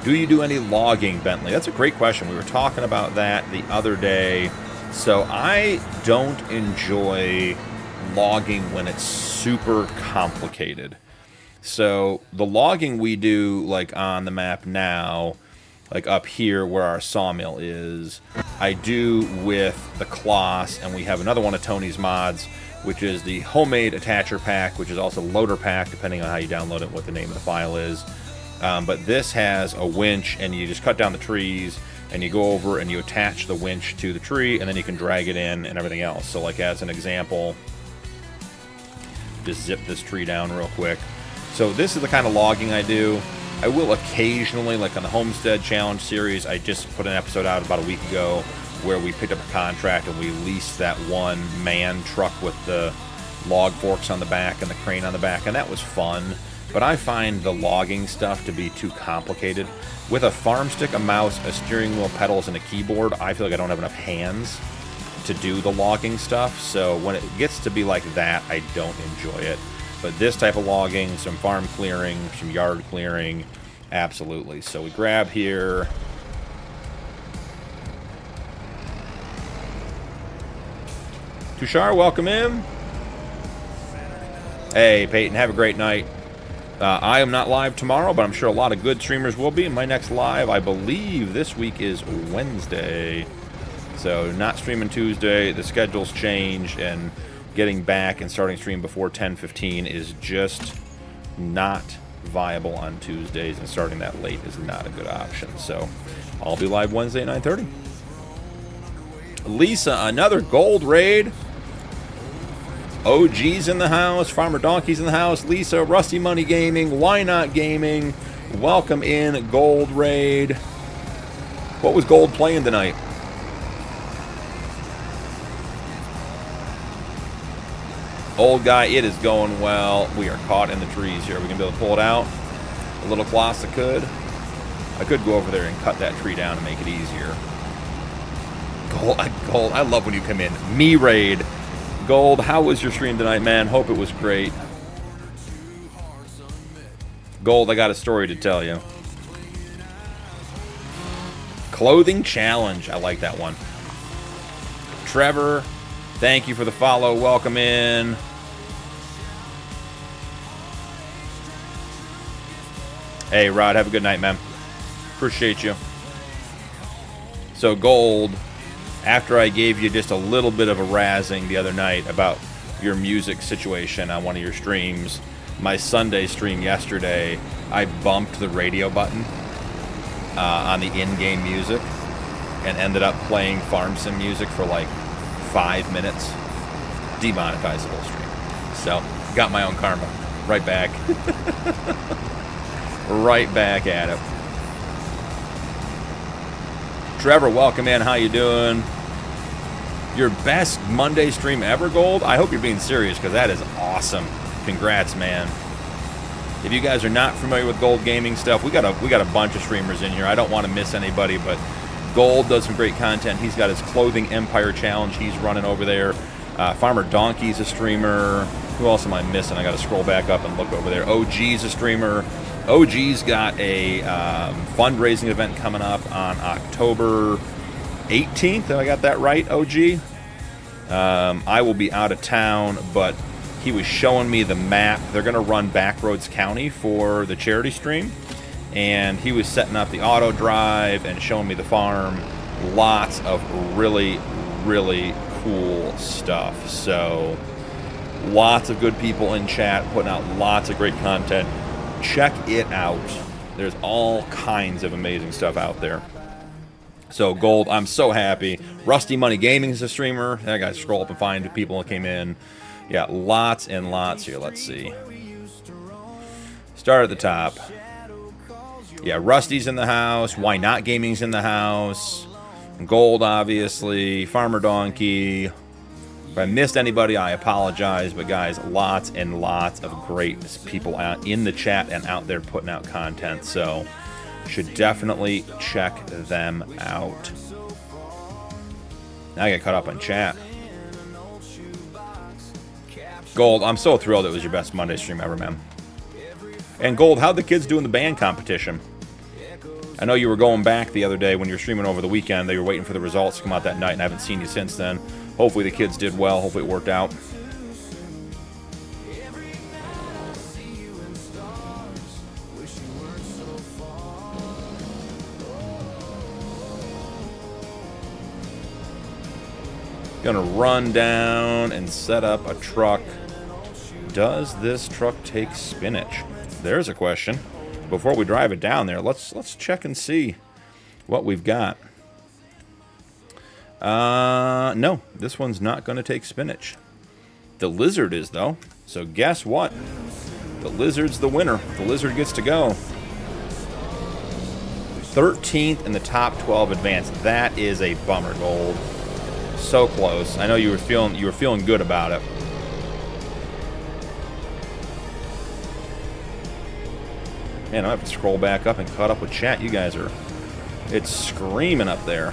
Speaker 4: Do you do any logging, Bentley? That's a great question. We were talking about that the other day. So I don't enjoy logging when it's super complicated. So the logging we do, like on the map now, like up here where our sawmill is, I do with the Kloss, and we have another one of Tony's mods, which is the homemade attacher pack, which is also loader pack, depending on how you download it, what the name of the file is. But this has a winch, and you just cut down the trees, and you go over and you attach the winch to the tree, and then you can drag it in and everything else. So like as an example, just zip this tree down real quick. So this is the kind of logging I do. I will occasionally, like on the Homestead Challenge series, I just put an episode out about a week ago where we picked up a contract and we leased that one man truck with the log forks on the back and the crane on the back, and that was fun. But I find the logging stuff to be too complicated. With a Farmstick, a mouse, a steering wheel, pedals, and a keyboard, I feel like I don't have enough hands to do the logging stuff. So when it gets to be like that, I don't enjoy it. But this type of logging, some farm clearing, some yard clearing, absolutely. So we grab here. Tushar, welcome in. Hey, Peyton, have a great night. I am not live tomorrow, but I'm sure a lot of good streamers will be. My next live, I believe this week is Wednesday. So not streaming Tuesday. The schedule's changed, and getting back and starting stream before 10:15 is just not viable on Tuesdays, and starting that late is not a good option. So I'll be live Wednesday at 9:30. Lisa, another gold raid. OG's in the house. Farmer Donkey's in the house. Lisa, Rusty Money Gaming. Why Not Gaming? Welcome in, Gold Raid. What was Gold playing tonight? Old guy, it is going well. We are caught in the trees here. We can be able to pull it out. A little Kloss I could go over there and cut that tree down and make it easier. Gold, I love when you come in. Me Raid. Gold, how was your stream tonight, man? Hope it was great. Gold, I got a story to tell you. Clothing challenge. I like that one. Trevor, thank you for the follow. Welcome in. Hey, Rod, have a good night, man. Appreciate you. So, Gold, after I gave you just a little bit of a razzing the other night about your music situation on one of your streams, my Sunday stream yesterday, I bumped the radio button on the in-game music and ended up playing farm sim music for like 5 minutes. Demonetized the whole stream. So, got my own karma. Right back. Right back at it. Trevor, welcome in. How you doing? Your best Monday stream ever, Gold? I hope you're being serious, because that is awesome. Congrats, man. If you guys are not familiar with Gold Gaming stuff, we got a bunch of streamers in here. I don't want to miss anybody, but Gold does some great content. He's got his Clothing Empire Challenge he's running over there. Farmer Donkey's a streamer. Who else am I missing? I got to scroll back up and look over there. OG's a streamer. OG's got a fundraising event coming up on October 18th. Have I got that right, OG? I will be out of town, but he was showing me the map. They're going to run Backroads County for the charity stream, and he was setting up the auto drive and showing me the farm. Lots of really, really cool stuff. So lots of good people in chat putting out lots of great content. Check it out. There's all kinds of amazing stuff out there. So Gold, I'm so happy. Rusty Money Gaming is a streamer. I got to scroll up and find the people that came in. Yeah, lots and lots here. Let's see. Start at the top. Yeah, Rusty's in the house. Why Not Gaming's in the house. Gold, obviously. Farmer Donkey. If I missed anybody, I apologize. But guys, lots and lots of great people out in the chat and out there putting out content. So should definitely check them out. Now I get caught up on chat. Gold, I'm so thrilled it was your best Monday stream ever, man. And Gold, how'd the kids do in the band competition? I know you were going back the other day when you were streaming over the weekend. They were waiting for the results to come out that night, and I haven't seen you since then. Hopefully the kids did well. Hopefully it worked out. Gonna run down and set up a truck. Does this truck take spinach? There's a question. Before we drive it down there, let's check and see what we've got. No, this one's not going to take spinach. The lizard is, though. So guess what? The lizard's the winner. The lizard gets to go. 13th in the top 12 advanced. That is a bummer, Gold. So close. I know you were feeling good about it. Man, I have to scroll back up and caught up with chat. You guys are... It's screaming up there.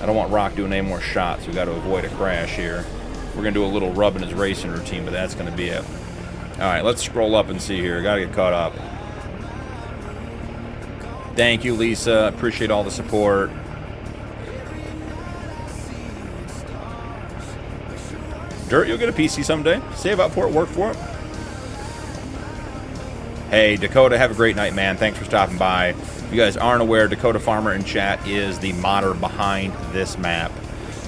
Speaker 4: I don't want Rock doing any more shots. We got to avoid a crash here. We're going to do a little rub in his racing routine, but that's going to be it. Alright, let's scroll up and see here. Got to get caught up. Thank you, Lisa. Appreciate all the support. Dirt, you'll get a PC someday. Save up for it, work for it. Hey, Dakota, have a great night, man. Thanks for stopping by. If you guys aren't aware, Dakota Farmer in chat is the modder behind this map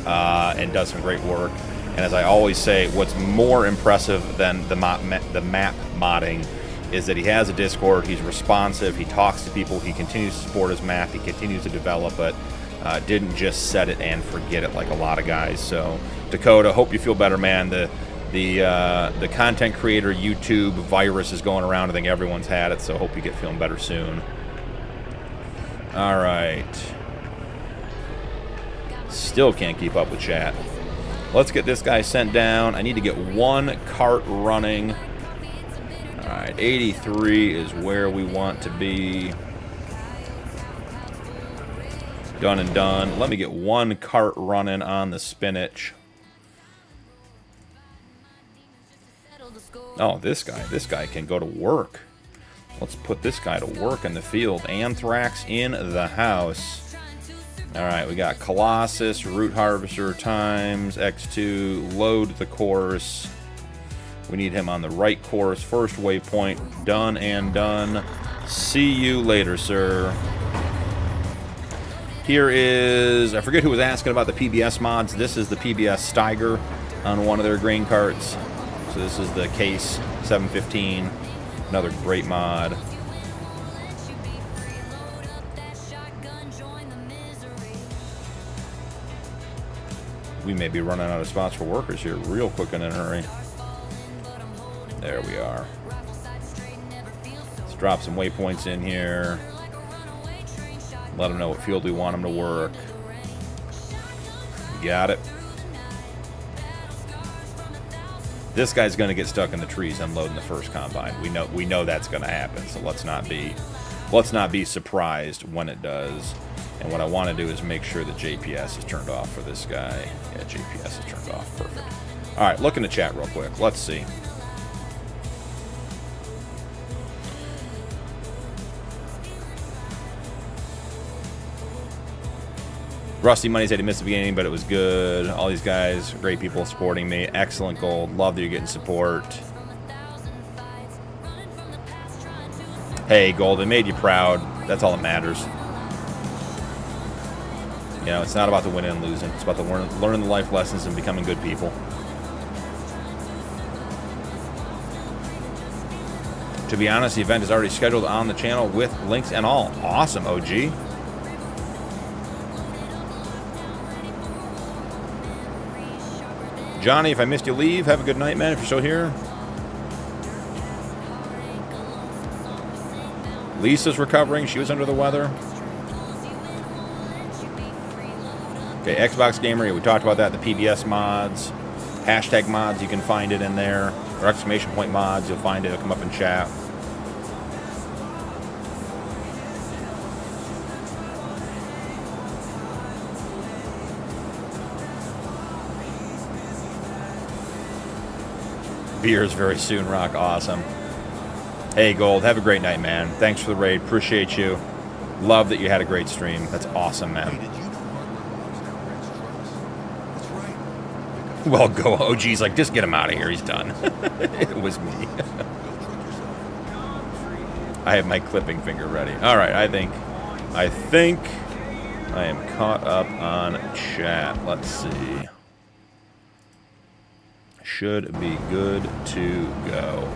Speaker 4: and does some great work. And as I always say, what's more impressive than the map modding is that he has a Discord, he's responsive, he talks to people, he continues to support his map, he continues to develop it, didn't just set it and forget it like a lot of guys. So, Dakota, hope you feel better, man. The content creator YouTube virus is going around. I think everyone's had it, so hope you get feeling better soon. All right. Still can't keep up with chat. Let's get this guy sent down. I need to get one cart running. All right, 83 is where we want to be. Done and done. Let me get one cart running on the spinach. Oh, this guy can go to work. Let's put this guy to work in the field. Anthrax in the house. All right, we got Colossus, Root Harvester times X2, load the course. We need him on the right course. First waypoint, done and done. See you later, sir. Here is, I forget who was asking about the PBS mods. This is the PBS Steiger on one of their grain carts. So this is the Case 715, another great mod. We may be running out of spots for workers here real quick and in a hurry. There we are. Let's drop some waypoints in here. Let them know what field we want them to work. Got it. This guy's going to get stuck in the trees unloading the first combine. We know that's going to happen. So let's not be surprised when it does. And what I want to do is make sure that JPS is turned off for this guy. Yeah, JPS is turned off. Perfect. All right, look in the chat real quick. Let's see. Rusty Money said he missed the beginning, but it was good. All these guys, great people supporting me. Excellent, Gold. Love that you're getting support. Hey, Gold, it made you proud. That's all that matters. You know, it's not about the winning and losing. It's about the learning the life lessons and becoming good people. To be honest, the event is already scheduled on the channel with links and all. Awesome, OG. Johnny, if I missed you, leave. Have a good night, man, if you're still here. Lisa's recovering. She was under the weather. Okay, Xbox Gamer, we talked about that. The PBS mods. Hashtag mods, you can find it in there. Or exclamation point mods, you'll find it. It'll come up in chat. Beers very soon, Rock. Awesome. Hey, Gold. Have a great night, man. Thanks for the raid. Appreciate you. Love that you had a great stream. That's awesome, man. Well, go. OG's like, just get him out of here. He's done. It was me. I have my clipping finger ready. All right, I think I am caught up on chat. Let's see. Should be good to go.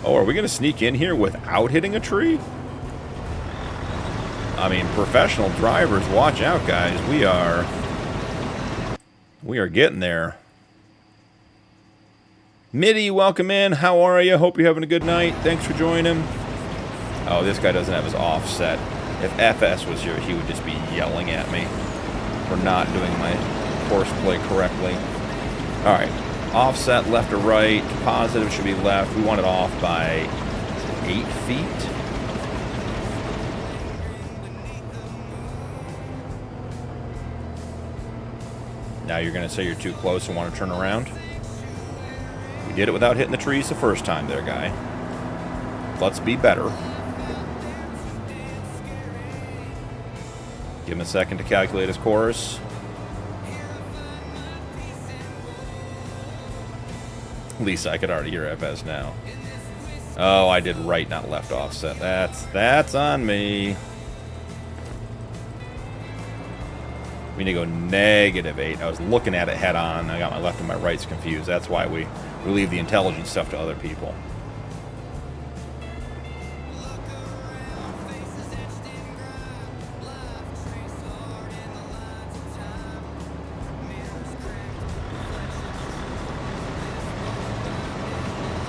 Speaker 4: Oh, are we going to sneak in here without hitting a tree? I mean, professional drivers, watch out, guys. We are getting there. Mitty, welcome in. How are you? Hope you're having a good night. Thanks for joining. Oh, this guy doesn't have his offset. If FS was here, he would just be yelling at me for not doing my horseplay correctly. All right. Offset left or right. Positive should be left. We want it off by 8 feet. Now you're going to say you're too close and want to turn around. We did it without hitting the trees the first time there, guy. Let's be better. Give him a second to calculate his course. Lisa, I could already hear FS now. Oh, I did right, not left offset. That's on me. We need to go -8. I was looking at it head on. I got my left and my rights confused. That's why we leave the intelligent stuff to other people.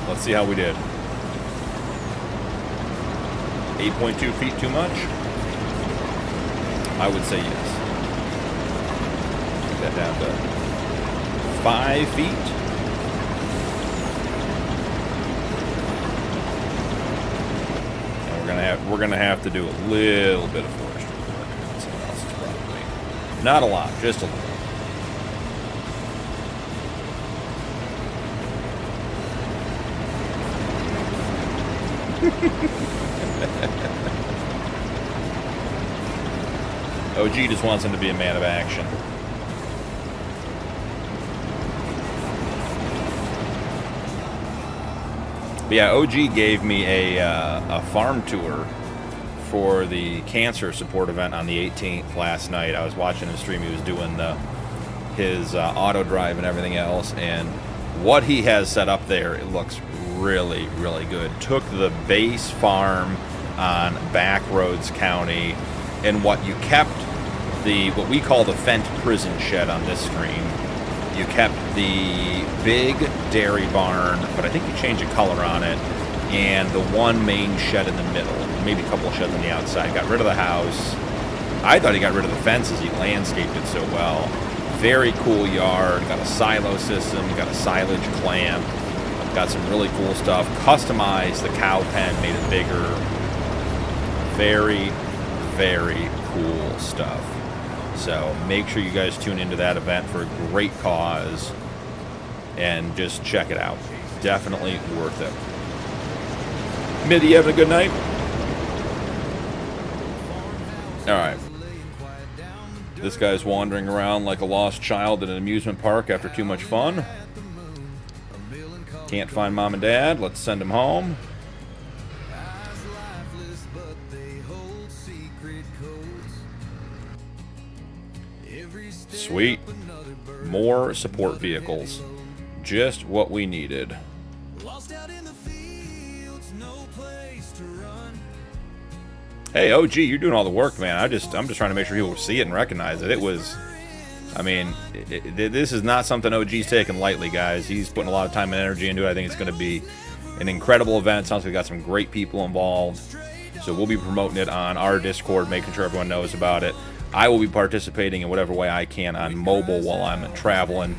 Speaker 4: Let's see how we did. 8.2 feet too much? I would say yes. Take that down to 5 feet. And we're gonna have to do a little bit of forestry work. Someone else is probably not a lot, just a little. OG just wants him to be a man of action. But yeah, OG gave me a farm tour for the cancer support event on the 18th last night. I was watching his stream. He was doing his auto drive and everything else, and what he has set up there, it looks really, really good. Took the base farm on Backroads County, and what we call the Fent prison shed on this screen. You kept the big dairy barn, but I think you changed the color on it, and the one main shed in the middle, maybe a couple of sheds on the outside. Got rid of the house. I thought he got rid of the fences. He landscaped it so well. Very cool yard. Got a silo system. Got a silage clamp. Got some really cool stuff. Customized the cow pen, made it bigger. Very, very cool stuff. So make sure you guys tune into that event for a great cause and just check it out. Definitely worth it. Mitty, you having a good night? Alright. This guy's wandering around like a lost child at an amusement park after too much fun. Can't find mom and dad. Let's send him home. Sweet. More support vehicles. Just what we needed. Hey, OG, you're doing all the work, man. I'm just trying to make sure people see it and recognize it. It was, I mean, this is not something OG's taking lightly, guys. He's putting a lot of time and energy into it. I think it's going to be an incredible event. Sounds like we got some great people involved. So we'll be promoting it on our Discord, making sure everyone knows about it. I will be participating in whatever way I can on mobile while I'm traveling.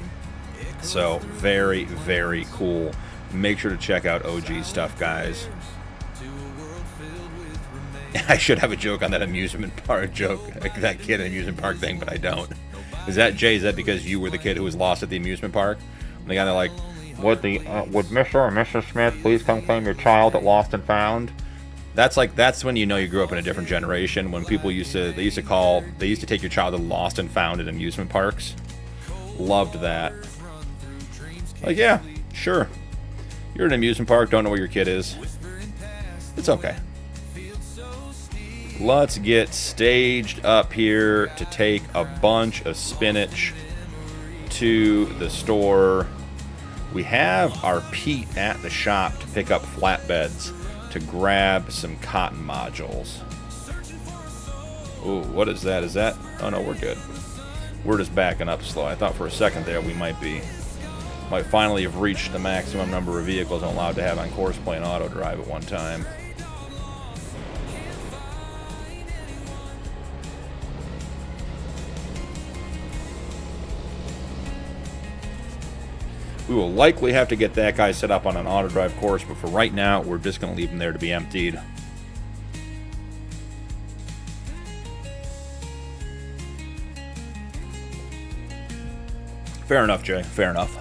Speaker 4: So very, very cool. Make sure to check out OG stuff, guys. I should have a joke on that amusement park joke, that kid amusement park thing, but I don't. Is that, Jay, is that because you were the kid who was lost at the amusement park? And the guy, they're like, would Mr. or Mrs. Smith please come claim your child at Lost and Found? That's when you know you grew up in a different generation, when people used to take your child to Lost and Found at amusement parks. Loved that. Like, yeah, sure. You're at an amusement park, don't know where your kid is. It's okay. Let's get staged up here to take a bunch of spinach to the store. We have our Pete at the shop to pick up flatbeds to grab some cotton modules. Ooh, what is that? Is that? Oh no, we're good. We're just backing up slow. I thought for a second there we might finally have reached the maximum number of vehicles I'm allowed to have on course play and auto drive at one time. We will likely have to get that guy set up on an auto drive course, but for right now, we're just going to leave him there to be emptied. Fair enough, Jay. Fair enough.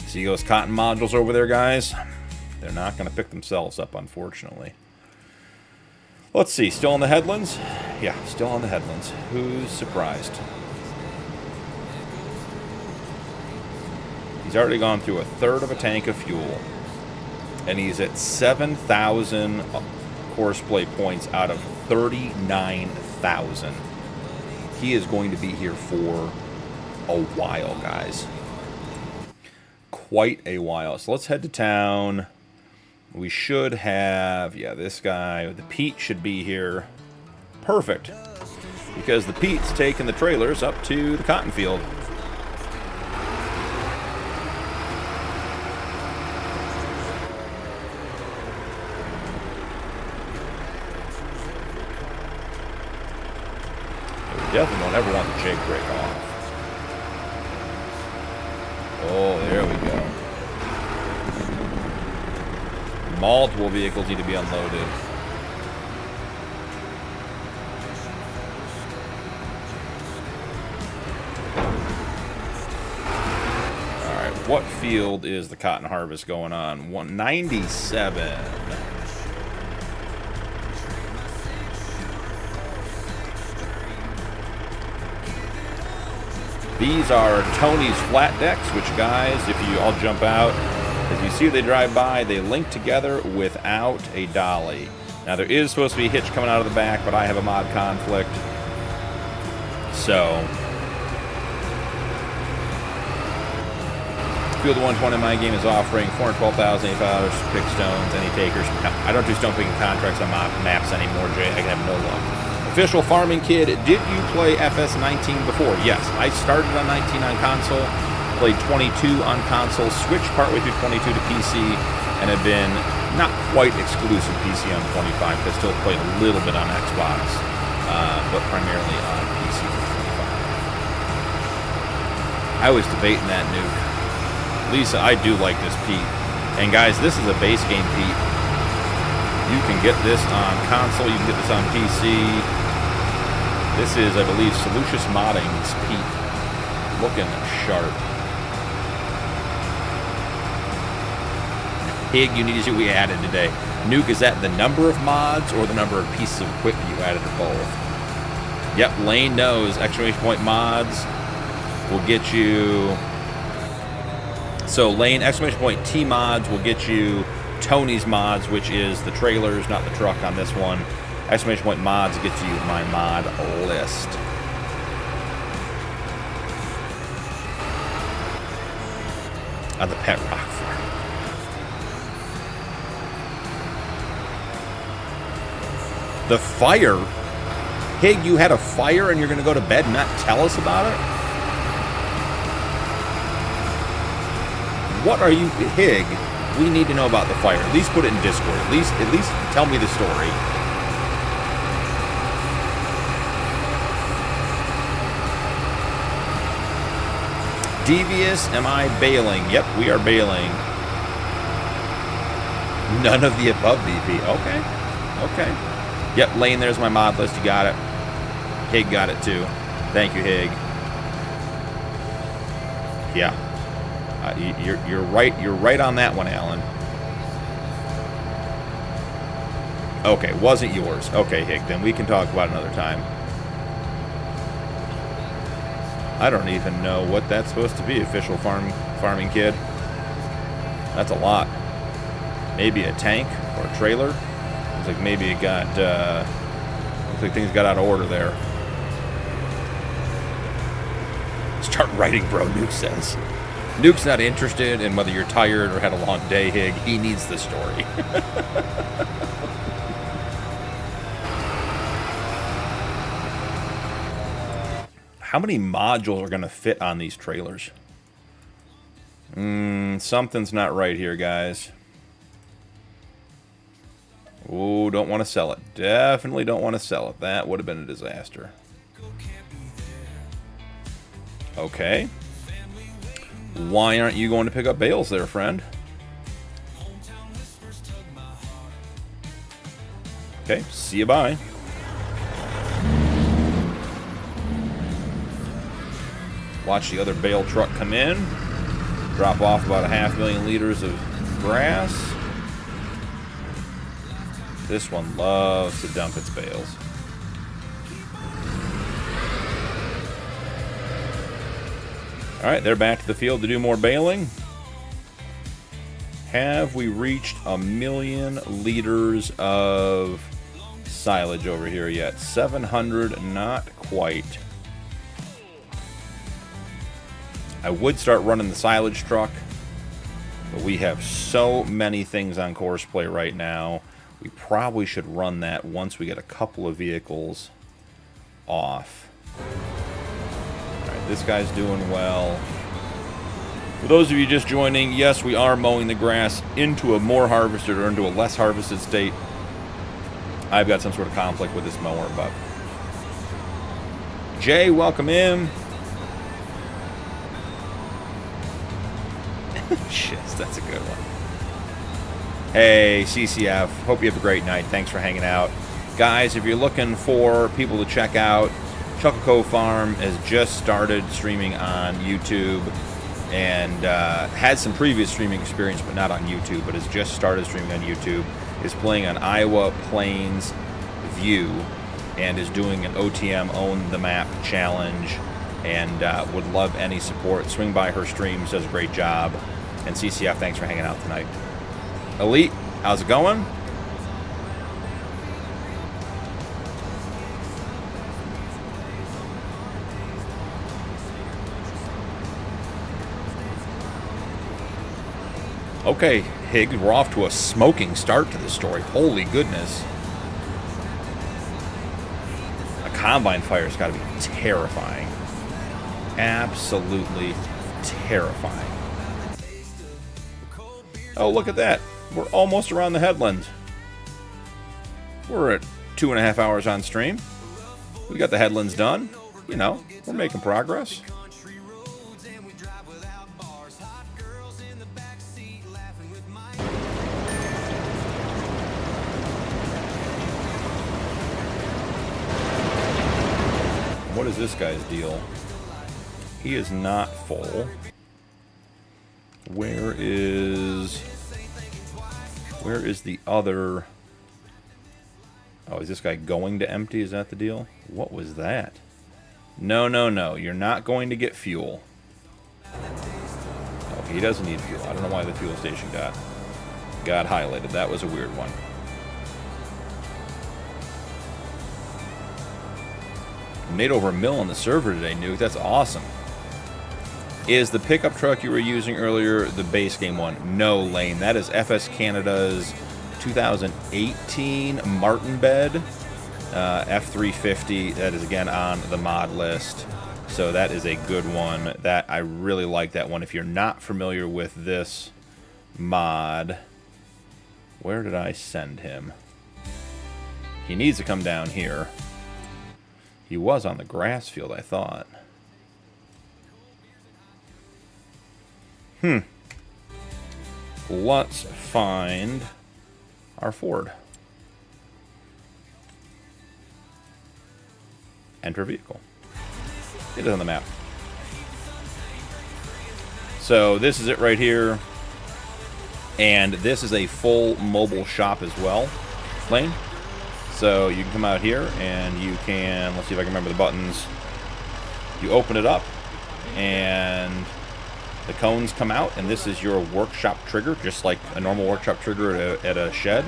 Speaker 4: See those cotton modules over there, guys? They're not going to pick themselves up, unfortunately. Let's see. Still on the headlands? Yeah, still on the headlands. Who's surprised? He's already gone through a third of a tank of fuel, and he's at 7,000 courseplay points out of 39,000. He is going to be here for a while, guys. Quite a while. So let's head to town. We should have, yeah, this guy, the Pete should be here. Perfect. Because the Pete's taking the trailers up to the cotton field. Definitely don't ever want the jig break off. Oh, there we go. Multiple vehicles need to be unloaded. Alright, what field is the cotton harvest going on? 197. These are Tony's flat decks, which, guys, if you all jump out, as you see they drive by, they link together without a dolly. Now, there is supposed to be a hitch coming out of the back, but I have a mod conflict. So, Field 120 in my game is offering $412,800 pick stones. Any takers? I don't do stone picking contracts on maps anymore, Jay. I have no luck. Official Farming Kid, did you play FS19 before? Yes, I started on 19 on console, played 22 on console, switched partway through 22 to PC, and have been not quite exclusive PC on 25, but still played a little bit on Xbox, but primarily on PC for 25. I was debating that nuke. Lisa, I do like this Pete. And guys, this is a base game Pete. You can get this on console, you can get this on PC. This is, I believe, Solucious Modding's Pete. Looking sharp. Hig, you need to see what we added today. Nuke, is that the number of mods or the number of pieces of equipment you added, or both? Yep, Lane knows. Exclamation point mods will get you... So Lane, exclamation point T mods will get you Tony's mods, which is the trailers, not the truck on this one. Exclamation point mods gets you my mod list. On the Pet Rock Farm. The fire? Hig, you had a fire and you're going to go to bed and not tell us about it? What are you... Hig, we need to know about the fire. At least put it in Discord. At least tell me the story. Devious, am I bailing? Yep, we are bailing. None of the above, VP. Okay. Okay. Yep, Lane, there's my mod list. You got it. Hig got it too. Thank you, Hig. Yeah. You're right. You're right on that one, Alan. Okay, wasn't yours. Okay, Hig, then we can talk about it another time. I don't even know what that's supposed to be, official farming kid. That's a lot. Maybe a tank or a trailer. Looks like maybe it got, looks like things got out of order there. Start writing, bro, Nuke says. Nuke's not interested in whether you're tired or had a long day, Hig. He needs the story. How many modules are going to fit on these trailers? Something's not right here, guys. Oh, don't want to sell it. Definitely don't want to sell it. That would have been a disaster. Okay. Why aren't you going to pick up bales there, friend? Okay, see you, bye. Watch the other bale truck come in, drop off about 500,000 liters of grass. This one loves to dump its bales. All right, they're back to the field to do more baling. Have we reached 1 million liters of silage over here yet? 700, not quite. I would start running the silage truck, but we have so many things on course play right now. We probably should run that once we get a couple of vehicles off. Alright, this guy's doing well. For those of you just joining, yes, we are mowing the grass into a more harvested or into a less harvested state. I've got some sort of conflict with this mower, but... Jay, welcome in. Shit, that's a good one. Hey, CCF. Hope you have a great night. Thanks for hanging out. Guys, if you're looking for people to check out, Dakota Farm has just started streaming on YouTube and had some previous streaming experience, but not on YouTube, but has just started streaming on YouTube. Is playing on Iowa Plains View and is doing an OTM Own the Map challenge and would love any support. Swing by her streams, does a great job. And CCF, thanks for hanging out tonight. Elite, how's it going? Okay, Higgs, we're off to a smoking start to this story. Holy goodness. A combine fire's got to be terrifying. Absolutely terrifying. Oh, look at that. We're almost around the headlands. We're at 2.5 hours on stream. We got the headlands done. You know, we're making progress. What is this guy's deal? He is not full. Where is... Where is the other... Oh, is this guy going to empty? Is that the deal? What was that? No, no, no. You're not going to get fuel. Okay, he doesn't need fuel. I don't know why the fuel station got highlighted. That was a weird one. Made over $1 million on the server today, Nuke. That's awesome. Is the pickup truck you were using earlier the base game one? No, Lane. That is FS Canada's 2018 Martin bed. F350. That is, again, on the mod list. So that is a good one. That I really like that one. If you're not familiar with this mod, where did I send him? He needs to come down here. He was on the grass field, I thought. Let's find our Ford. Enter vehicle. It is on the map. So this is it right here. And this is a full mobile shop as well, Lane. So you can come out here and you can, let's see if I can remember the buttons. You open it up and the cones come out, and this is your workshop trigger, just like a normal workshop trigger at a shed.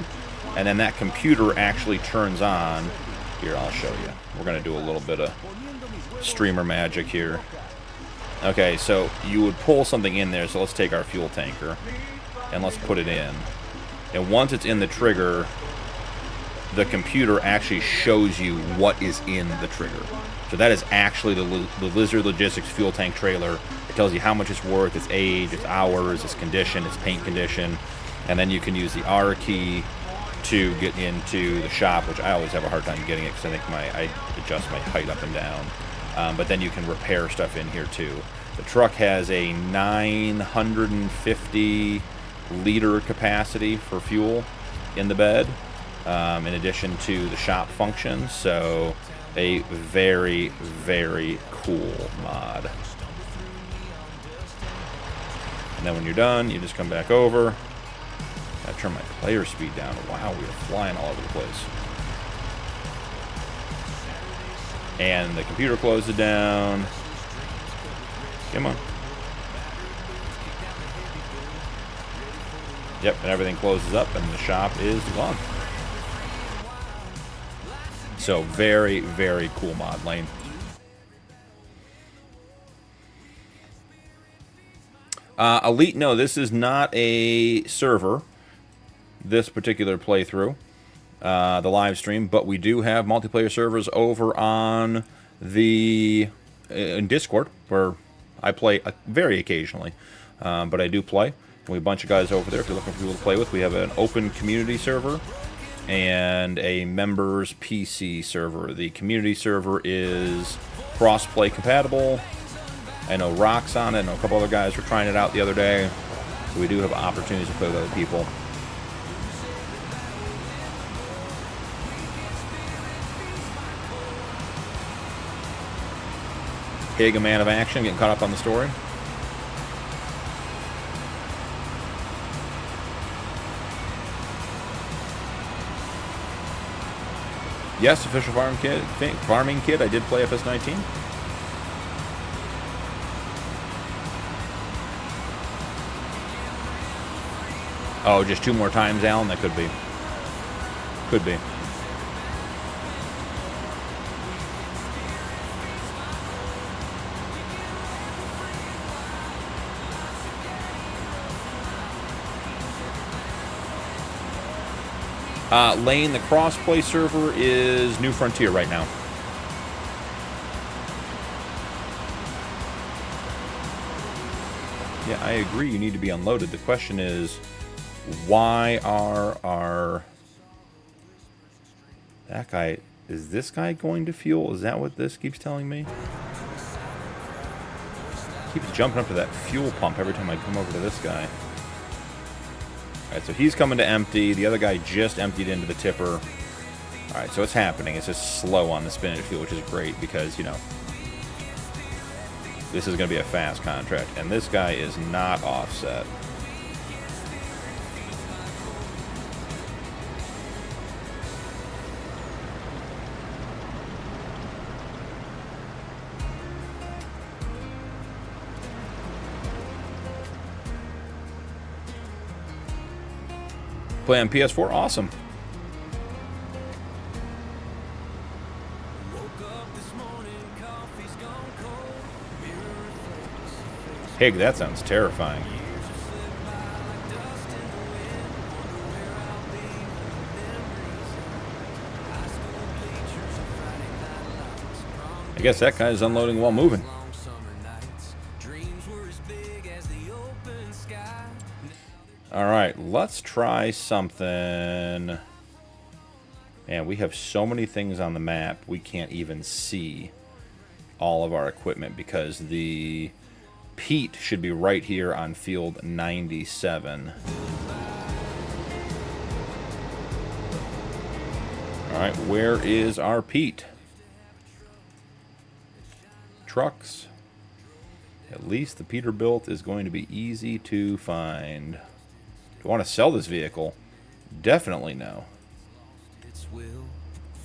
Speaker 4: And then that computer actually turns on. Here, I'll show you. We're going to do a little bit of streamer magic here. Okay, so you would pull something in there. So let's take our fuel tanker and let's put it in. And once it's in the trigger, the computer actually shows you what is in the trigger. So that is actually the Lizard Logistics fuel tank trailer. It tells you how much it's worth, its age, its hours, its condition, its paint condition. And then you can use the R key to get into the shop, which I always have a hard time getting it because I think I adjust my height up and down. But then you can repair stuff in here too. The truck has a 950 liter capacity for fuel in the bed, in addition to the shop functions. So a very, very cool mod. And then when you're done, you just come back over. I turn my player speed down. Wow, we are flying all over the place. And the computer closes down. Come on. Yep, and everything closes up and the shop is gone. So very, very cool mod, Lane. Elite, no, this is not a server, this particular playthrough, the live stream, but we do have multiplayer servers over on the in Discord, where I play very occasionally, but I do play. We have a bunch of guys over there if you're looking for people to play with. We have an open community server and a members PC server. The community server is cross-play compatible. I know Rock's on it. I know a couple other guys were trying it out the other day. So we do have opportunities to play with other people. Hig, a man of action, getting caught up on the story. Yes, official farming kid. I did play FS19. Oh, just 2 more times, Alan? That could be. Could be. Lane, the crossplay server is New Frontier right now. Yeah, I agree. You need to be unloaded. The question is, why are our... That guy... Is this guy going to fuel? Is that what this keeps telling me? Keeps jumping up to that fuel pump every time I come over to this guy. Alright, so he's coming to empty. The other guy just emptied into the tipper. Alright, so it's happening. It's just slow on the spinach fuel, which is great because, you know, this is going to be a fast contract. And this guy is not offset. Play on PS4? Awesome. Hig, that sounds terrifying. I guess that guy is unloading while moving. Alright, let's try something. Man, we have so many things on the map, we can't even see all of our equipment because the peat should be right here on field 97. Alright, where is our peat? Trucks. At least the Peterbilt is going to be easy to find. Do I want to sell this vehicle? Definitely no.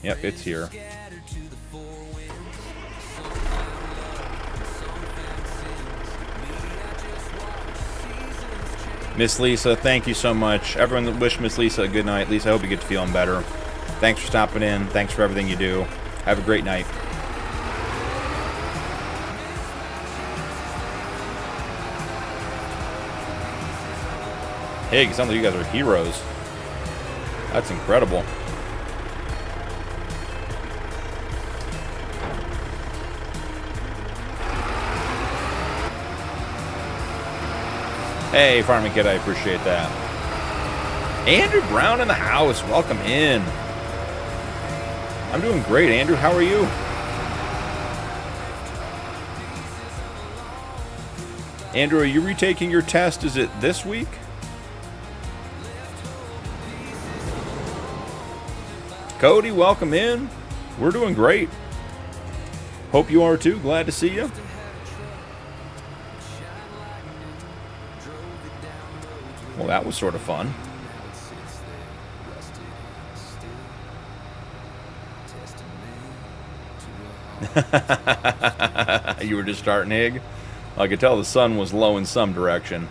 Speaker 4: Yep, it's here. Miss Lisa, thank you so much. Everyone wish Miss Lisa a good night. Lisa, I hope you get to feeling better. Thanks for stopping in. Thanks for everything you do. Have a great night. Hey, it sounds like you guys are heroes. That's incredible. Hey, Farming Kid, I appreciate that. Andrew Brown in the house. Welcome in. I'm doing great, Andrew. How are you? Andrew, are you retaking your test? Is it this week? Cody, welcome in. We're doing great. Hope you are too. Glad to see you. Well, that was sort of fun. You were just starting, Hig? I could tell the sun was low in some direction.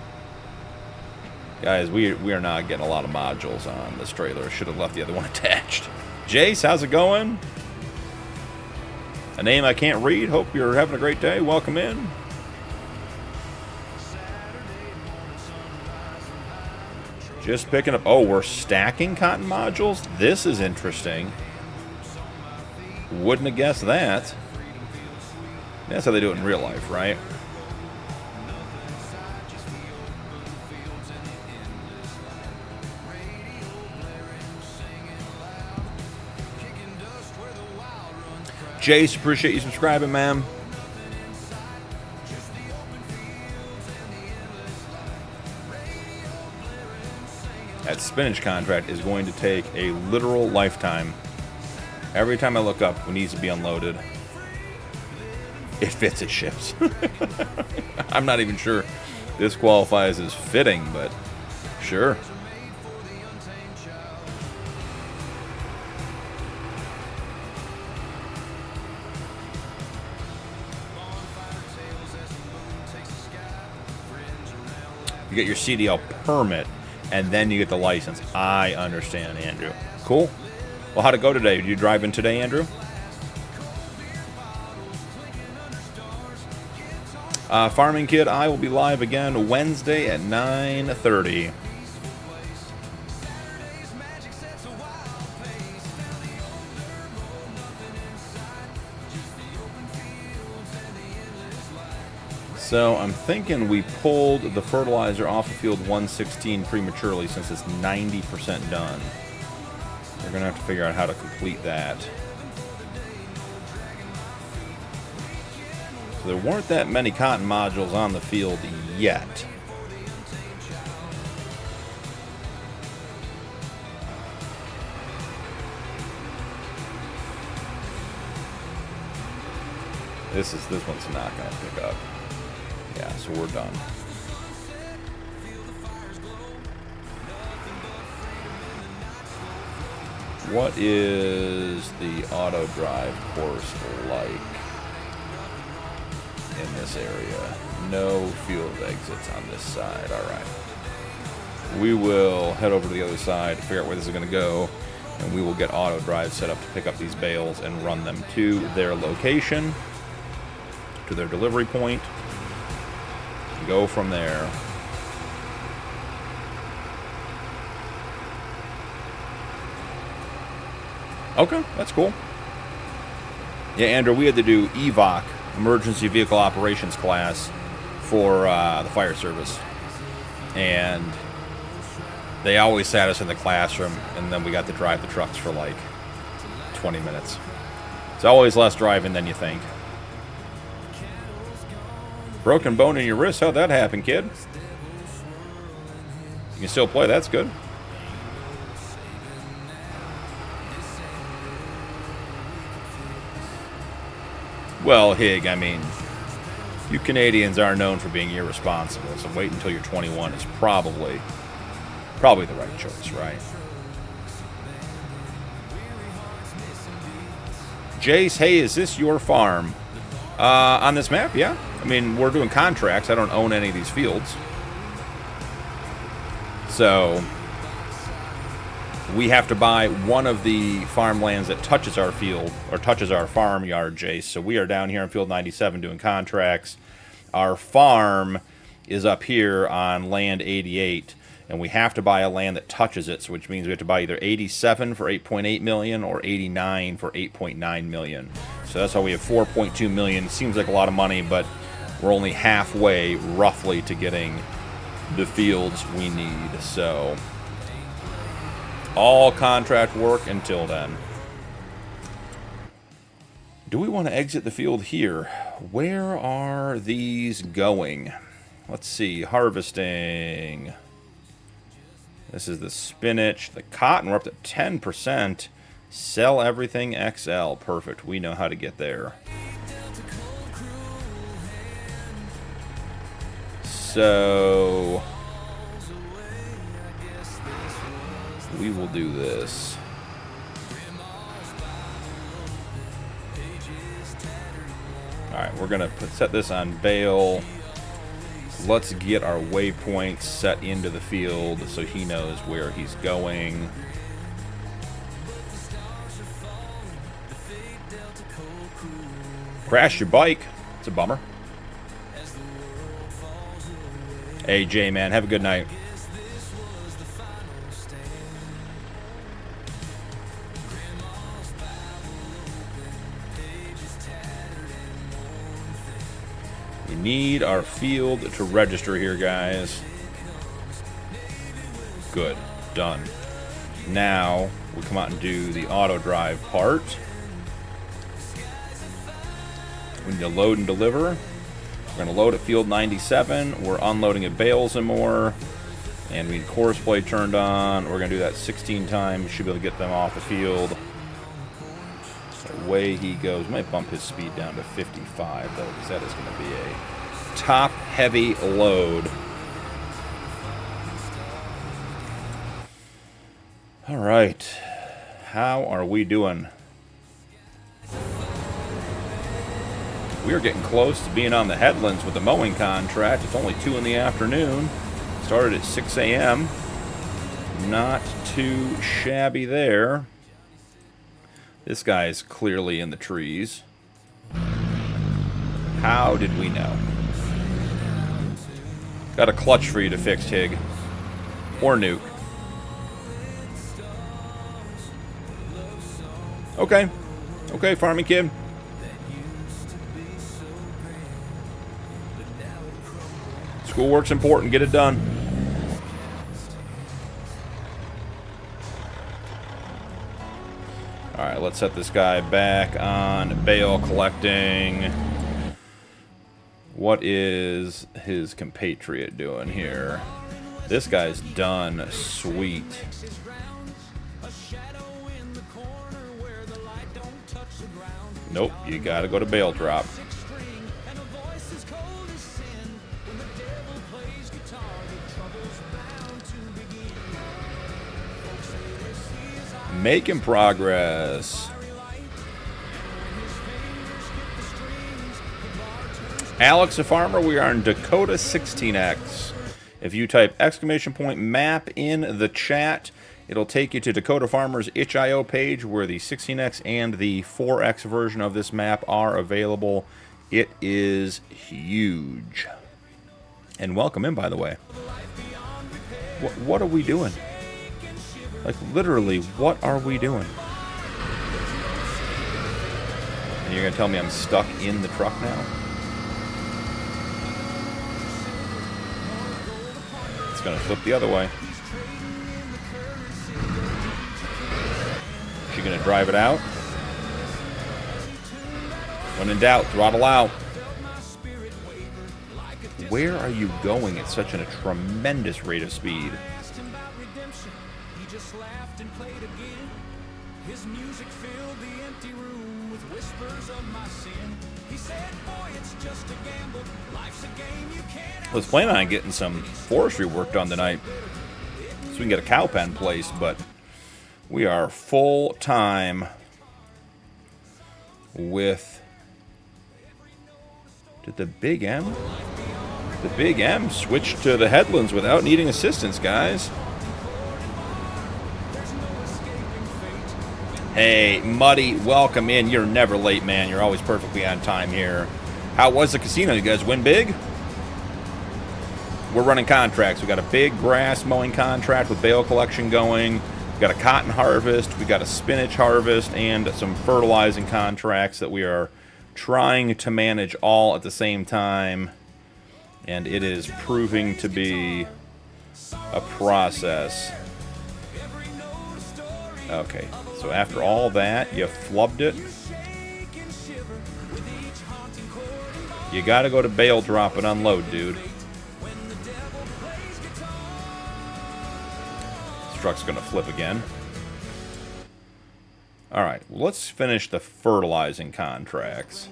Speaker 4: Guys, we are not getting a lot of modules on this trailer. Should have left the other one attached. Jace, how's it going? A name I can't read. Hope you're having a great day. Welcome in. Just picking up. Oh, we're stacking cotton modules? This is interesting. Wouldn't have guessed that. That's how they do it in real life, right? Jace, appreciate you subscribing, man. That spinach contract is going to take a literal lifetime. Every time I look up, it needs to be unloaded. It fits, it ships. I'm not even sure this qualifies as fitting, but sure. You get your CDL permit, and then you get the license. I understand, Andrew. Cool. Well, how'd it go today? Did you drive in today, Andrew? Farming Kid, I will be live again Wednesday at 9:30. So I'm thinking we pulled the fertilizer off of field 116 prematurely since it's 90% done. We're going to have to figure out how to complete that. So there weren't that many cotton modules on the field yet. This one's not going to pick up. Yeah, so we're done. What is the auto drive course like in this area? No field exits on this side. All right. we will head over to the other side to figure out where this is going to go, and we will get auto drive set up to pick up these bales and run them to their location, to their delivery point. Go from there. Okay, that's cool. Yeah, Andrew, we had to do EVOC, Emergency Vehicle Operations class, for the fire service. And they always sat us in the classroom, and then we got to drive the trucks for like 20 minutes. It's always less driving than you think. Broken bone in your wrist? How'd that happen, kid? You can still play, that's good. Well, Hig, I mean, you Canadians are known for being irresponsible, so wait until you're 21 is probably the right choice, right? Jace, hey, is this your farm? On this map, yeah. I mean, we're doing contracts. I don't own any of these fields. So we have to buy one of the farmlands that touches our field, or touches our farmyard, Jace. So we are down here in field 97 doing contracts. Our farm is up here on land 88, and we have to buy a land that touches it, so which means we have to buy either 87 for 8.8 million or 89 for 8.9 million. So that's how we have 4.2 million. Seems like a lot of money, but we're only halfway, roughly, to getting the fields we need. So all contract work until then. Do we want to exit the field here? Where are these going? Let's see. Harvesting. This is the spinach. The cotton, we're up to 10%. Sell everything XL. Perfect. We know how to get there. So we will do this. Alright, we're going to set this on bale. Let's get our waypoints set into the field so he knows where he's going. Crashed your bike. It's a bummer. Hey, Jay, man, have a good night. We need our field to register here, guys. Good. Done. Now, we come out and do the auto drive part. We need to load and deliver. We're going to load at field 97. We're unloading at bales and more. And we need course play turned on. We're going to do that 16 times. Should be able to get them off the field. Away he goes. Might bump his speed down to 55, though, because that is going to be a top-heavy load. All right. How are we doing? We are getting close to being on the headlands with the mowing contract. It's only 2 in the afternoon. Started at 6 a.m. Not too shabby there. This guy is clearly in the trees. How did we know? Got a clutch for you to fix, Tig. Or nuke. Okay. Okay, farming kid. Schoolwork's important. Get it done. Alright, let's set this guy back on bale collecting. What is his compatriot doing here? This guy's done. Sweet. Nope, you gotta go to bale drop. Making progress. Alex, a farmer, we are in Dakota 16x. If you type !map in the chat, it'll take you to Dakota Farmer's itch.io page where the 16x and the 4x version of this map are available. It is huge. And welcome in, by the way. What are we doing? Like, literally, what are we doing? And you're going to tell me I'm stuck in the truck now? It's going to flip the other way. Is she going to drive it out? When in doubt, throttle out. Where are you going at such a tremendous rate of speed? I was planning on getting some forestry work done tonight so we can get a cow pen placed, but we are full time with... Did the Big M? The Big M switched to the headlands without needing assistance, guys. Hey, Muddy, welcome in. You're never late, man. You're always perfectly on time here. How was the casino? You guys win big? We're running contracts. We got a big grass mowing contract with bale collection going. We got a cotton harvest. We got a spinach harvest and some fertilizing contracts that we are trying to manage all at the same time, and it is proving to be a process. Okay, so after all that, you flubbed it. You gotta go to bale drop and unload, dude. This truck's gonna flip again. Alright, well, let's finish the fertilizing contracts.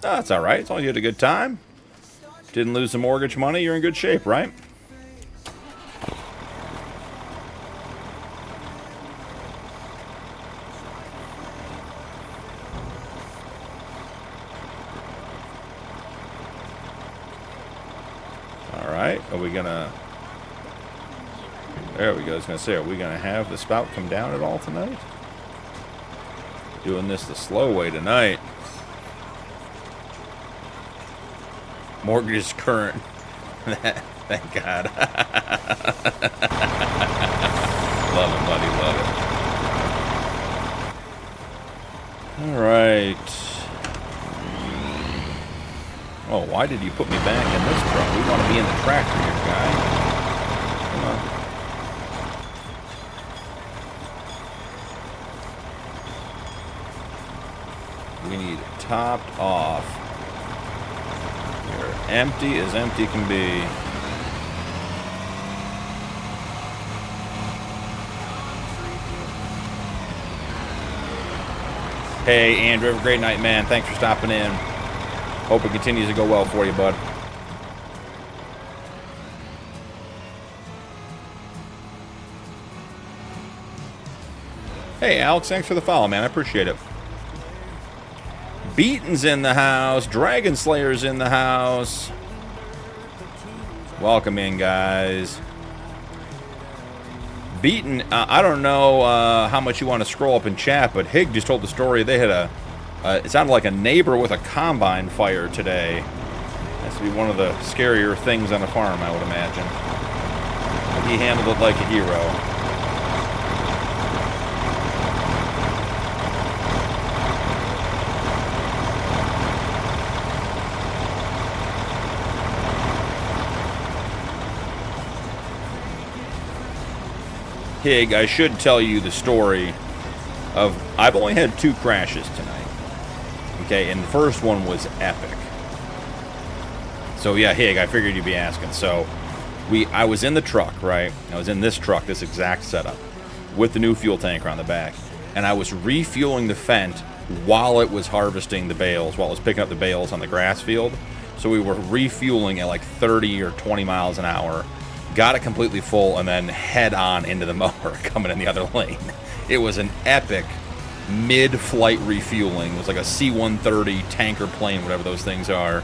Speaker 4: Oh, that's alright. As long as you had a good time. Didn't lose the mortgage money, you're in good shape, right? Alright, are we gonna... There we go, I was gonna say, are we gonna have the spout come down at all tonight? Doing this the slow way tonight. Mortgage is current. Thank God. Love it, buddy, love it. Alright. Oh, why did you put me back in this truck? We want to be in the tractor here, guy. Come on. We need topped off. You're empty as empty can be. Hey, Andrew, have a great night, man. Thanks for stopping in. Hope it continues to go well for you, bud. Hey, Alex, thanks for the follow, man. I appreciate it. Beaton's in the house. Dragon Slayer's in the house. Welcome in, guys. Beaton, I don't know how much you want to scroll up in chat, but Hig just told the story. They had it sounded like a neighbor with a combine fire today. Has to be one of the scarier things on a farm, I would imagine. But he handled it like a hero. Hig, I should tell you the story of... I've only had 2 crashes tonight. Okay, and the first one was epic. So yeah, Hig, I figured you'd be asking. So I was in the truck, right? I was in this truck, this exact setup, with the new fuel tanker on the back, and I was refueling the Fendt while it was harvesting the bales, while it was picking up the bales on the grass field. So we were refueling at like 30 or 20 miles an hour, got it completely full, and then head on into the mower coming in the other lane. It was an epic mid-flight refueling. It was like a C-130 tanker plane, whatever those things are,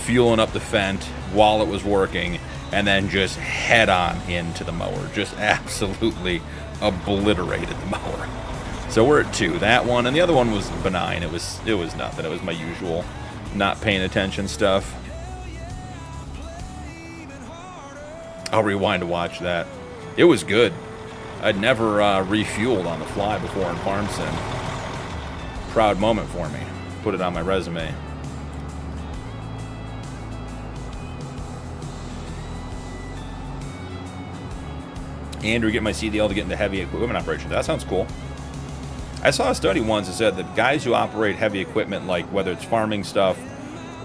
Speaker 4: fueling up the Fendt while it was working, and then just head on into the mower. Just absolutely obliterated the mower. So we're at 2. That one, and the other one was benign. It was nothing. It was my usual not paying attention stuff. I'll rewind to watch that. It was good. I'd never refueled on the fly before in Farm Sim. Proud moment for me. Put it on my resume. Andrew, get my CDL to get into heavy equipment operation. That sounds cool. I saw a study once that said that guys who operate heavy equipment, like whether it's farming stuff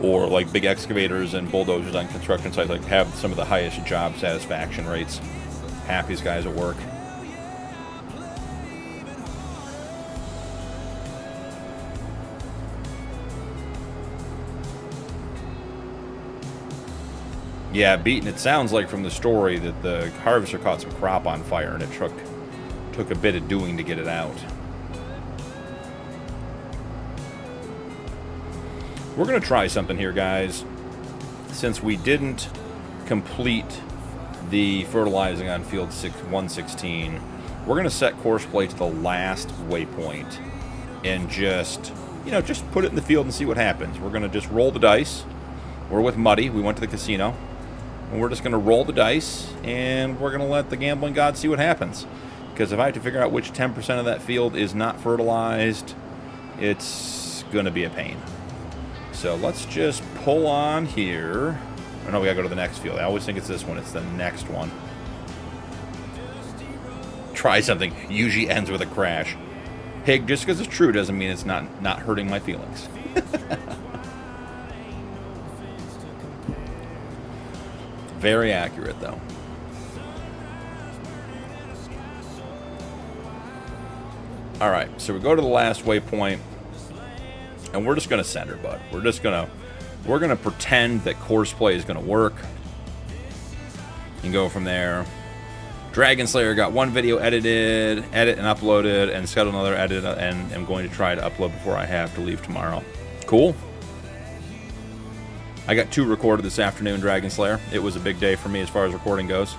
Speaker 4: or like big excavators and bulldozers on construction sites, like have some of the highest job satisfaction rates. Happiest guys at work. Yeah, Beaten, it sounds like from the story that the harvester caught some crop on fire and it took a bit of doing to get it out. We're going to try something here, guys. Since we didn't complete the fertilizing on field 116, we're going to set course play to the last waypoint and just put it in the field and see what happens. We're going to just roll the dice. We're with Muddy. We went to the casino. And we're just going to roll the dice, and we're going to let the gambling gods see what happens. Because if I have to figure out which 10% of that field is not fertilized, it's going to be a pain. So let's just pull on here. Oh, no, we got to go to the next field. I always think it's this one. It's the next one. Try something. Usually ends with a crash. Hig, just because it's true doesn't mean it's not hurting my feelings. Very accurate, though. All right, so we go to the last waypoint, and we're just going to center, bud. We're gonna pretend that course play is going to work, and go from there. Dragon Slayer got one video edit and uploaded, and scheduled another edit, and I'm going to try to upload before I have to leave tomorrow. Cool. I got 2 recorded this afternoon, Dragon Slayer. It was a big day for me as far as recording goes.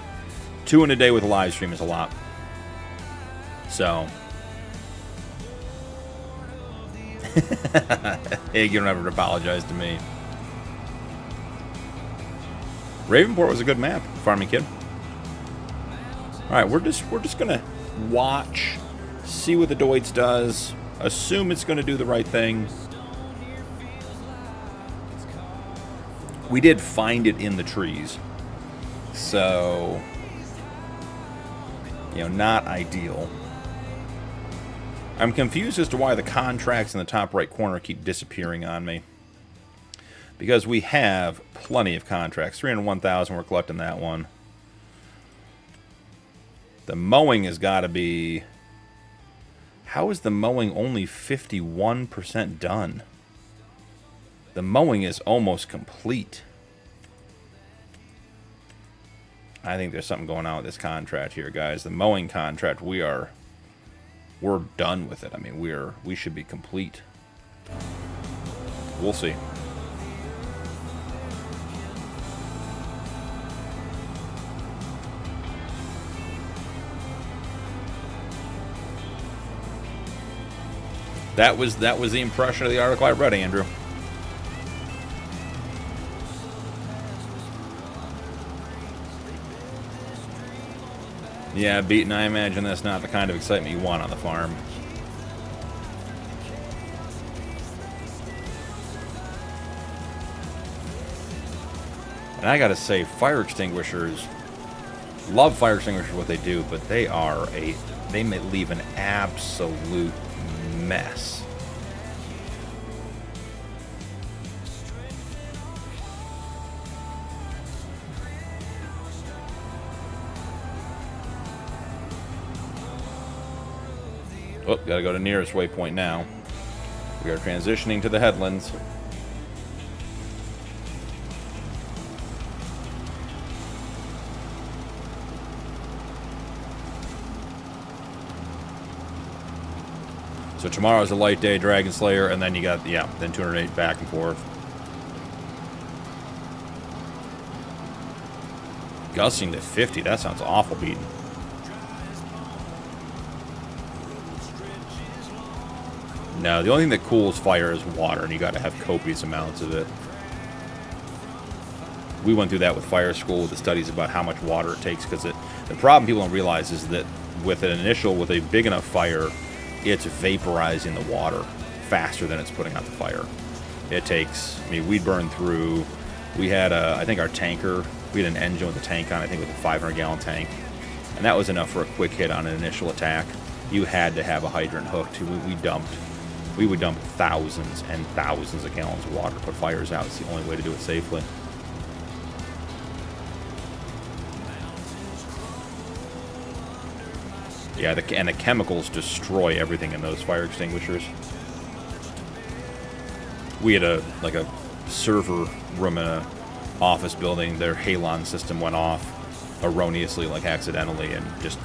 Speaker 4: 2 in a day with a live stream is a lot. So. Hey, you don't have to apologize to me. Ravenport was a good map, Farming Kid. Alright, we're just gonna watch, see what the Deutz does, assume it's gonna do the right thing. We did find it in the trees, so, not ideal. I'm confused as to why the contracts in the top right corner keep disappearing on me. Because we have plenty of contracts. 301,000, we're collecting that one. The mowing has got to be... How is the mowing only 51% done? The mowing is almost complete. I think there's something going on with this contract here, guys. The mowing contract, we're done with it. I mean, we should be complete. We'll see. That was the impression of the article I read, Andrew. Yeah, Beaten, I imagine that's not the kind of excitement you want on the farm. And I gotta say, fire extinguishers, love fire extinguishers, what they do, but they may leave an absolute mess. Oh, gotta go to nearest waypoint now. We are transitioning to the headlands. So tomorrow's a light day, Dragon Slayer, and then you got, yeah, then 208 back and forth. Gusting to 50, that sounds awful beaten. No, the only thing that cools fire is water, and you got to have copious amounts of it. We went through that with fire school with the studies about how much water it takes, because the problem people don't realize is that with a big enough fire, it's vaporizing the water faster than it's putting out the fire. It takes, I mean, we burned through, we had I think our tanker, we had an engine with a tank on, I think with a 500-gallon tank, and that was enough for a quick hit on an initial attack. You had to have a hydrant hooked. We would dump thousands and thousands of gallons of water to put fires out. It's the only way to do it safely. Yeah, and the chemicals destroy everything in those fire extinguishers. We had a server room in an office building. Their halon system went off erroneously, like accidentally, and just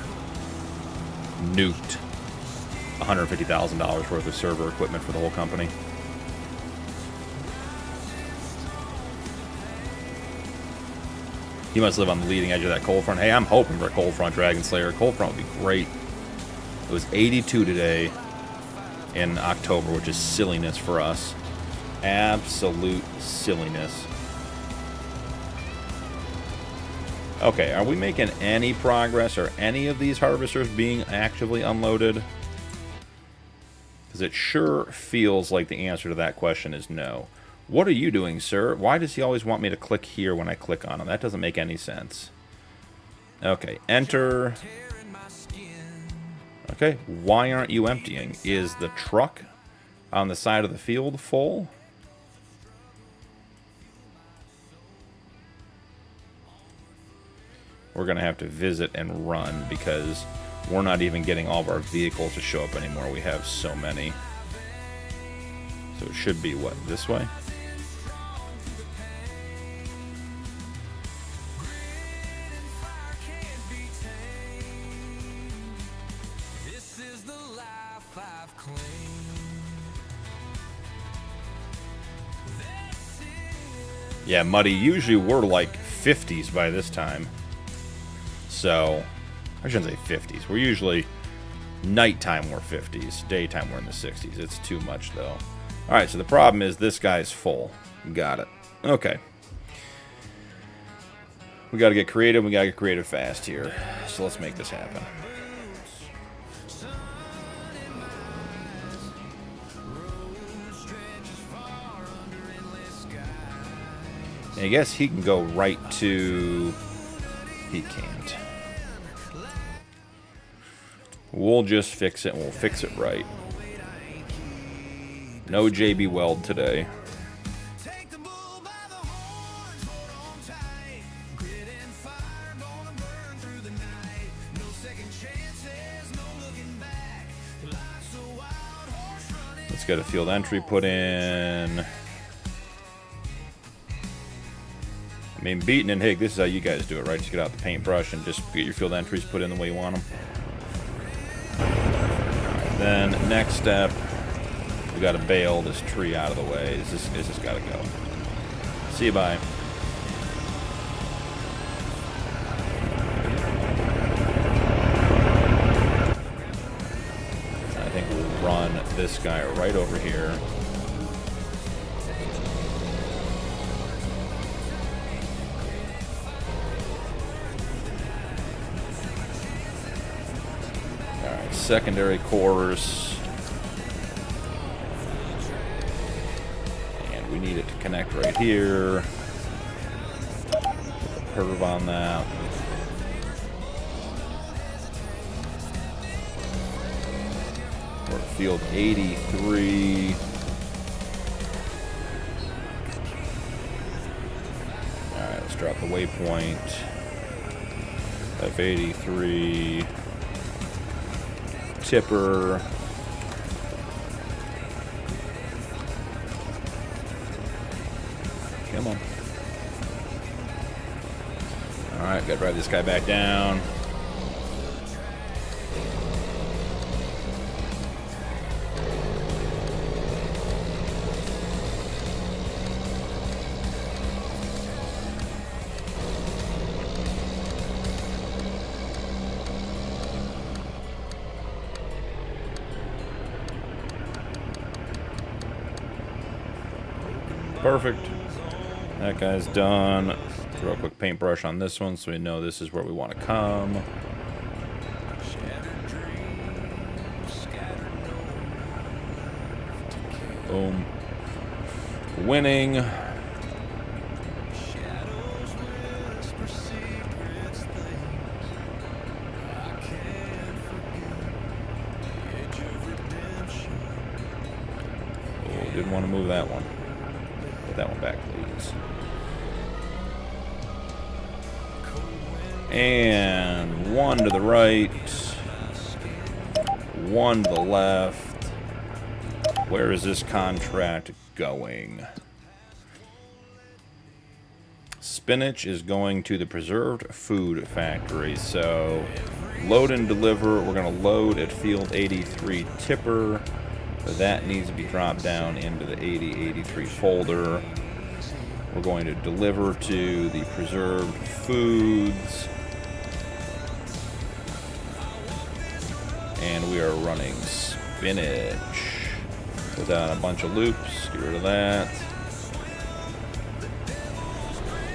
Speaker 4: nuked $150,000 worth of server equipment for the whole company. He must live on the leading edge of that cold front. Hey, I'm hoping for a cold front, Dragon Slayer. Cold front would be great. It was 82 today in October, which is silliness for us. Absolute silliness. Okay, are we making any progress? Are any of these harvesters being actively unloaded? Because it sure feels like the answer to that question is no. What are you doing, sir? Why does he always want me to click here when I click on him? That doesn't make any sense. Okay, enter. Okay, why aren't you emptying? Is the truck on the side of the field full? We're going to have to visit and run because we're not even getting all of our vehicles to show up anymore. We have so many. So it should be, what, this way? Yeah, Muddy, usually we're like 50s by this time. So, I shouldn't say 50s. We're usually, nighttime we're 50s. Daytime we're in the 60s. It's too much, though. Alright, so the problem is this guy's full. Got it. Okay. We gotta get creative. We gotta get creative fast here. So let's make this happen. I guess he can go right to... He can't. We'll just fix it, and we'll fix it right. No JB Weld today. Let's get a field entry put in. I mean, beaten and Hig, this is how you guys do it, right? Just get out the paintbrush and just get your field entries put in the way you want them. Then, next step, we got to bale this tree out of the way. This has got to go. See you, bye. I think we'll run this guy right over here. Secondary cores, and we need it to connect right here. Perv on that. We're at field 83. Alright, let's drop the waypoint. F83. Tipper. Come on. Alright, gotta drive this guy back down. Perfect. That guy's done. Throw a quick paintbrush on this one so we know this is where we want to come. Boom. Winning. Oh, didn't want to move that one. Put that one back, please. And one to the right. One to the left. Where is this contract going? Spinach is going to the preserved food factory. So load and deliver. We're going to load at field 83 tipper. That needs to be dropped down into the 8083 folder. We're going to deliver to the preserved foods. And we are running spinach. Without a bunch of loops. Get rid of that.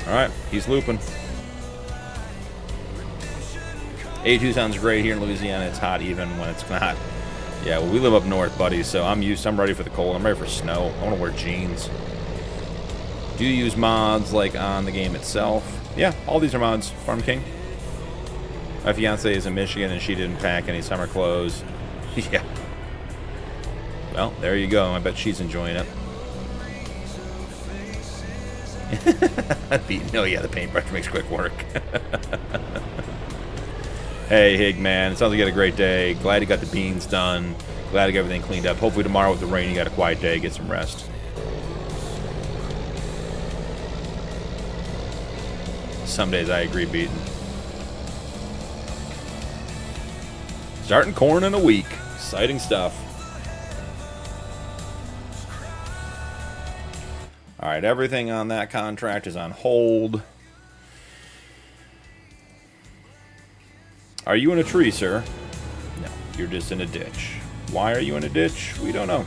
Speaker 4: Alright, he's looping. 82 sounds great here in Louisiana. It's hot even when it's not. Yeah, well, we live up north, buddy, so I'm ready for the cold. I'm ready for snow. I want to wear jeans. Do you use mods like on the game itself? Yeah, all these are mods. Farm King. My fiance is in Michigan and she didn't pack any summer clothes. Yeah. Well, there you go. I bet she's enjoying it. Oh yeah, the paintbrush makes quick work. Hey, Hig, man. It sounds like you had a great day. Glad you got the beans done. Glad you got everything cleaned up. Hopefully tomorrow with the rain you got a quiet day. Get some rest. Some days I agree, beaten. Starting corn in a week. Exciting stuff. All right, everything on that contract is on hold. Are you in a tree, sir? No, you're just in a ditch. Why are you in a ditch? We don't know.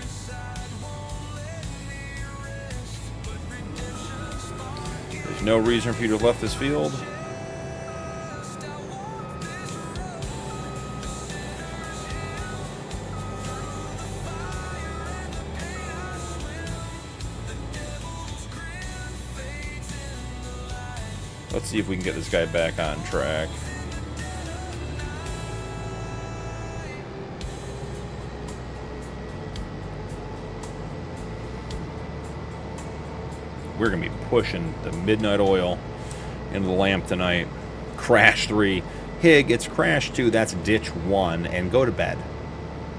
Speaker 4: There's no reason for you to have left this field. Let's see if we can get this guy back on track. We're going to be pushing the midnight oil into the lamp tonight. Crash 3. Hig, it's crash 2. That's ditch 1. And go to bed.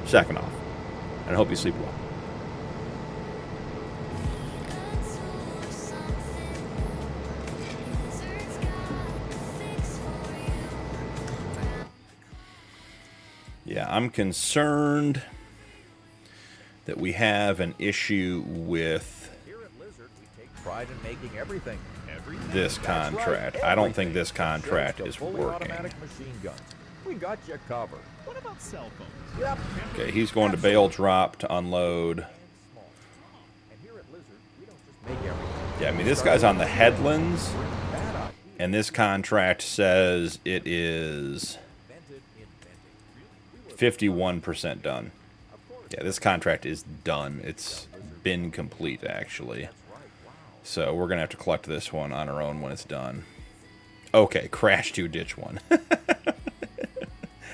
Speaker 4: Second off. And I hope you sleep well. Yeah, I'm concerned that we have an issue with
Speaker 5: Pride in making everything.
Speaker 4: this contract. I don't think this contract is working.
Speaker 5: Machine guns. We got you covered.
Speaker 6: What about cell phones?
Speaker 5: Yep.
Speaker 4: Okay, he's going to bale drop to unload.
Speaker 5: And here at Lizard, we don't just make everything.
Speaker 4: Yeah, I mean, this guy's on the headlands, and this contract says it is 51% done. Yeah, this contract is done. It's been complete, actually. So we're going to have to collect this one on our own when it's done. Okay, crash 2, ditch 1.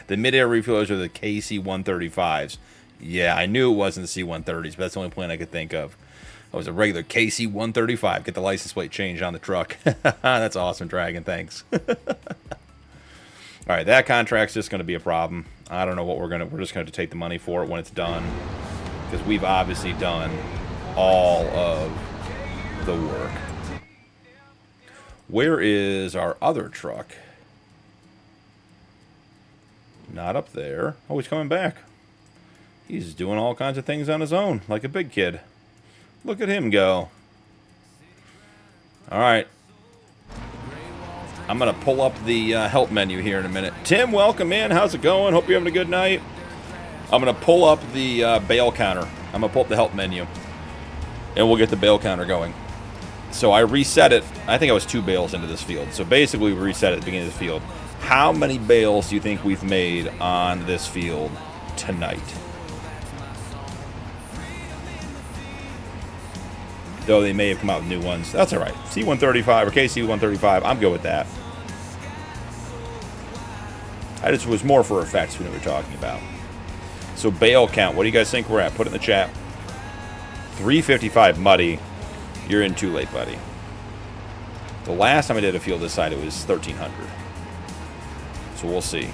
Speaker 4: The mid-air refuelers are the KC-135s. Yeah, I knew it wasn't the C-130s, but that's the only plane I could think of. It was a regular KC-135. Get the license plate changed on the truck. That's awesome, Dragon. Thanks. All right, that contract's just going to be a problem. I don't know what we're just going to take the money for it when it's done, because we've obviously done all of the work. Where is our other truck? Not up there. Oh, he's coming back. He's doing all kinds of things on his own, like a big kid. Look at him go. All right. I'm going to pull up the help menu here in a minute. Tim, welcome in. How's it going? Hope you're having a good night. I'm going to pull up the bale counter. I'm going to pull up the help menu, and we'll get the bale counter going. So I reset it. I think I was 2 bales into this field. So basically we reset it at the beginning of the field. How many bales do you think we've made on this field tonight? Though they may have come out with new ones. That's all right. C135 or KC135, I'm good with that. I just was more for effects when we were talking about. So bale count, what do you guys think we're at? Put it in the chat. 355 muddy. You're in too late, buddy. The last time I did a field this side, it was 1,300. So we'll see.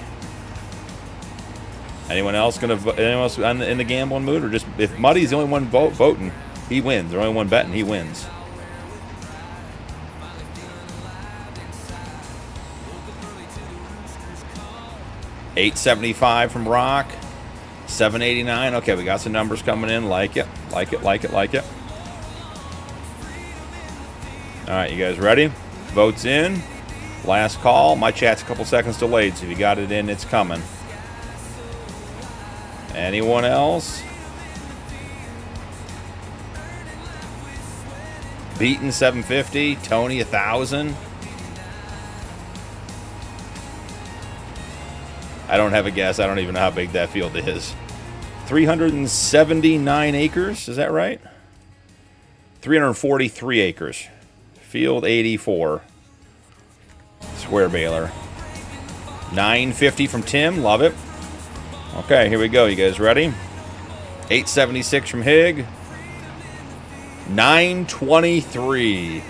Speaker 4: Anyone else in the gambling mood, or just if Muddy's the only one voting, he wins. The only one betting, he wins. $875 from Rock. $789. Okay, we got some numbers coming in. Like it. Like it. Like it. Like it. All right, you guys ready? Votes in. Last call. My chat's a couple seconds delayed, so if you got it in, it's coming. Anyone else? Beaton 750. Tony 1,000. I don't have a guess. I don't even know how big that field is. 379 acres. Is that right? 343 acres. Field 84. Square baler. 950 from Tim. Love it. Okay, here we go. You guys ready? 876 from Hig. 923.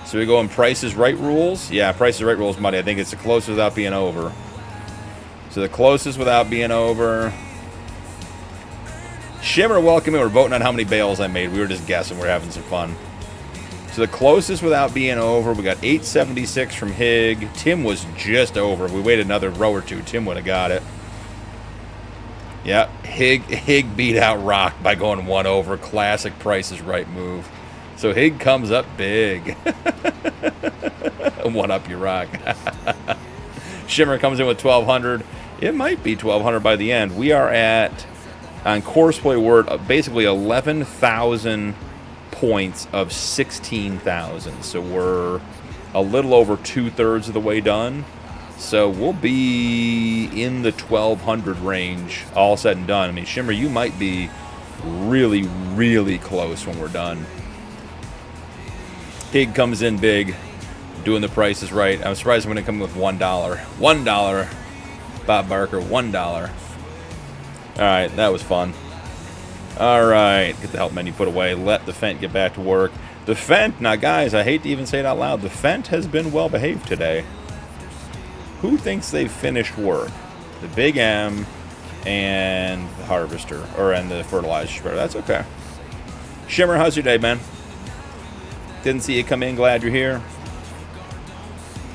Speaker 4: So we go in Price is Right rules. Yeah, Price is Right rules, Muddy. I think it's the closest without being over. So the closest without being over. Shimmer, welcome in. We're voting on how many bales I made. We were just guessing. We're having some fun. So the closest without being over, we got 876 from Hig. Tim was just over. If we waited another row or two, Tim would have got it. Yeah, Hig beat out Rock by going 1 over. Classic Price is Right move. So Hig comes up big. 1 up your Rock. Shimmer comes in with 1,200. It might be 1,200 by the end. We are at, on Courseplay, we're at basically 11,000 points of 16,000. So we're a little over 2/3 of the way done. So we'll be in the 1,200 range, all said and done. I mean, Shimmer, you might be really, really close when we're done. Hig comes in big, doing the Price is Right. I'm surprised when it comes with $1. $1. Bob Barker, $1. All right, that was fun. All right, get the help menu put away. Let the Fent get back to work. The Fent, now guys, I hate to even say it out loud, the Fent has been well behaved today. Who thinks they've finished work? The Big M and the Harvester, and the Fertilizer Spreader. That's okay. Shimmer, how's your day, man? Didn't see you come in. Glad you're here.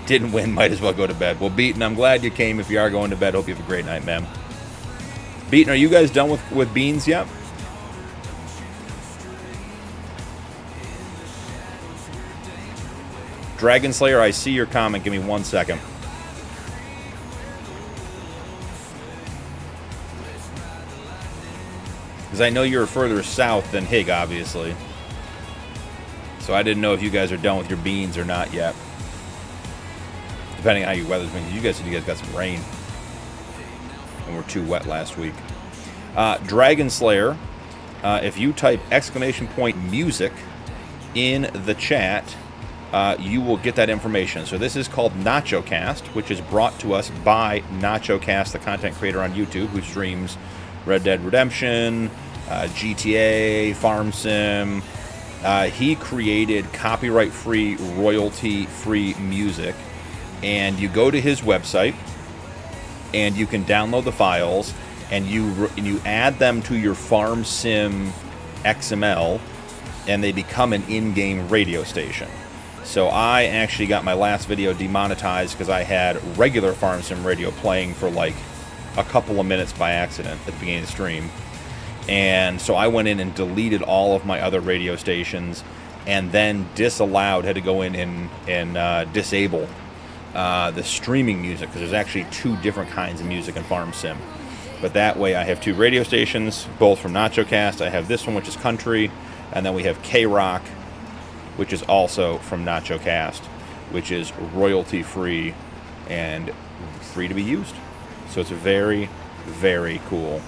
Speaker 4: Didn't win. Might as well go to bed. Well, Beaton, I'm glad you came. If you are going to bed, hope you have a great night, man. Beaton, are you guys done with beans yet? Dragon Slayer, I see your comment. Give me 1 second. Because I know you're further south than Hig, obviously. So I didn't know if you guys are done with your beans or not yet. Depending on how your weather's been. You guys said you guys got some rain. And we're too wet last week. Dragon Slayer, if you type !music in the chat, you will get that information. So this is called NachoCast, which is brought to us by NachoCast, the content creator on YouTube, who streams Red Dead Redemption, GTA, Farm Sim. He created copyright-free, royalty-free music. And you go to his website, and you can download the files, and you add them to your Farm Sim XML, and they become an in-game radio station. So I actually got my last video demonetized because I had regular Farm Sim radio playing for like a couple of minutes by accident at the beginning of the stream. And so I went in and deleted all of my other radio stations, and then had to go in and disable the streaming music, because there's actually 2 different kinds of music in Farm Sim. But that way I have 2 radio stations, both from NachoCast. I have this one, which is country, and then we have K-Rock, which is also from Nacho Cast, which is royalty free and free to be used. So it's very, very cool.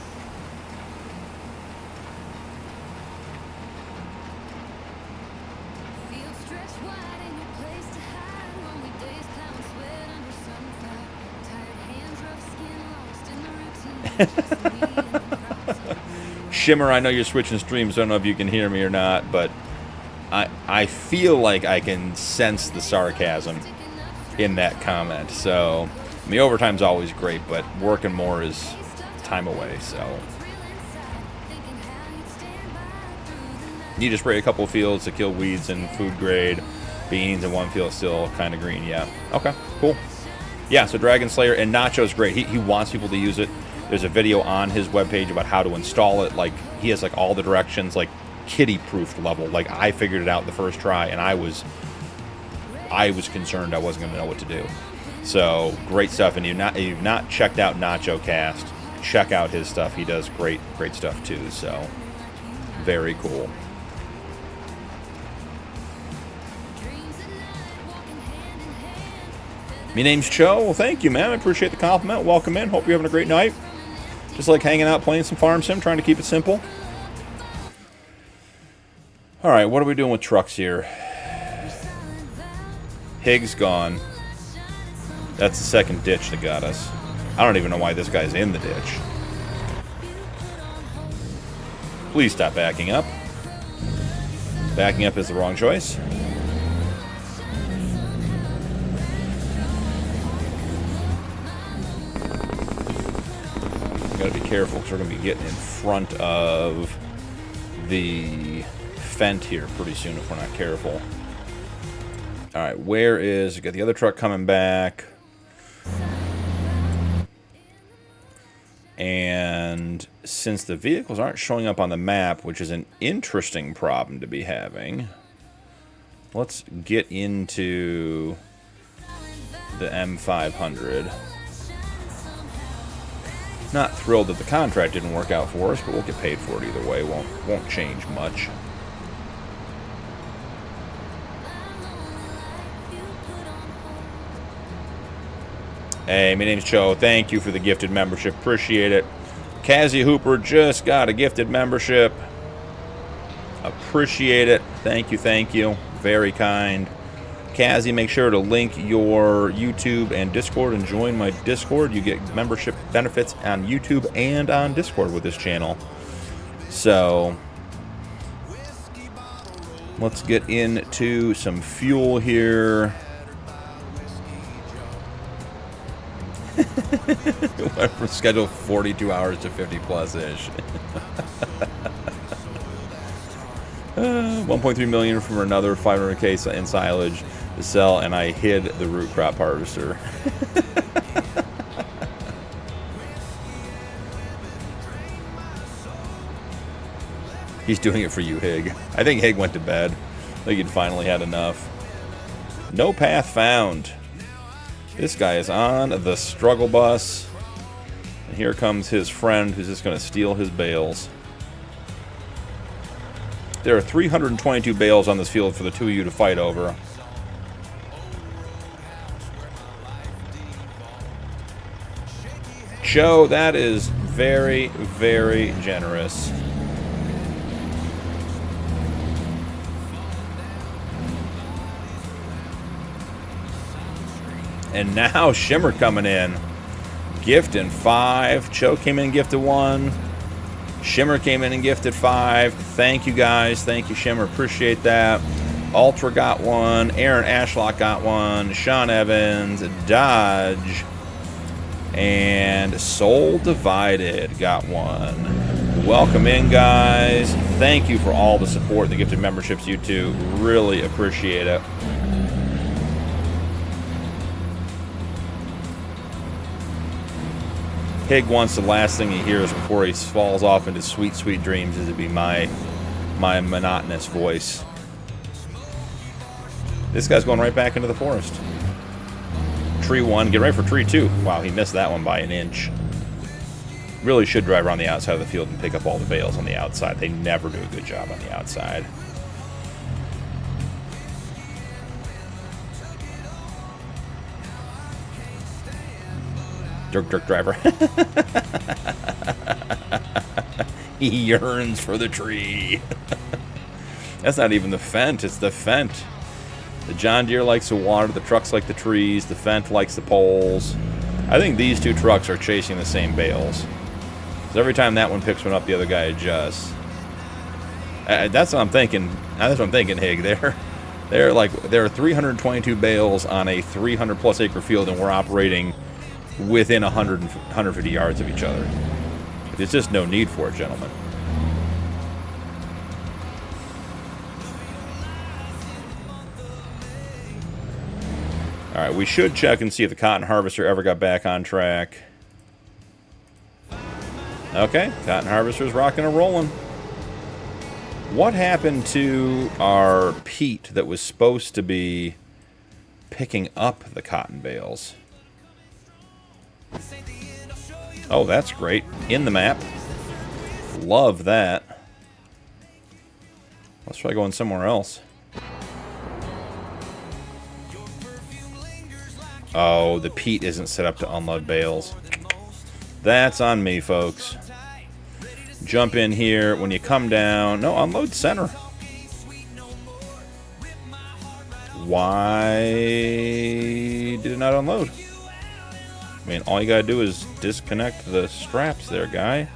Speaker 4: Shimmer, I know you're switching streams. I don't know if you can hear me or not, but I feel like I can sense the sarcasm in that comment. So, I mean, overtime's always great, but working more is time away, so. You just spray a couple fields to kill weeds and food grade beans, and one field still kind of green. Yeah. Okay, cool. Yeah, so Dragon Slayer, and Nacho's great. He wants people to use it. There's a video on his webpage about how to install it. Like, he has like all the directions, like kitty-proofed level. Like, I figured it out the first try, and I was concerned I wasn't going to know what to do. So, great stuff. And you've not checked out Nacho Cast, check out his stuff. He does great stuff too. So, very cool. My name's Cho. Well, thank you, man. I appreciate the compliment. Welcome in. Hope you're having a great night. Just like hanging out, playing some Farm Sim, trying to keep it simple. All right, what are we doing with trucks here? Hig's gone. That's the second ditch that got us. I don't even know why this guy's in the ditch. Please stop backing up. Backing up is the wrong choice. Got to be careful because we're going to be getting in front of the fence here pretty soon if we're not careful. All right, where is... We got the other truck coming back. And since the vehicles aren't showing up on the map, which is an interesting problem to be having, let's get into the M500. Not thrilled that the contract didn't work out for us, but we'll get paid for it either way. Won't change much. Hey, my name's Cho. Thank you for the gifted membership. Appreciate it. Kazzy Hooper just got a gifted membership. Appreciate it. Thank you, thank you. Very kind. Kazzy, make sure to link your YouTube and Discord and join my Discord. You get membership benefits on YouTube and on Discord with this channel. So, let's get into some fuel here. Went from scheduled 42 hours to 50 plus-ish. 1.3 million from another 500K in silage to sell, and I hid the root crop harvester. He's doing it for you, Hig. I think Hig went to bed. I think he'd finally had enough. No path found. This guy is on the struggle bus. And here comes his friend who's just going to steal his bales. There are 322 bales on this field for the two of you to fight over. Joe, that is very, very generous. And now Shimmer coming in. Gifting 5. Cho came in and gifted 1. Shimmer came in and gifted 5. Thank you guys. Thank you, Shimmer. Appreciate that. Ultra got 1. Aaron Ashlock got 1. Sean Evans, Dodge, and Soul Divided got 1. Welcome in, guys. Thank you for all the support, the gifted memberships, you two. Really appreciate it. Hig wants the last thing he hears before he falls off into sweet, sweet dreams is to be my monotonous voice. This guy's going right back into the forest. Tree 1, get ready for tree 2. Wow, he missed that one by an inch. Really should drive around the outside of the field and pick up all the bales on the outside. They never do a good job on the outside. Jerk driver. He yearns for the tree. That's not even the Fendt, it's the Fendt. The John Deere likes the water, the trucks like the trees, the Fendt likes the poles. I think these two trucks are chasing the same bales. Because every time that one picks one up, the other guy adjusts. That's what I'm thinking. That's what I'm thinking, Hig. There are 322 bales on a 300+ acre field, and we're operating within 150 yards of each other. There's just no need for it, gentlemen. All right, we should check and see if the cotton harvester ever got back on track. Okay, cotton harvester's rocking and rolling. What happened to our Pete that was supposed to be picking up the cotton bales? Oh, that's great. In the map. Love that. Let's try going somewhere else. Oh, the Pete isn't set up to unload bales. That's on me, folks. Jump in here. When you come down... No, unload center. Why did it not unload? I mean, all you gotta do is disconnect the straps there, guy.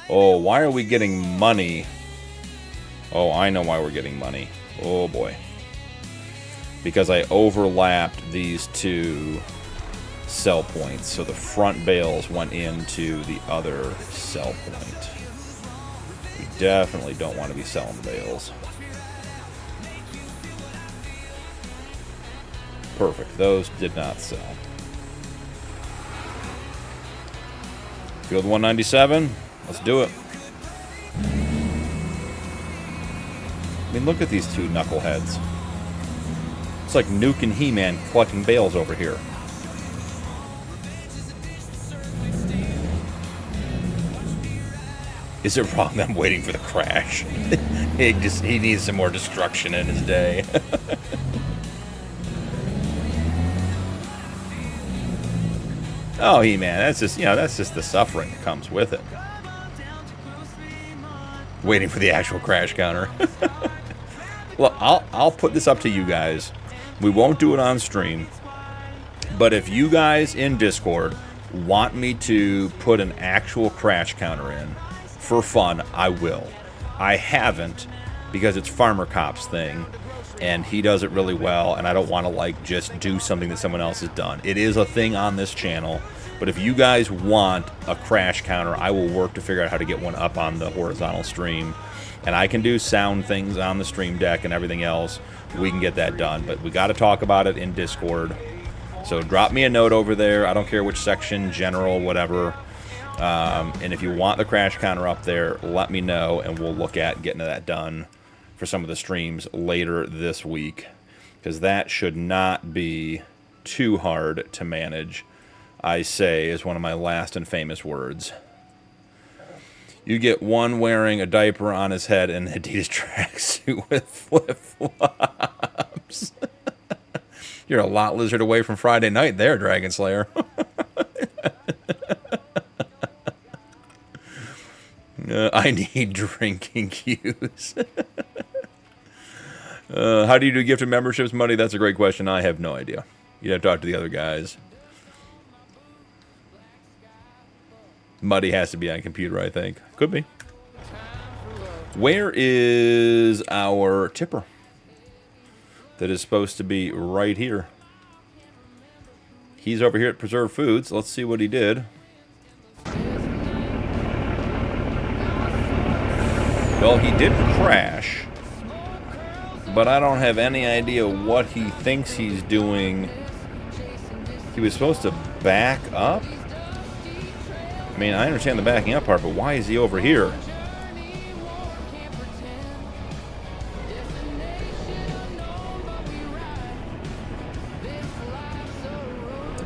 Speaker 4: Oh, why are we getting money? Oh, I know why we're getting money. Oh, boy. Because I overlapped these two sell points. So the front bales went into the other sell point. We definitely don't want to be selling bales. Perfect. Those did not sell. Field 197. Let's do it. I mean, look at these two knuckleheads. It's like Nuke and He-Man collecting bales over here. Is there a problem? I'm waiting for the crash. He needs some more destruction in his day. Oh, He-Man, that's just the suffering that comes with it. Waiting for the actual crash counter. Well, I'll put this up to you guys. We won't do it on stream. But if you guys in Discord want me to put an actual crash counter in for fun, I will. I haven't because it's Farmer Cop's thing. And he does it really well, and I don't want to just do something that someone else has done. It is a thing on this channel, but if you guys want a crash counter, I will work to figure out how to get one up on the horizontal stream. And I can do sound things on the stream deck and everything else. We can get that done, but we got to talk about it in Discord. So drop me a note over there. I don't care which section, general, whatever. And if you want the crash counter up there, let me know, and we'll look at getting that done for some of the streams later this week, because that should not be too hard to manage, I say, is one of my last and famous words. You get one wearing a diaper on his head and an Adidas tracksuit with flip-flops. You're a lot lizard away from Friday night there, Dragon Slayer. I need drinking cues. How do you do gifted memberships money? That's a great question. I have no idea. You'd have to talk to the other guys. Muddy has to be on computer, I think. Could be. Where is our tipper? That is supposed to be right here. He's over here at Preserved Foods. Let's see what he did. Well, he didn't crash, but I don't have any idea what he thinks he's doing. He was supposed to back up? I mean, I understand the backing up part, but why is he over here?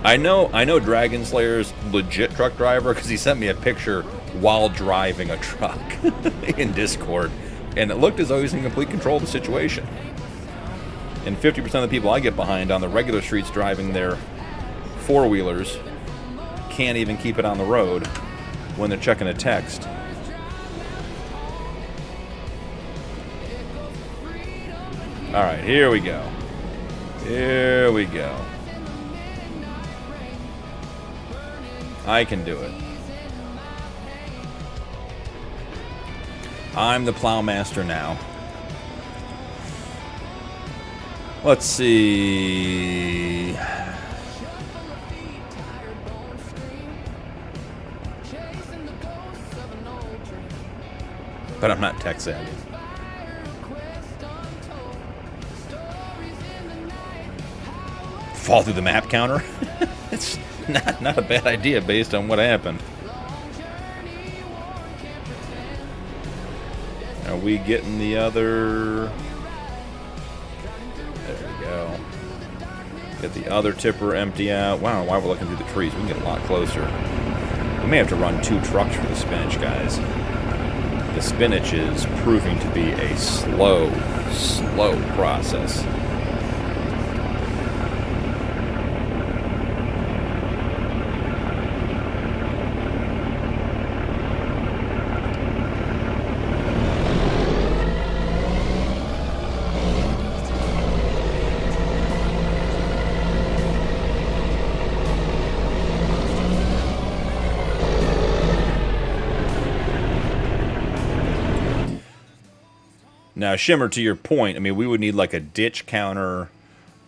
Speaker 4: I know Dragon Slayer's legit truck driver because he sent me a picture while driving a truck in Discord, and it looked as though he was in complete control of the situation. And 50% of the people I get behind on the regular streets driving their four-wheelers can't even keep it on the road when they're checking a text. All right, here we go. Here we go. I can do it. I'm the plowmaster now. Let's see. But I'm not tech savvy. Fall through the map counter? It's not a bad idea based on what happened. Are we getting the other... There we go. Get the other tipper empty out. Wow, why we're looking through the trees. We can get a lot closer. We may have to run 2 trucks for the spinach, guys. The spinach is proving to be a slow process. Now, Shimmer, to your point, I mean, we would need like a ditch counter,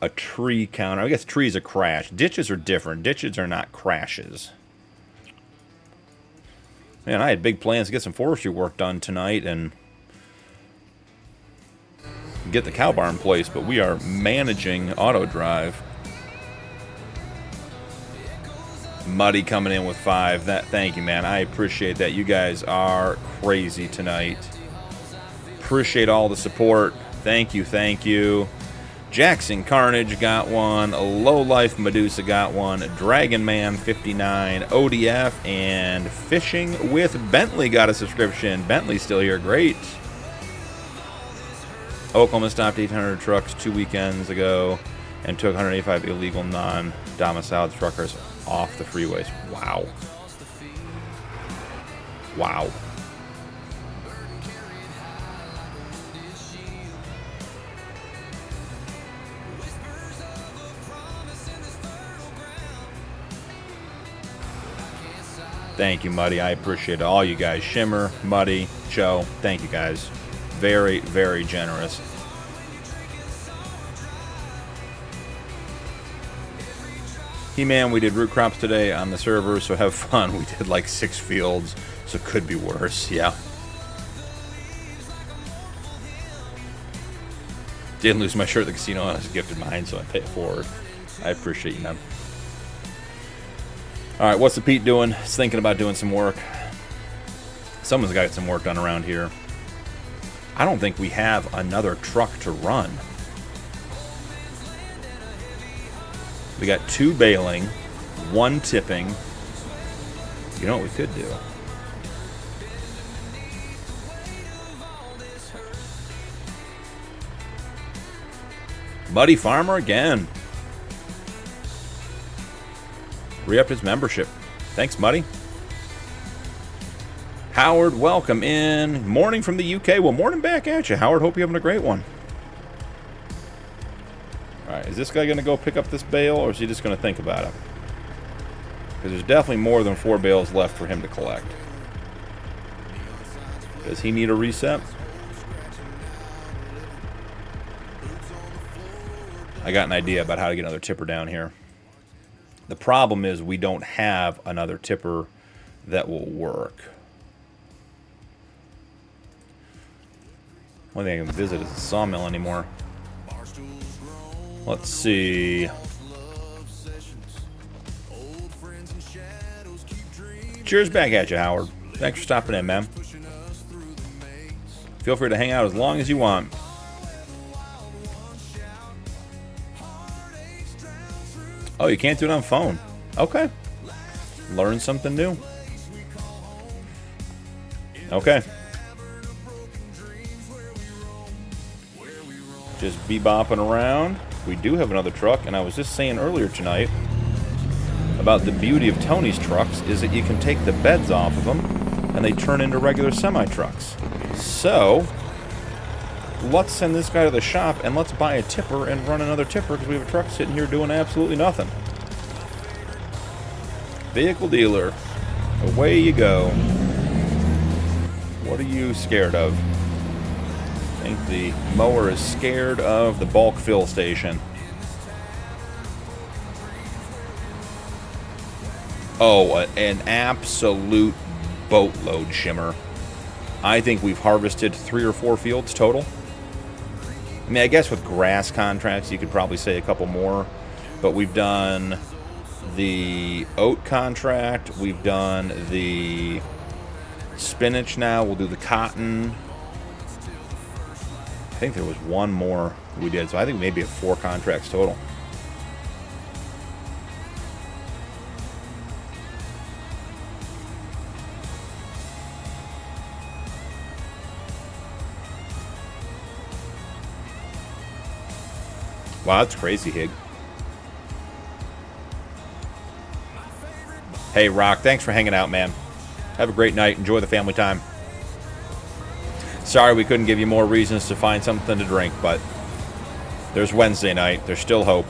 Speaker 4: a tree counter. I guess trees are crash. Ditches are different. Ditches are not crashes. Man, I had big plans to get some forestry work done tonight and get the cow barn placed, but we are managing auto drive. Muddy coming in with 5. Thank you, man. I appreciate that. You guys are crazy tonight. Appreciate all the support. Thank you, thank you. Jackson Carnage got one. Low Life Medusa got one. Dragon Man 59, ODF, and Fishing with Bentley got a subscription. Bentley's still here. Great. Oklahoma stopped 800 trucks 2 weekends ago and took 185 illegal non-domiciled truckers off the freeways. Wow. Wow. Thank you, Muddy. I appreciate all you guys. Shimmer, Muddy, Joe, thank you guys. Very, very generous. He-Man, we did root crops today on the server, so have fun. We did like 6 fields, so it could be worse. Yeah. Didn't lose my shirt at the casino. I was gifted mine, so I pay it forward. I appreciate you, man. All right, what's the Pete doing? He's thinking about doing some work. Someone's got some work done around here. I don't think we have another truck to run. We got 2 baling, 1 tipping. You know what we could do? Muddy Farmer again. Re-upped his membership. Thanks, Muddy. Howard, welcome in. Morning from the UK. Well, morning back at you, Howard. Hope you're having a great one. All right, is this guy going to go pick up this bale, or is he just going to think about it? Because there's definitely more than 4 bales left for him to collect. Does he need a reset? I got an idea about how to get another tipper down here. The problem is we don't have another tipper that will work. Only thing I can visit is the sawmill anymore. Let's see. Cheers back at you, Howard. Thanks for stopping in, man. Feel free to hang out as long as you want. Oh, you can't do it on phone. Okay. Learn something new. Okay. just bebopping around. We do have another truck, and I was just saying earlier tonight about the beauty of Tony's trucks is that you can take the beds off of them, and they turn into regular semi-trucks. So, let's send this guy to the shop, and let's buy a tipper and run another tipper, because we have a truck sitting here doing absolutely nothing. Vehicle dealer. Away you go. What are you scared of? I think the mower is scared of the bulk fill station. Oh, an absolute boatload, Shimmer. I think we've harvested 3 or 4 fields total. I mean, I guess with grass contracts, you could probably say a couple more. But we've done the oat contract. We've done the spinach now. We'll do the cotton. I think there was one more we did. So I think maybe 4 contracts total. Wow, that's crazy, Hig. Hey, Rock, thanks for hanging out, man. Have a great night. Enjoy the family time. Sorry we couldn't give you more reasons to find something to drink, but there's Wednesday night. There's still hope.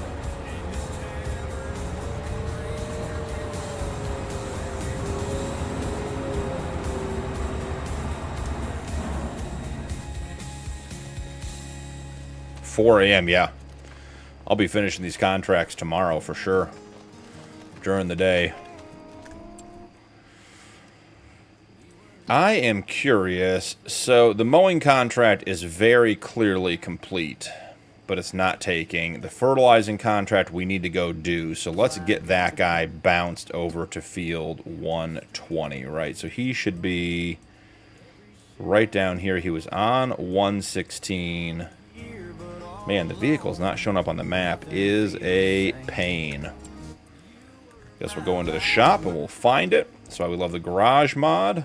Speaker 4: $4 a.m., yeah. I'll be finishing these contracts tomorrow for sure. During the day. I am curious. So the mowing contract is very clearly complete, but it's not taking. The fertilizing contract we need to go do. So let's get that guy bounced over to field 120, right? So he should be right down here. He was on 116. Man, the vehicle's not showing up on the map is a pain. Guess we'll go into the shop and we'll find it. That's why we love the garage mod.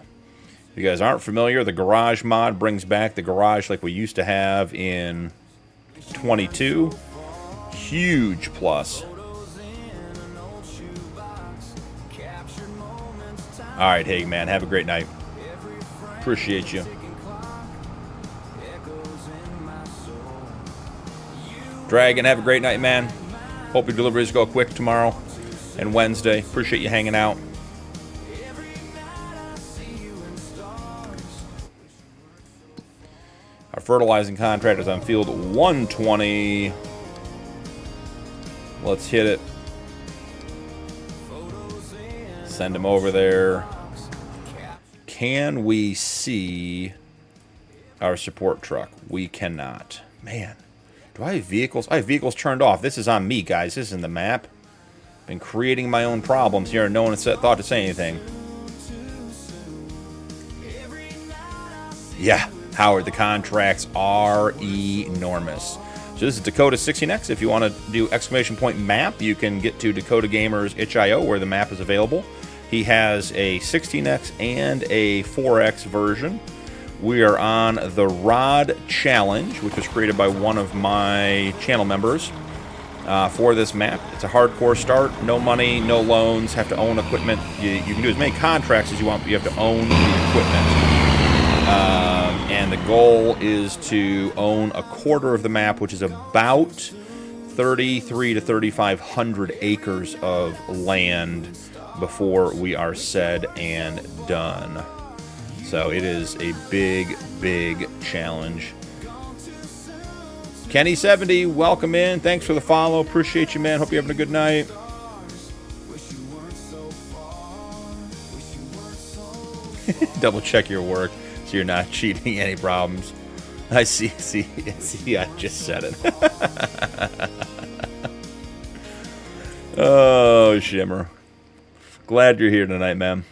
Speaker 4: If you guys aren't familiar, the garage mod brings back the garage like we used to have in 22. Huge plus. Alright, hey man, have a great night. Appreciate you. Dragon, have a great night, man. Hope your deliveries go quick tomorrow and Wednesday. Appreciate you hanging out. Our fertilizing contract is on field 120. Let's hit it. Send him over there. Can we see our support truck? We cannot. Man. Do I have vehicles? I have vehicles turned off. This is on me, guys. This isn't the map. Been creating my own problems here, and no one has thought to say anything. Yeah, Howard, the contracts are enormous. So this is Dakota 16x. If you want to do exclamation point map, you can get to Dakota Gamers itch.io where the map is available. He has a 16x and a 4x version. We are on the Rod Challenge, which was created by one of my channel members for this map. It's a hardcore start. No money, no loans. Have to own equipment. You can do as many contracts as you want, but you have to own the equipment. And the goal is to own a quarter of the map, which is about 3,300 to 3,500 acres of land before we are said and done. So it is a big, big challenge. Kenny70, welcome in. Thanks for the follow. Appreciate you, man. Hope you're having a good night. Double check your work so you're not cheating any problems. I see, I just said it. Oh, Shimmer. Glad you're here tonight, man.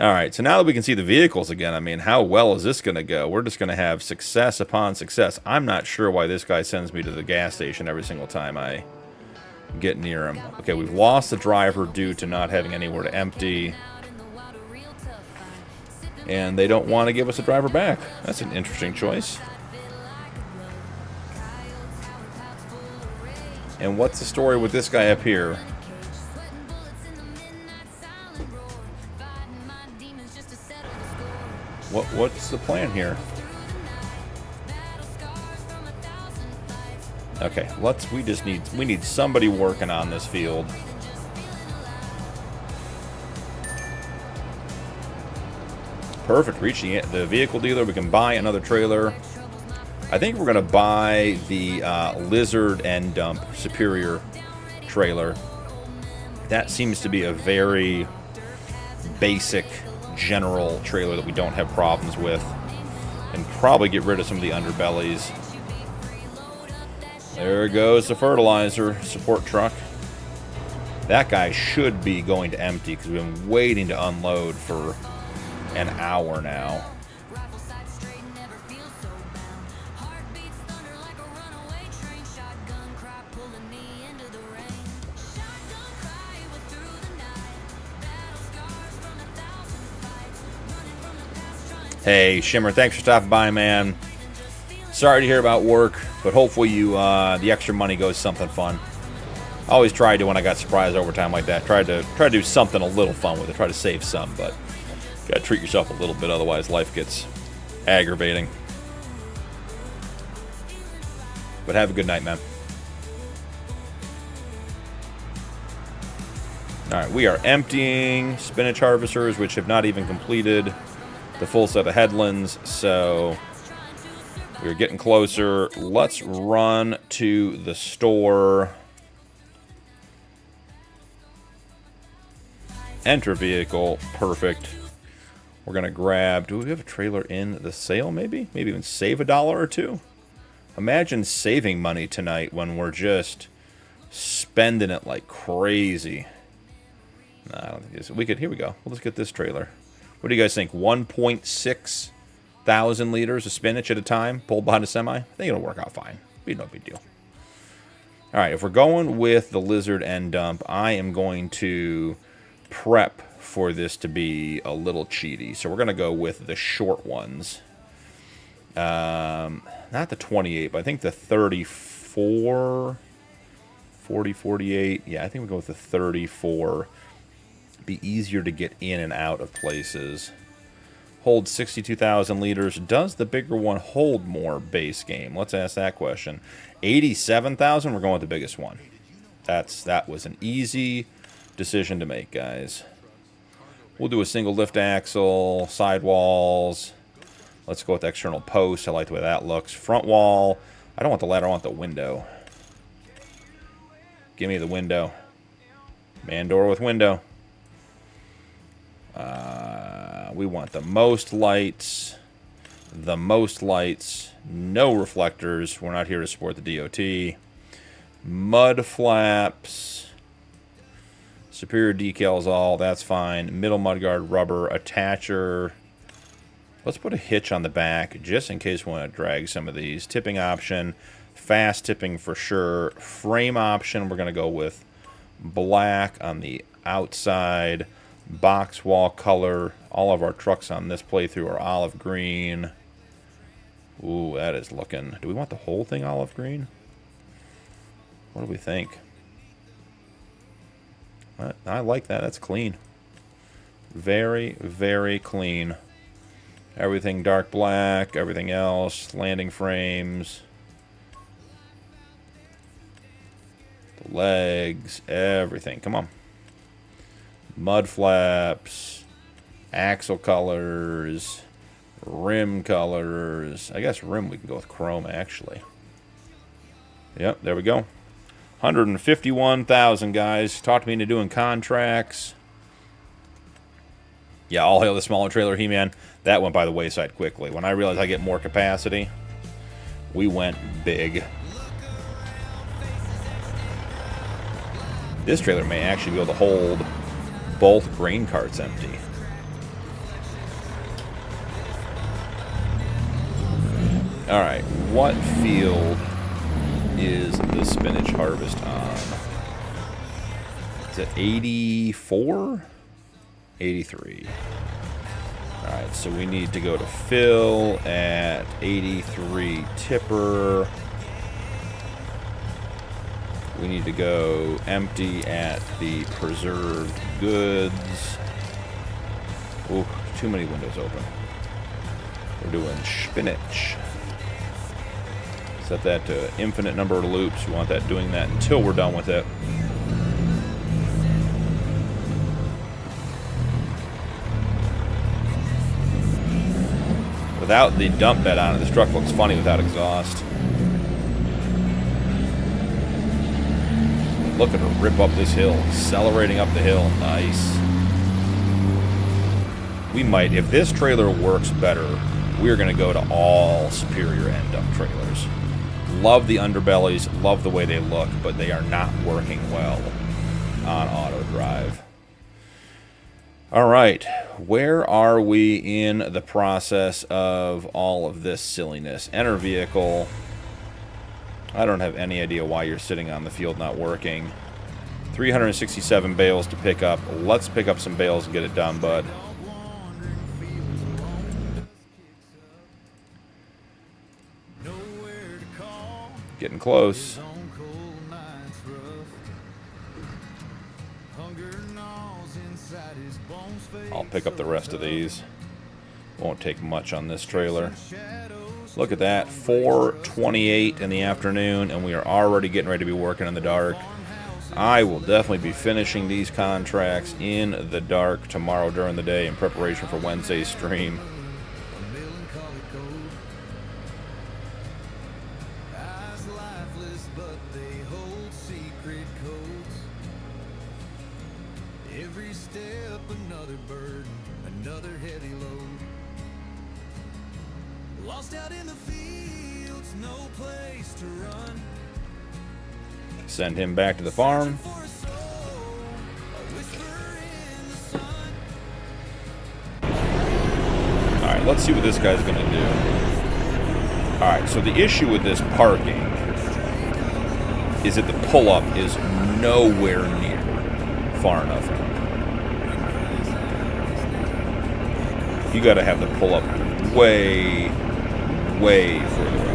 Speaker 4: Alright, so now that we can see the vehicles again, I mean, how well is this going to go? We're just going to have success upon success. I'm not sure why this guy sends me to the gas station every single time I get near him. Okay, we've lost the driver due to not having anywhere to empty. And they don't want to give us a driver back. That's an interesting choice. And what's the story with this guy up here? What's the plan here? Okay, we need somebody working on this field. Perfect, reaching the vehicle dealer. We can buy another trailer. I think we're going to buy the Lizard and Dump Superior trailer. That seems to be a very basic, general trailer that we don't have problems with. And probably get rid of some of the underbellies. There goes the fertilizer support truck. That guy should be going to empty because we've been waiting to unload for an hour now. Hey, Shimmer, thanks for stopping by, man. Sorry to hear about work, but hopefully the extra money goes something fun. I always try to when I got surprise overtime like that. Try to do something a little fun with it. Try to save some, but gotta treat yourself a little bit, otherwise life gets aggravating. But have a good night, man. Alright, we are emptying spinach harvesters, which have not even completed the full set of headlands, so we're getting closer. Let's run to the store. Enter vehicle. Perfect. We're going to grab... Do we have a trailer in the sale, maybe? Maybe even save $1 or $2? Imagine saving money tonight when we're just spending it like crazy. Nah, I don't think this... We could... Here we go. Well, let's get this trailer. What do you guys think? 1.6 thousand liters of spinach at a time pulled behind a semi? I think it'll work out fine. Be no big deal. All right, if we're going with the Lizard and Dump, I am going to prep for this to be a little cheaty. So we're going to go with the short ones. Not the 28, but I think the 34, 40, 48. Yeah, I think we'll go with the 34. Be easier to get in and out of places. Hold 62,000 liters. Does the bigger one hold more base game? Let's ask that question. 87,000. We're going with the biggest one. That was an easy decision to make, guys. We'll do a single lift axle, sidewalls. Let's go with external post. I like the way that looks. Front wall. I don't want the ladder. I want the window. Give me the window. Man door with window. We want the most lights. The most lights. No reflectors. We're not here to support the DOT. Mud flaps. Superior decals all. That's fine. Middle mudguard rubber. Attacher. Let's put a hitch on the back just in case we want to drag some of these. Tipping option. Fast tipping for sure. Frame option. We're going to go with black on the outside. Box wall color. All of our trucks on this playthrough are olive green. Ooh, that is looking... Do we want the whole thing olive green? What do we think? I like that. That's clean. Very, very clean. Everything dark black. Everything else. Landing frames. The legs. Everything. Come on. Mud flaps. Axle colors. Rim colors. I guess rim we can go with chrome, actually. Yep, there we go. 151,000, guys. Talked me into doing contracts. Yeah, all hail the smaller trailer, He-Man. That went by the wayside quickly. When I realized I get more capacity, we went big. This trailer may actually be able to hold both grain carts empty. Alright, what field is the spinach harvest on? Is it 84? 83. Alright, so we need to go to fill at 83 tipper. We need to go empty at the preserved goods. Ooh, too many windows open. We're doing spinach. Set that to infinite number of loops. We want that doing that until we're done with it. Without the dump bed on it, this truck looks funny without exhaust. Look at her rip up this hill, accelerating up the hill. Nice. We might, if this trailer works better, we're going to go to all superior end dump trailers. Love the underbellies, love the way they look, but they are not working well on auto drive. All right, where are we in the process of all of this silliness? Enter vehicle. I don't have any idea why you're sitting on the field not working. 367 bales to pick up. Let's pick up some bales and get it done, bud. Getting close. I'll pick up the rest of these. Won't take much on this trailer. Look at that, 4:28 in the afternoon, and we are already getting ready to be working in the dark. I will definitely be finishing these contracts in the dark tomorrow during the day in preparation for Wednesday's stream. Send him back to the farm. Alright, let's see what this guy's going to do. Alright, so the issue with this parking is that the pull-up is nowhere near far enough. You got to have the pull-up way, way further out.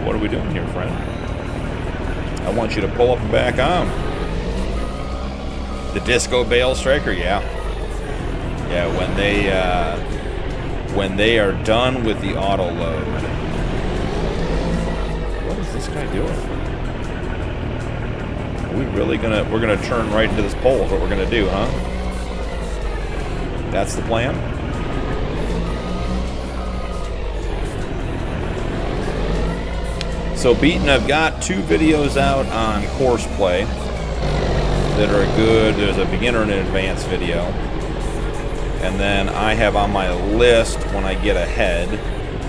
Speaker 4: What are we doing here, friend? I want you to pull up and back on. The disco bale striker, yeah. Yeah, when they are done with the auto load. What is this guy doing? Are we really we're gonna turn right into this pole is what we're gonna do, huh? That's the plan? So Beaton, I've got 2 videos out on courseplay that are good. There's a beginner and an advanced video. And then I have on my list when I get ahead,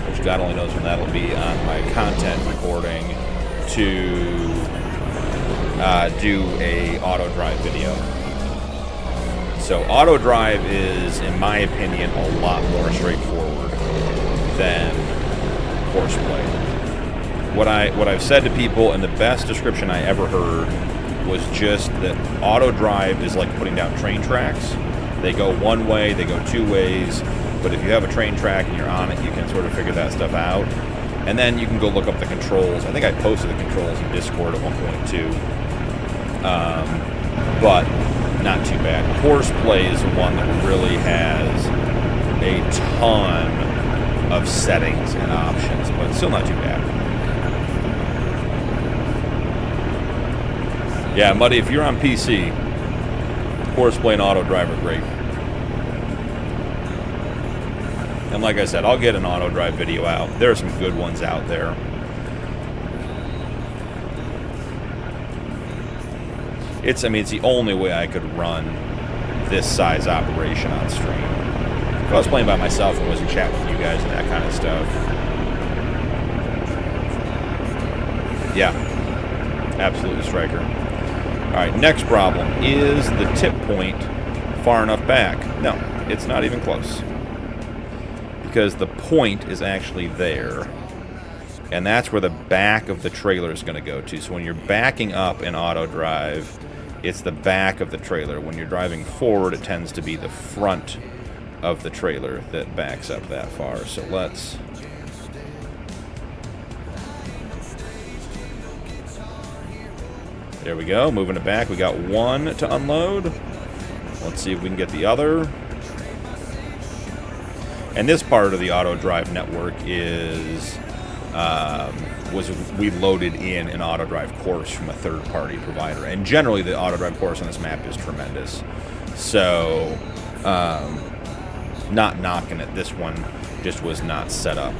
Speaker 4: which God only knows when that'll be, on my content recording to do a auto drive video. So auto drive is, in my opinion, a lot more straightforward than courseplay. What I've said to people, and the best description I ever heard was just that auto drive is like putting down train tracks. They go one way, they go 2 ways, but if you have a train track and you're on it, you can sort of figure that stuff out. And then you can go look up the controls. I think I posted the controls in Discord at one point too. But not too bad. Horseplay is the one that really has a ton of settings and options, but still not too bad. Yeah, Muddy, if you're on PC, Horseplay and Auto Drive are great. And like I said, I'll get an auto drive video out. There are some good ones out there. It's the only way I could run this size operation on stream. If I was playing by myself and wasn't chatting with you guys and that kind of stuff. Yeah, absolutely, Striker. All right, next problem. Is the tip point far enough back? No, it's not even close. Because the point is actually there. And that's where the back of the trailer is going to go to. So when you're backing up in auto drive, it's the back of the trailer. When you're driving forward, it tends to be the front of the trailer that backs up that far. So let's... There we go, moving it back. We got one to unload. Let's see if we can get the other. And this part of the auto drive network is we loaded in an auto drive course from a third-party provider, and generally the auto drive course on this map is tremendous. So, not knocking it. This one just was not set up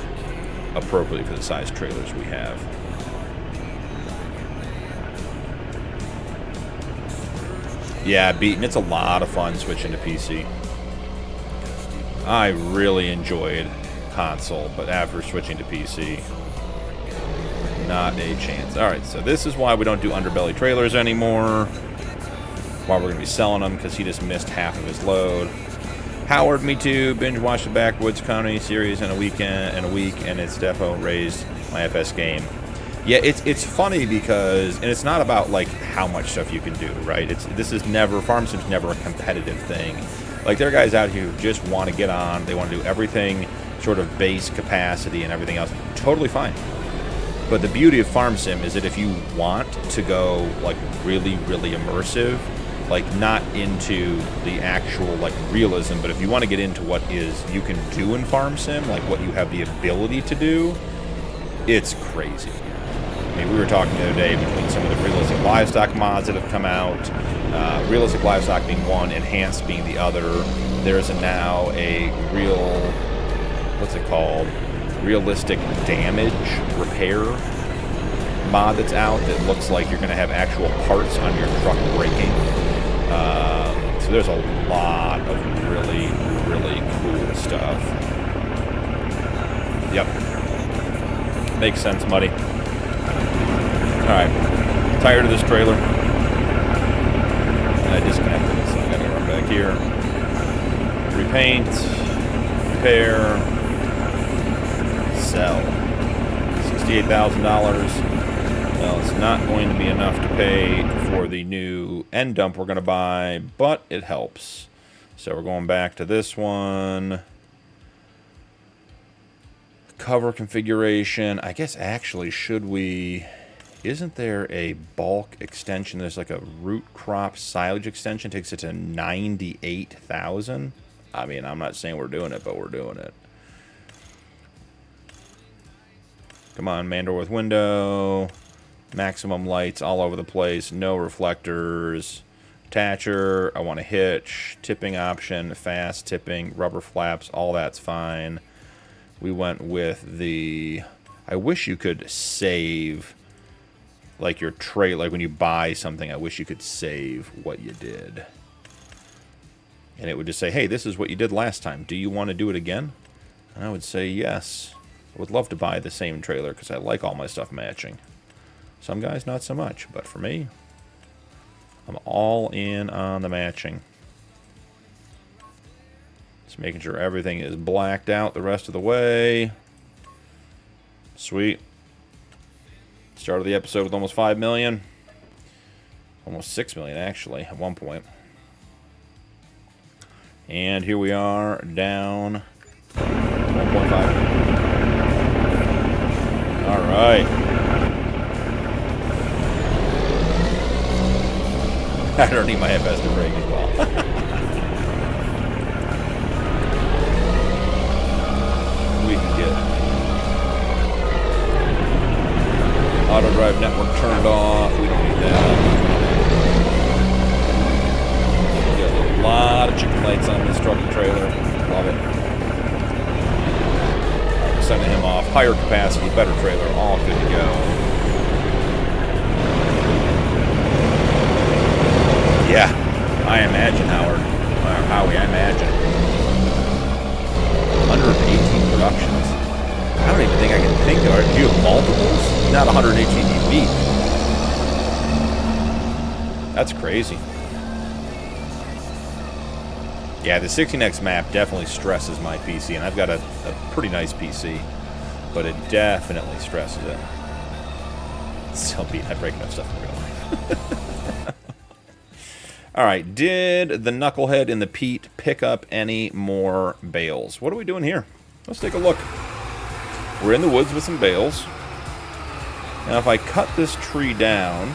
Speaker 4: appropriately for the size trailers we have. Yeah, beaten. It's a lot of fun switching to PC. I really enjoyed console, but after switching to PC, not a chance. Alright, so this is why we don't do underbelly trailers anymore. Why we're going to be selling them, because he just missed half of his load. Howard, me too. Binge watched the Backwoods County series in a week, and it's defo raised my FS game. Yeah, it's funny because, and it's not about like how much stuff you can do, right? Farm Sim's never a competitive thing. Like, there are guys out here who just want to get on, they want to do everything sort of base capacity and everything else. Totally fine. But the beauty of Farm Sim is that if you want to go like really, really immersive, like not into the actual like realism, but if you want to get into what you can do in Farm Sim, like what you have the ability to do, it's crazy. I mean, we were talking the other day between some of the realistic livestock mods that have come out, realistic livestock being one, enhanced being the other. There's now a what's it called? Realistic damage repair mod that's out that looks like you're going to have actual parts on your truck breaking. So there's a lot of really, really cool stuff. Yep. Makes sense, Muddy. Alright, tired of this trailer. And I disconnected it, so I gotta run back here. Repaint, repair, sell. $68,000. Well, it's not going to be enough to pay for the new end dump we're going to buy, but it helps. So we're going back to this one. Cover configuration. I guess actually, should we... Isn't there a bulk extension? There's like a root crop silage extension. Takes it to 98,000. I mean, I'm not saying we're doing it, but we're doing it. Come on, Mandor with window. Maximum lights all over the place. No reflectors. Attacher. I want a hitch. Tipping option. Fast tipping. Rubber flaps. All that's fine. We went with the... I wish you could save... like your tray, like when you buy something, I wish you could save what you did. And it would just say, hey, this is what you did last time. Do you want to do it again? And I would say yes. I would love to buy the same trailer because I like all my stuff matching. Some guys, not so much. But for me, I'm all in on the matching. Just making sure everything is blacked out the rest of the way. Sweet. Started the episode with almost 5 million. Almost 6 million, actually, at one point. And here we are, down 1.5. All right. I don't need my FS to break as well. We can get auto drive network turned off. We don't need that. We got a lot of chicken lights on this truck and trailer. Love it. Right, sending him off. Higher capacity, better trailer, all good to go. Yeah, I imagine, Howard. Howie, I imagine. 118 productions. I don't even think I can think of it. Do you have multiples? Not 118 unique. That's crazy. Yeah, the 16x map definitely stresses my PC, and I've got a pretty nice PC, but it definitely stresses it. Still beat, I break enough stuff in real life. All right, did the knucklehead in the peat pick up any more bales? What are we doing here? Let's take a look. We're in the woods with some bales. Now, if I cut this tree down,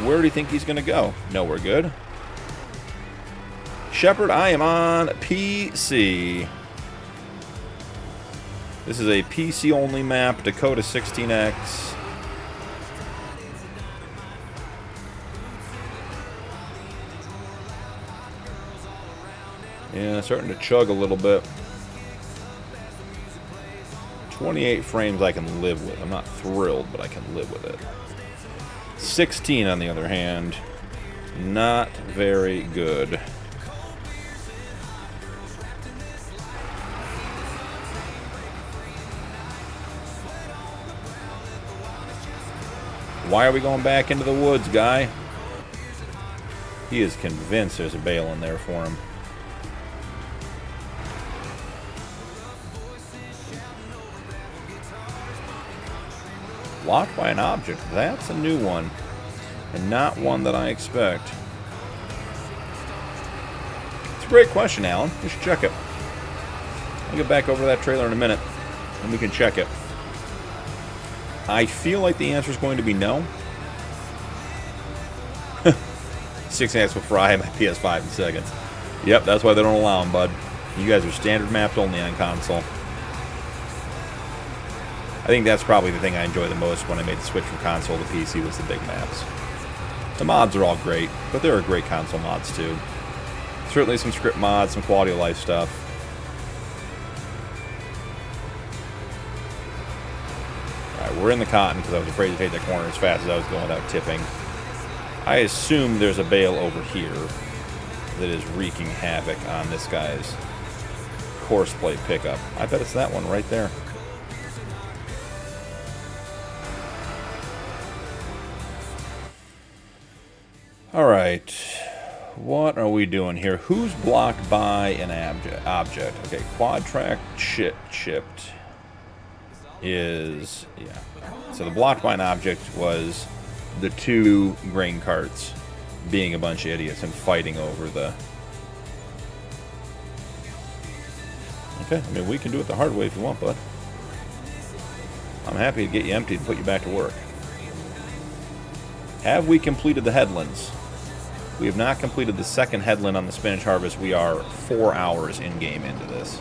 Speaker 4: where do you think he's going to go? Nowhere good. Shepherd, I am on PC. This is a PC-only map, Dakota 16x. Yeah, starting to chug a little bit. 28 frames I can live with. I'm not thrilled, but I can live with it. 16 on the other hand, not very good. Why are we going back into the woods, guy? He is convinced there's a bale in there for him. Blocked by an object. That's a new one. And not one that I expect. It's a great question, Alan. We should check it. I'll get back over that trailer in a minute, and we can check it. I feel like the answer is going to be no. 6x will fry my PS5 in seconds. Yep, that's why they don't allow them, bud. You guys are standard maps only on console. I think that's probably the thing I enjoy the most when I made the switch from console to PC was the big maps. The mods are all great, but there are great console mods too. Certainly some script mods, some quality of life stuff. Alright, we're in the cotton because I was afraid to take that corner as fast as I was going without tipping. I assume there's a bale over here that is wreaking havoc on this guy's course plate pickup. I bet it's that one right there. Alright, what are we doing here? Who's blocked by an object? Okay, quad track chipped is, yeah. So the blocked by an object was the two grain carts being a bunch of idiots and fighting over the... Okay, I mean, we can do it the hard way if you want, bud. I'm happy to get you emptied and put you back to work. Have we completed the headlands? We have not completed the second headland on the spinach harvest. We are 4 hours in-game into this.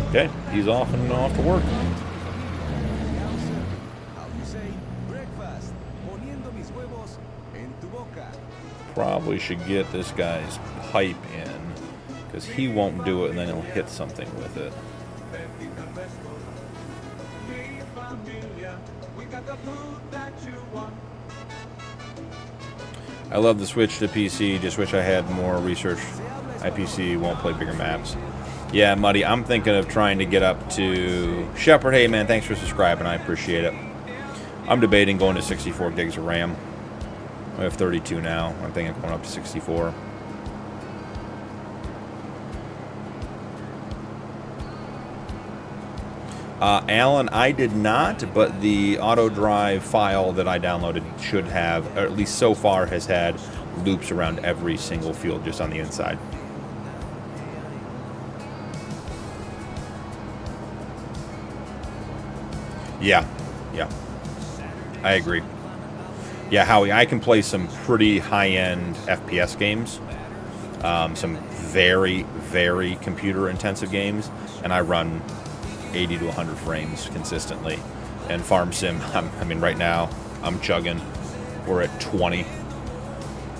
Speaker 4: Okay, he's off and off to work. Probably should get this guy's pipe in, because he won't do it and then he'll hit something with it. I love the switch to PC, just wish I had more research. My PC won't play bigger maps. Yeah, Muddy, I'm thinking of trying to get up to... Shepard, hey man, thanks for subscribing, I appreciate it. I'm debating going to 64 gigs of RAM. I have 32 now. I'm thinking of going up to 64. Alan, I did not, but the auto drive file that I downloaded should have, or at least so far has had loops around every single field just on the inside. Yeah, I agree. Yeah, Howie, I can play some pretty high-end FPS games, some very, very computer-intensive games, and I run 80 to 100 frames consistently. And Farm Sim, I mean, right now, I'm chugging. We're at 20.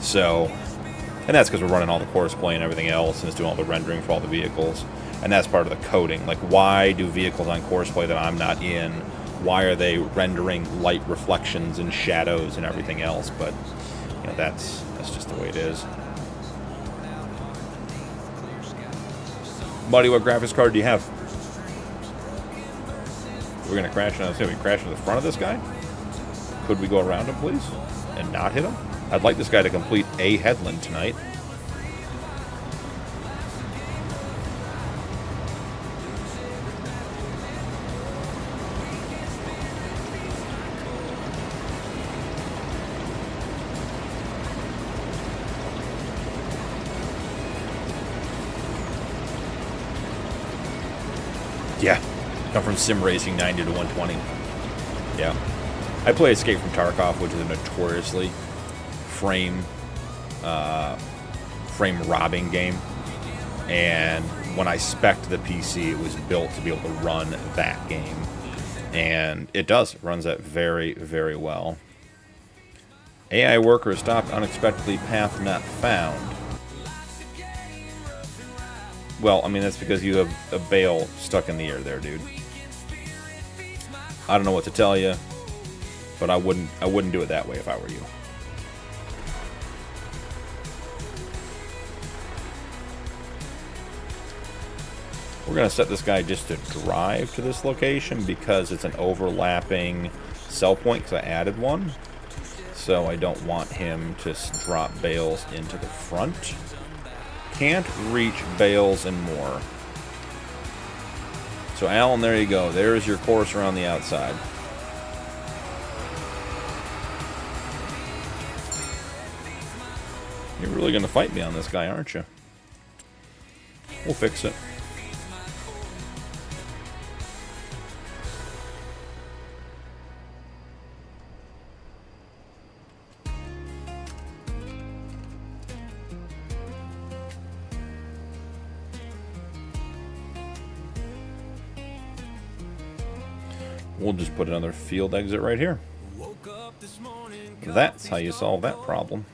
Speaker 4: So, and that's because we're running all the course play and everything else, and it's doing all the rendering for all the vehicles. And that's part of the coding. Like, why do vehicles on course play that I'm not in, why are they rendering light reflections and shadows and everything else? But, you know, that's just the way it is. Buddy, what graphics card do you have? We're going to crash into this. We crash into the front of this guy? Could we go around him, please? And not hit him? I'd like this guy to complete a headland tonight. Yeah. Come from sim racing 90 to 120. Yeah. I play Escape from Tarkov, which is a notoriously frame robbing game. And when I spec'd the PC, it was built to be able to run that game. And it does. It runs that very, very well. AI worker stopped unexpectedly, path not found. Well, I mean, that's because you have a bale stuck in the air there, dude. I don't know what to tell you, but I wouldn't do it that way if I were you. We're going to set this guy just to drive to this location because it's an overlapping sell point, because I added one. So I don't want him to drop bales into the front. Can't reach bales and more. So Alan, there you go. There's your course around the outside. You're really going to fight me on this guy, aren't you? We'll fix it. We'll just put another field exit right here. That's how you solve that problem.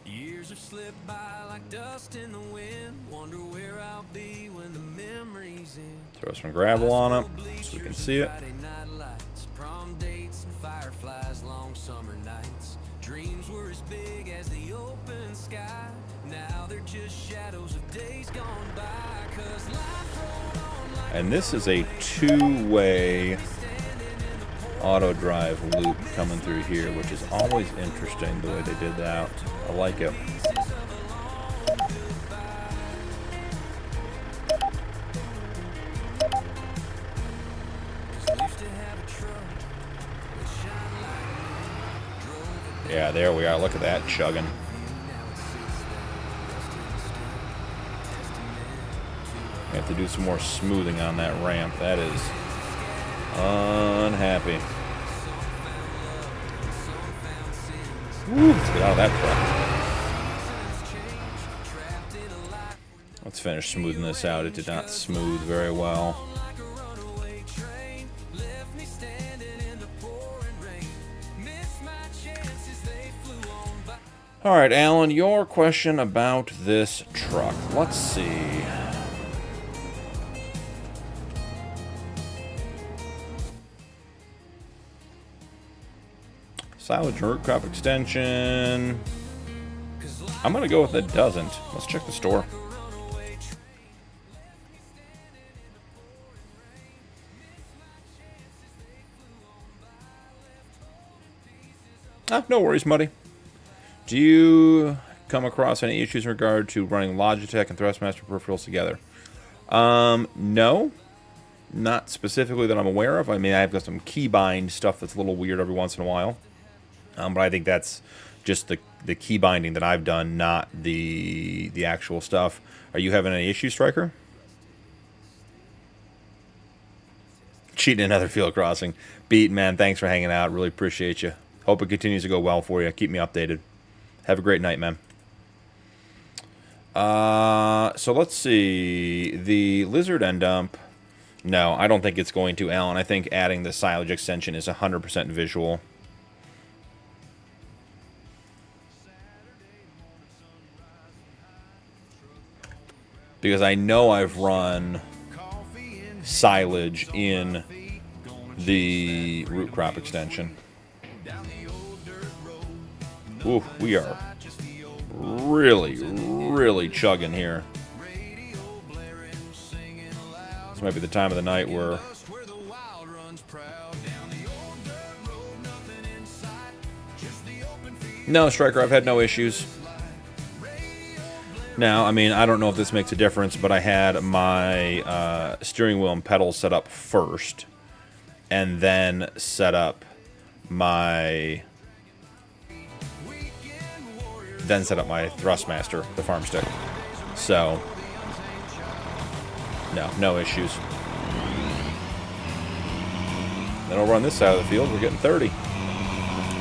Speaker 2: Years have slipped by like dust in the wind. Wonder where I'll be when the memories end.
Speaker 4: Throw some gravel on it so we can see it.
Speaker 2: Prom dates and fireflies, long summer nights. Dreams were as big as the open sky. Now they're just shadows of days gone by. 'Cause life rolled on like.
Speaker 4: And this is a two-way auto drive loop coming through here, which is always interesting the way they did that. I like it. Yeah, there we are. Look at that chugging. We have to do some more smoothing on that ramp. That is unhappy. Woo, let's get out of that truck. Let's finish smoothing this out. It did not smooth very well. All right, Alan, your question about this truck. Let's see. Silage and root crop extension. I'm going to go with it doesn't. Let's check the store. No worries, Muddy. Do you come across any issues in regard to running Logitech and Thrustmaster peripherals together? No. Not specifically that I'm aware of. I mean, I've got some keybind stuff that's a little weird every once in a while. But I think that's just the key binding that I've done, not the actual stuff. Are you having any issues, Striker? Cheating another field crossing. Beat, man, thanks for hanging out. Really appreciate you. Hope it continues to go well for you. Keep me updated. Have a great night, man. So let's see. The lizard end dump. No, I don't think it's going to, Alan. I think adding the silage extension is 100% visual. Because I know I've run silage in the root crop extension. Ooh, we are really, really chugging here. This might be the time of the night where... No, Striker, I've had no issues. Now, I mean, I don't know if this makes a difference, but I had my steering wheel and pedals set up first, and then set up my Thrustmaster, the Farmstick. So No issues. Then over on this side of the field, we're getting 30.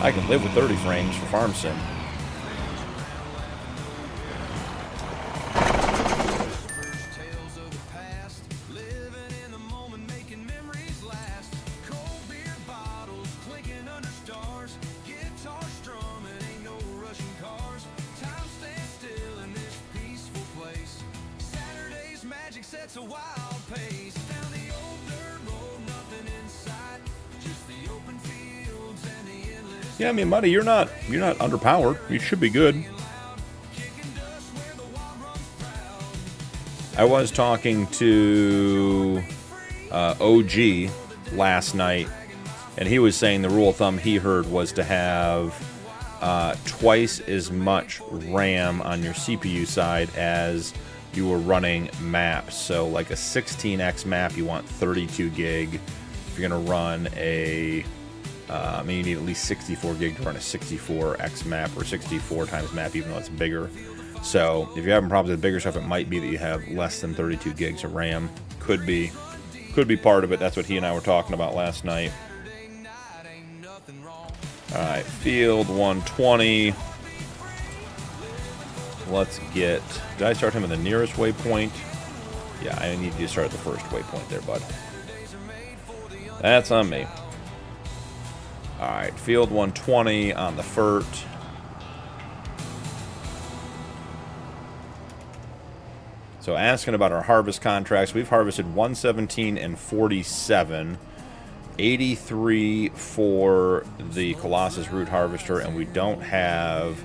Speaker 4: I can live with 30 frames for Farm Sim. Yeah, I mean, Muddy, you're not underpowered. You should be good. I was talking to OG last night, and he was saying the rule of thumb he heard was to have twice as much RAM on your CPU side as you were running maps. So like a 16x map, you want 32 gig. If you're going to run a I mean, you need at least 64 gig to run a 64x map or 64 times map, even though it's bigger. So if you're having problems with bigger stuff, it might be that you have less than 32 gigs of RAM. Could be part of it. That's what he and I were talking about last night. All right, field 120. Let's get... Did I start him at the nearest waypoint? Yeah, I need you to start at the first waypoint there, bud. That's on me. Alright, field 120 on the FERT. So asking about our harvest contracts, we've harvested 117 and 47. 83 for the Colossus root harvester, and we don't have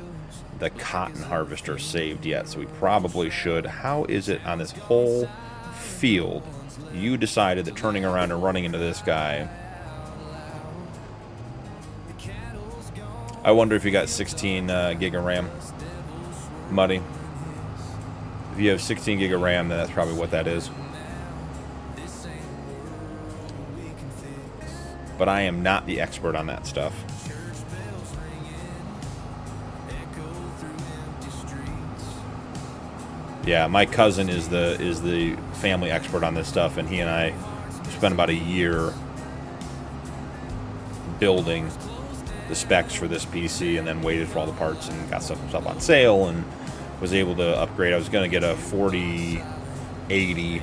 Speaker 4: the cotton harvester saved yet, so we probably should. How is it on this whole field you decided that turning around and running into this guy... I wonder if you got 16 gig of RAM, Muddy. If you have 16 gig of RAM, then that's probably what that is. But I am not the expert on that stuff. Yeah, my cousin is the family expert on this stuff, and he and I spent about a year building the specs for this PC, and then waited for all the parts and got stuff on sale and was able to upgrade. I was going to get a 4080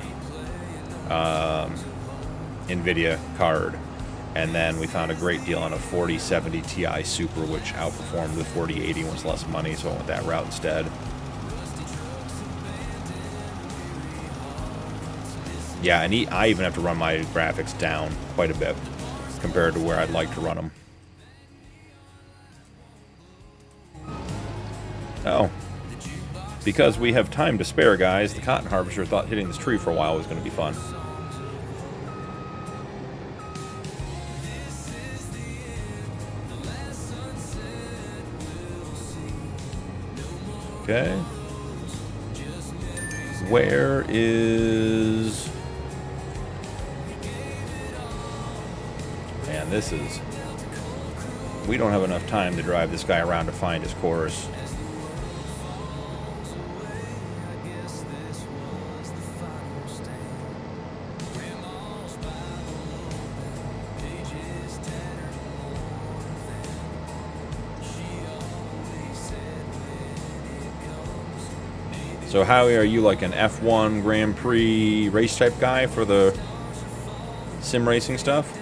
Speaker 4: NVIDIA card, and then we found a great deal on a 4070 Ti Super, which outperformed the 4080 and was less money, so I went that route instead. Yeah, and I even have to run my graphics down quite a bit compared to where I'd like to run them. Oh, because we have time to spare, guys. The cotton harvester thought hitting this tree for a while was going to be fun. Okay. Where is... Man, this is... We don't have enough time to drive this guy around to find his course. So Howie, are you like an F1 Grand Prix race type guy for the sim racing stuff?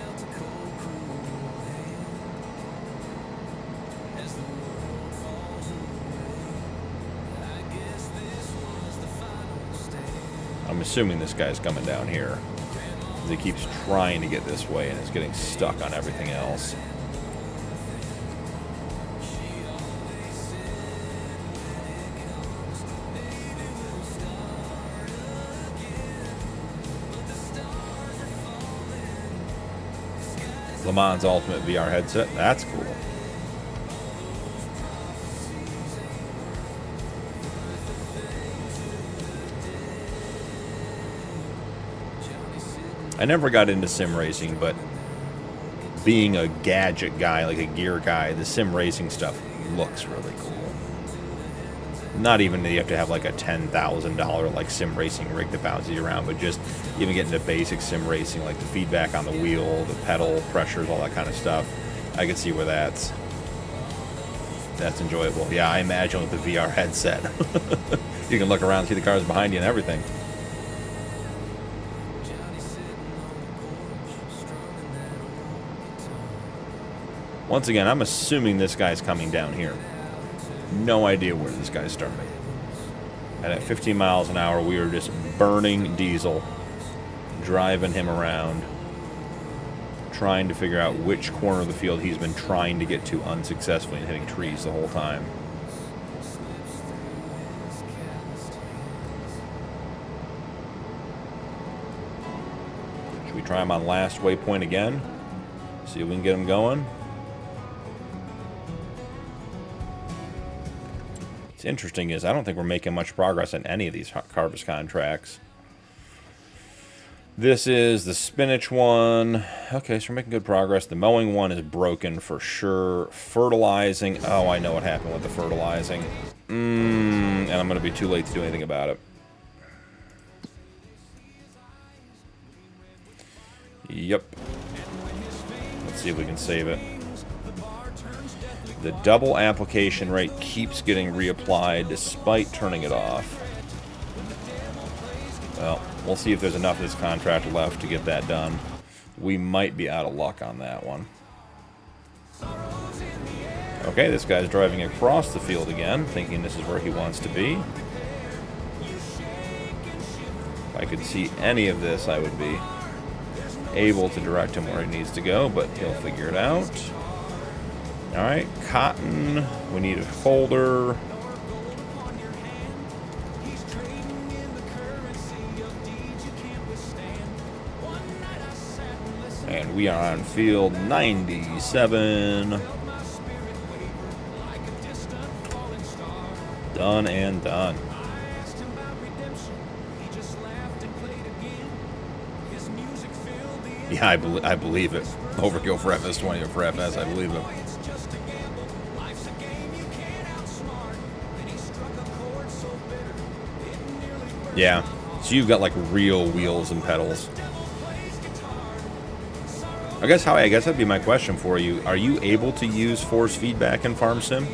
Speaker 4: I'm assuming this guy's coming down here, because he keeps trying to get this way and is getting stuck on everything else. Le Mans Ultimate VR headset. That's cool. I never got into sim racing, but being a gadget guy, like a gear guy, the sim racing stuff looks really cool. Not even that you have to have like a $10,000 like sim racing rig that bounces you around, but just even getting to basic sim racing, like the feedback on the wheel, the pedal pressures, all that kind of stuff. I can see where that's enjoyable. Yeah, I imagine with the VR headset, you can look around, see the cars behind you and everything. Once again, I'm assuming this guy's coming down here. No idea where this guy's starting. And at 15 miles an hour, we are just burning diesel, driving him around, trying to figure out which corner of the field he's been trying to get to unsuccessfully and hitting trees the whole time. Should we try him on last waypoint again? See if we can get him going. What's interesting is I don't think we're making much progress on any of these harvest contracts. This is the spinach one. Okay, so we're making good progress. The mowing one is broken for sure. Fertilizing. Oh, I know what happened with the fertilizing. And I'm going to be too late to do anything about it. Yep. Let's see if we can save it. The double application rate keeps getting reapplied despite turning it off. Well, we'll see if there's enough of this contract left to get that done. We might be out of luck on that one. Okay, this guy's driving across the field again, thinking this is where he wants to be. If I could see any of this, I would be able to direct him where he needs to go, but he'll figure it out. Alright, cotton. We need a folder. And we are on field 97. Done and done. Yeah, I believe it. Overkill for FS20 or for FS, I believe it. Yeah, so you've got like real wheels and pedals. I guess that'd be my question for you. Are you able to use force feedback in Farm Sim?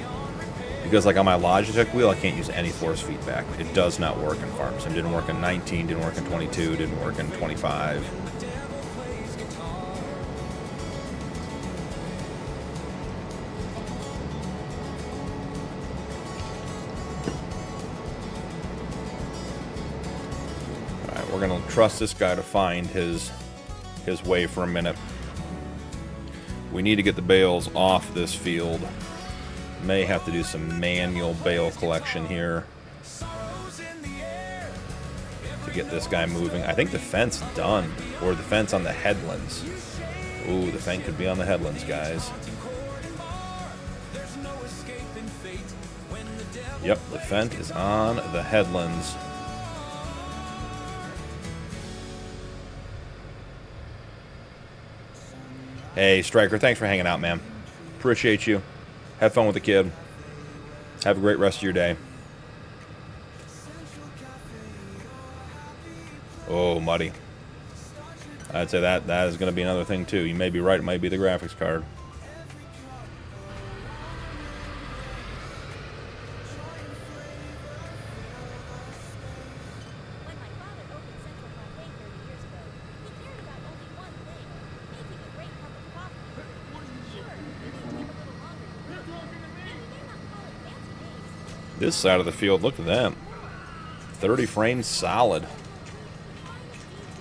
Speaker 4: Because like on my Logitech wheel, I can't use any force feedback. It does not work in Farm Sim. Didn't work in 19, didn't work in 22, didn't work in 25. We're going to trust this guy to find his way for a minute. We need to get the bales off this field. May have to do some manual bale collection here to get this guy moving. I think the fence done, or the fence on the headlands. Ooh, the fence could be on the headlands, guys. Yep, the fence is on the headlands. Hey, Striker, thanks for hanging out, man. Appreciate you. Have fun with the kid. Have a great rest of your day. Oh, muddy. I'd say that is going to be another thing, too. You may be right. It might be the graphics card. This side of the field, look at them. 30 frames solid.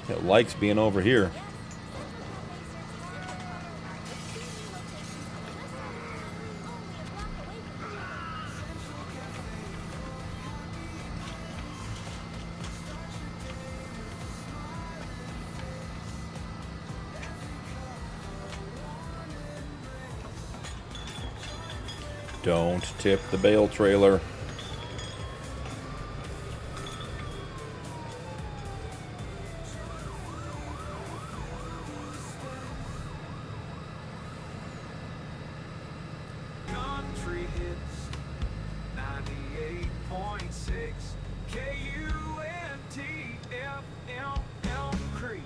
Speaker 4: It likes being over here. Don't tip the bale trailer.
Speaker 7: K-U-N-T-F-M-L Creek.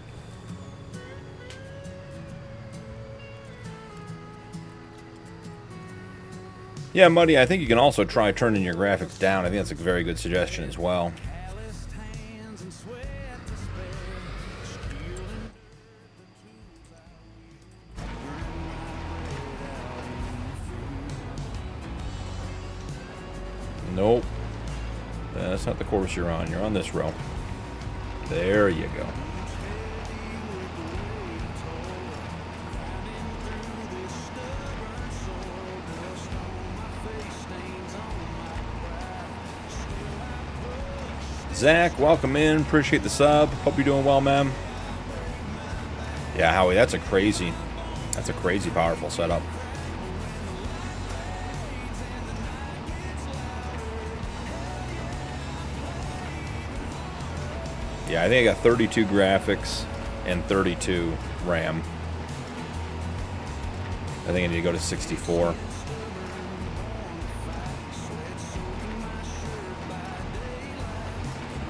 Speaker 4: Yeah, Muddy, I think you can also try turning your graphics down. I think that's a very good suggestion as well. Nope. That's not the course you're on. You're on this row. There you go. Zach, welcome in. Appreciate the sub. Hope you're doing well, man. Yeah, Howie, that's a crazy powerful setup. Yeah, I think I got 32 graphics and 32 RAM. I think I need to go to 64.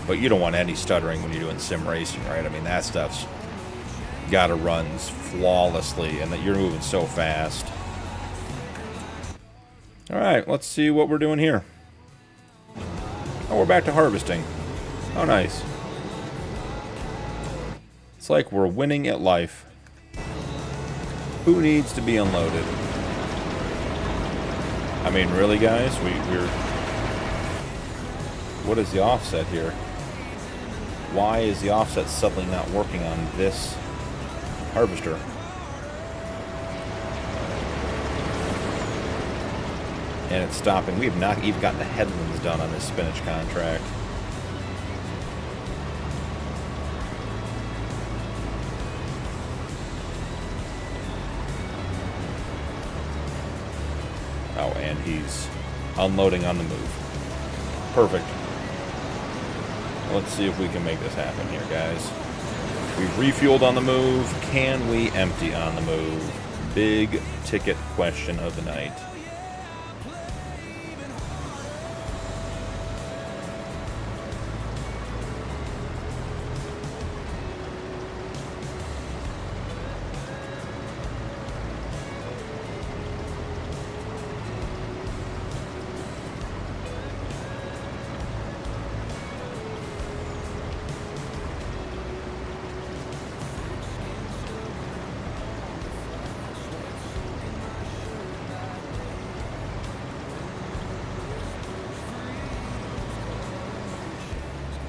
Speaker 4: But you don't want any stuttering when you're doing sim racing, right? I mean, that stuff's gotta run flawlessly, and that you're moving so fast. All right, let's see what we're doing here. Oh, we're back to harvesting. Oh, nice. It's like we're winning at life. Who needs to be unloaded? I mean, really, guys? We're... What is the offset here? Why is the offset suddenly not working on this harvester? And it's stopping. We have not even gotten the headlands done on this spinach contract. Oh, and he's unloading on the move. Perfect. Let's see if we can make this happen here, guys. We've refueled on the move. Can we empty on the move? Big ticket question of the night.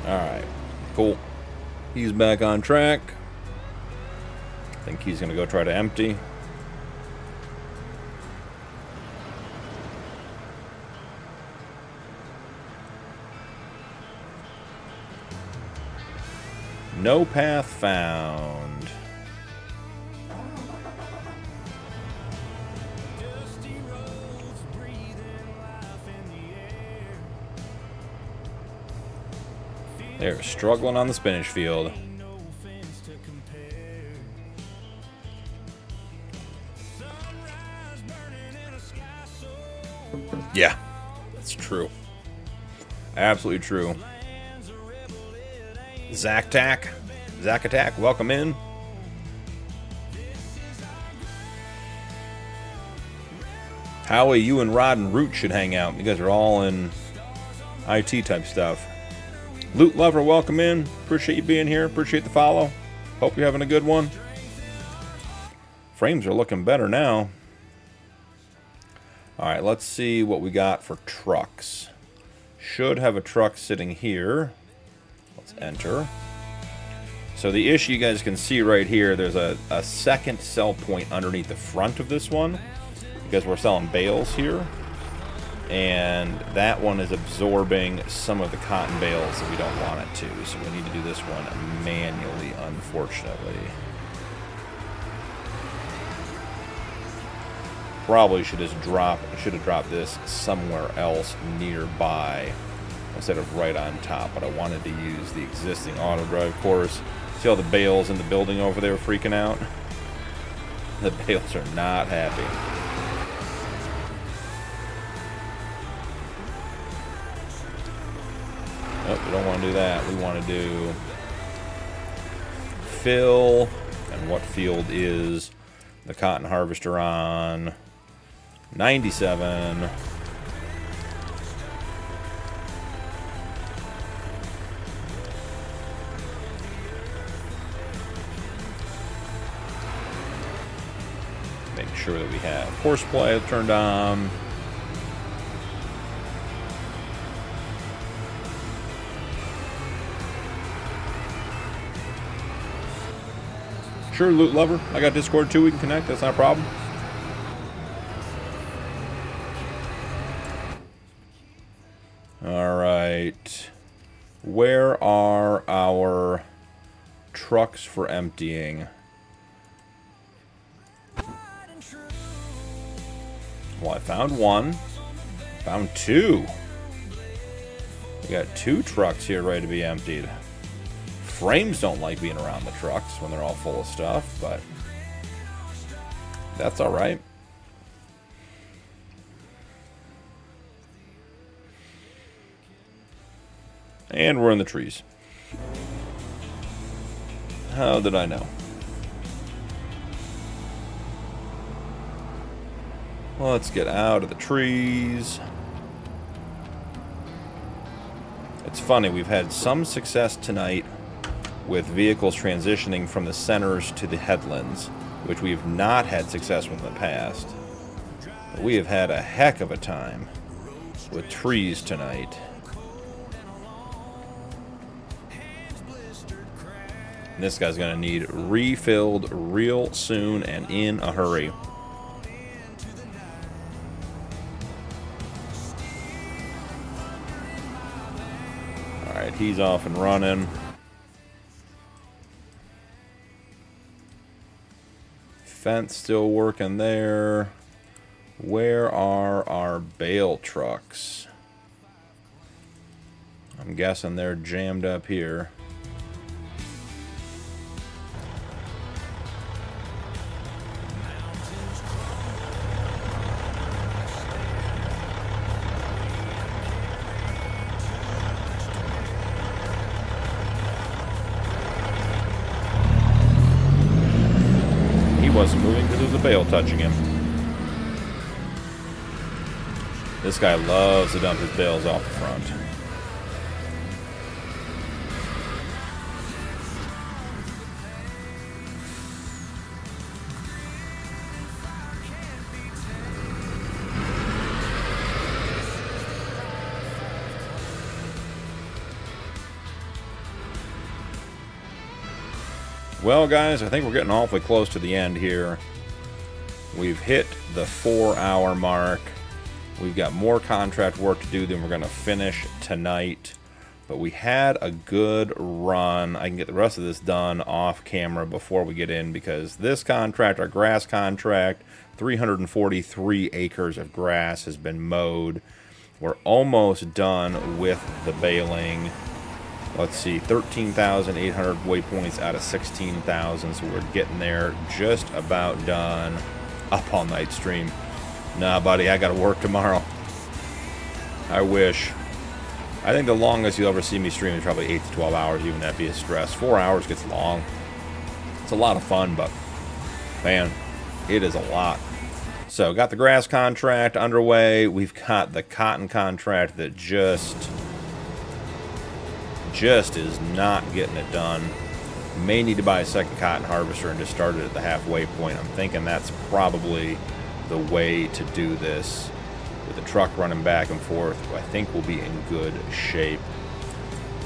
Speaker 4: Alright, cool. He's back on track. I think he's going to go try to empty. No path found. They're struggling on the spinach field. Yeah, that's true. Absolutely true. Zach Attack, welcome in. Howie, you and Rod and Root should hang out. You guys are all in IT type stuff. Loot Lover, welcome in. Appreciate you being here. Appreciate the follow. Hope you're having a good one. Frames are looking better now. Alright, let's see what we got for trucks. Should have a truck sitting here. Let's enter. So the issue you guys can see right here, there's a second sell point underneath the front of this one, because we're selling bales here. And that one is absorbing some of the cotton bales that we don't want it to. So we need to do this one manually, unfortunately. Probably should have dropped this somewhere else nearby instead of right on top. But I wanted to use the existing auto drive course. See all the bales in the building over there freaking out? The bales are not happy. Nope, we don't want to do that. We want to do fill. And what field is the cotton harvester on? 97. Make sure that we have horseplay turned on. Sure, Loot Lover. I got Discord too. We can connect. That's not a problem. All right. Where are our trucks for emptying? Well, I found one. Found two. We got 2 trucks here ready to be emptied. Frames don't like being around the trucks when they're all full of stuff, but that's all right. And we're in the trees. How did I know? Let's get out of the trees. It's funny, we've had some success tonight with vehicles transitioning from the centers to the headlands, which we have not had success with in the past. But we have had a heck of a time with trees tonight. And this guy's going to need refilled real soon and in a hurry. Alright, he's off and running. Fence still working there. Where are our bale trucks? I'm guessing they're jammed up here. Wasn't moving because there's a bale touching him. This guy loves to dump his bales off the front. Well, guys, I think we're getting awfully close to the end here. We've hit the 4-hour mark. We've got more contract work to do than we're going to finish tonight. But we had a good run. I can get the rest of this done off camera before we get in, because this contract, our grass contract, 343 acres of grass has been mowed. We're almost done with the baling. Let's see, 13,800 waypoints out of 16,000, so we're getting there, just about done. Up all night stream. Nah, buddy, I gotta work tomorrow. I wish. I think the longest you'll ever see me stream is probably 8 to 12 hours, even that'd be a stress. 4 hours gets long. It's a lot of fun, but man, it is a lot. So, got the grass contract underway. We've got the cotton contract that just is not getting it done. May need to buy a second cotton harvester and just start it at the halfway point. I'm thinking that's probably the way to do this. With the truck running back and forth, I think we'll be in good shape.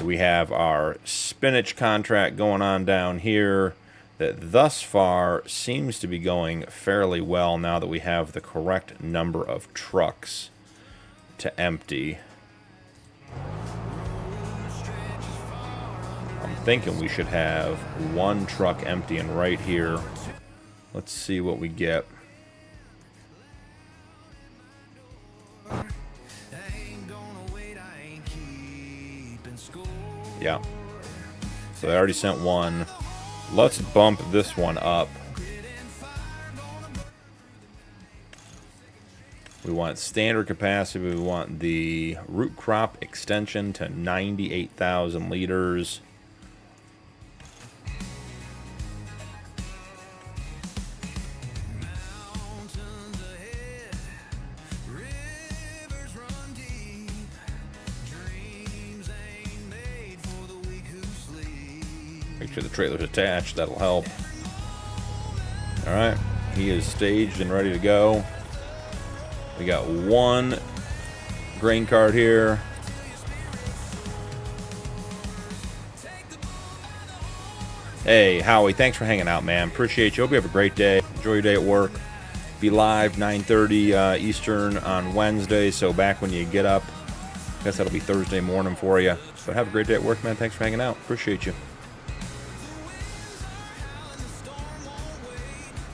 Speaker 4: We have our spinach contract going on down here that thus far seems to be going fairly well now that we have the correct number of trucks to empty. I'm thinking we should have 1 truck emptying right here. Let's see what we get. Yeah. So they already sent 1. Let's bump this one up. We want standard capacity. We want the root crop extension to 98,000 liters. Make sure the trailer's attached. That'll help. All right. He is staged and ready to go. We got one grain cart here. Hey, Howie, thanks for hanging out, man. Appreciate you. Hope you have a great day. Enjoy your day at work. Be live 9:30 Eastern on Wednesday, so back when you get up. I guess that'll be Thursday morning for you. But have a great day at work, man. Thanks for hanging out. Appreciate you.